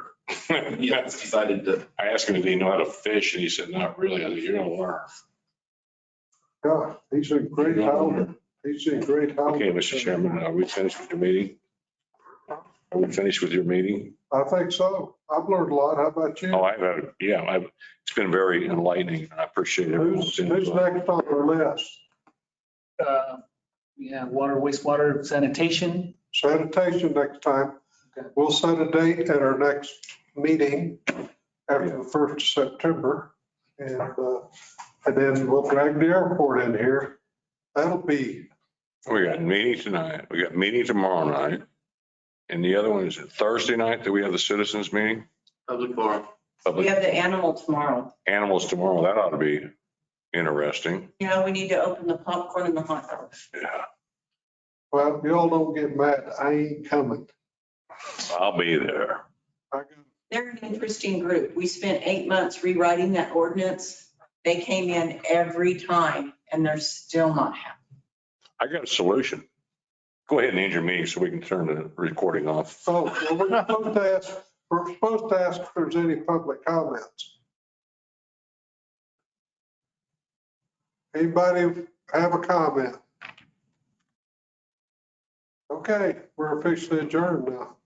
He has decided to. I asked him if he knew how to fish and he said, not really. I said, you're gonna learn. Yeah, he's in great health. He's in great health. Okay, Mr. Chairman, are we finished with your meeting? Are we finished with your meeting? I think so. I've learned a lot. How about you? Oh, it's been very enlightening. I appreciate Who's it. next on our list? Yeah, water, wastewater, sanitation. Sanitation next time. Okay. We'll set a date at our next meeting after the 1st of September. And then we'll drag the airport in here. That'll be, We got meeting tonight. We got meeting tomorrow night. And the other one is Thursday night that we have the citizens meeting. Public forum. we Public have the animal tomorrow. animals tomorrow. That ought to be interesting. You know, we need to open the popcorn and the hot dogs. Yeah. well, y'all don't get mad. I ain't coming. I'll be there. They're an interesting group. We spent 8 months rewriting that ordinance. They came in every time and they're still not happy. I got a solution. Go ahead and end your meeting so we can turn the recording off. Oh, well, we're supposed to ask if there's any public comments. Anybody have a comment? Okay, we're officially adjourned now.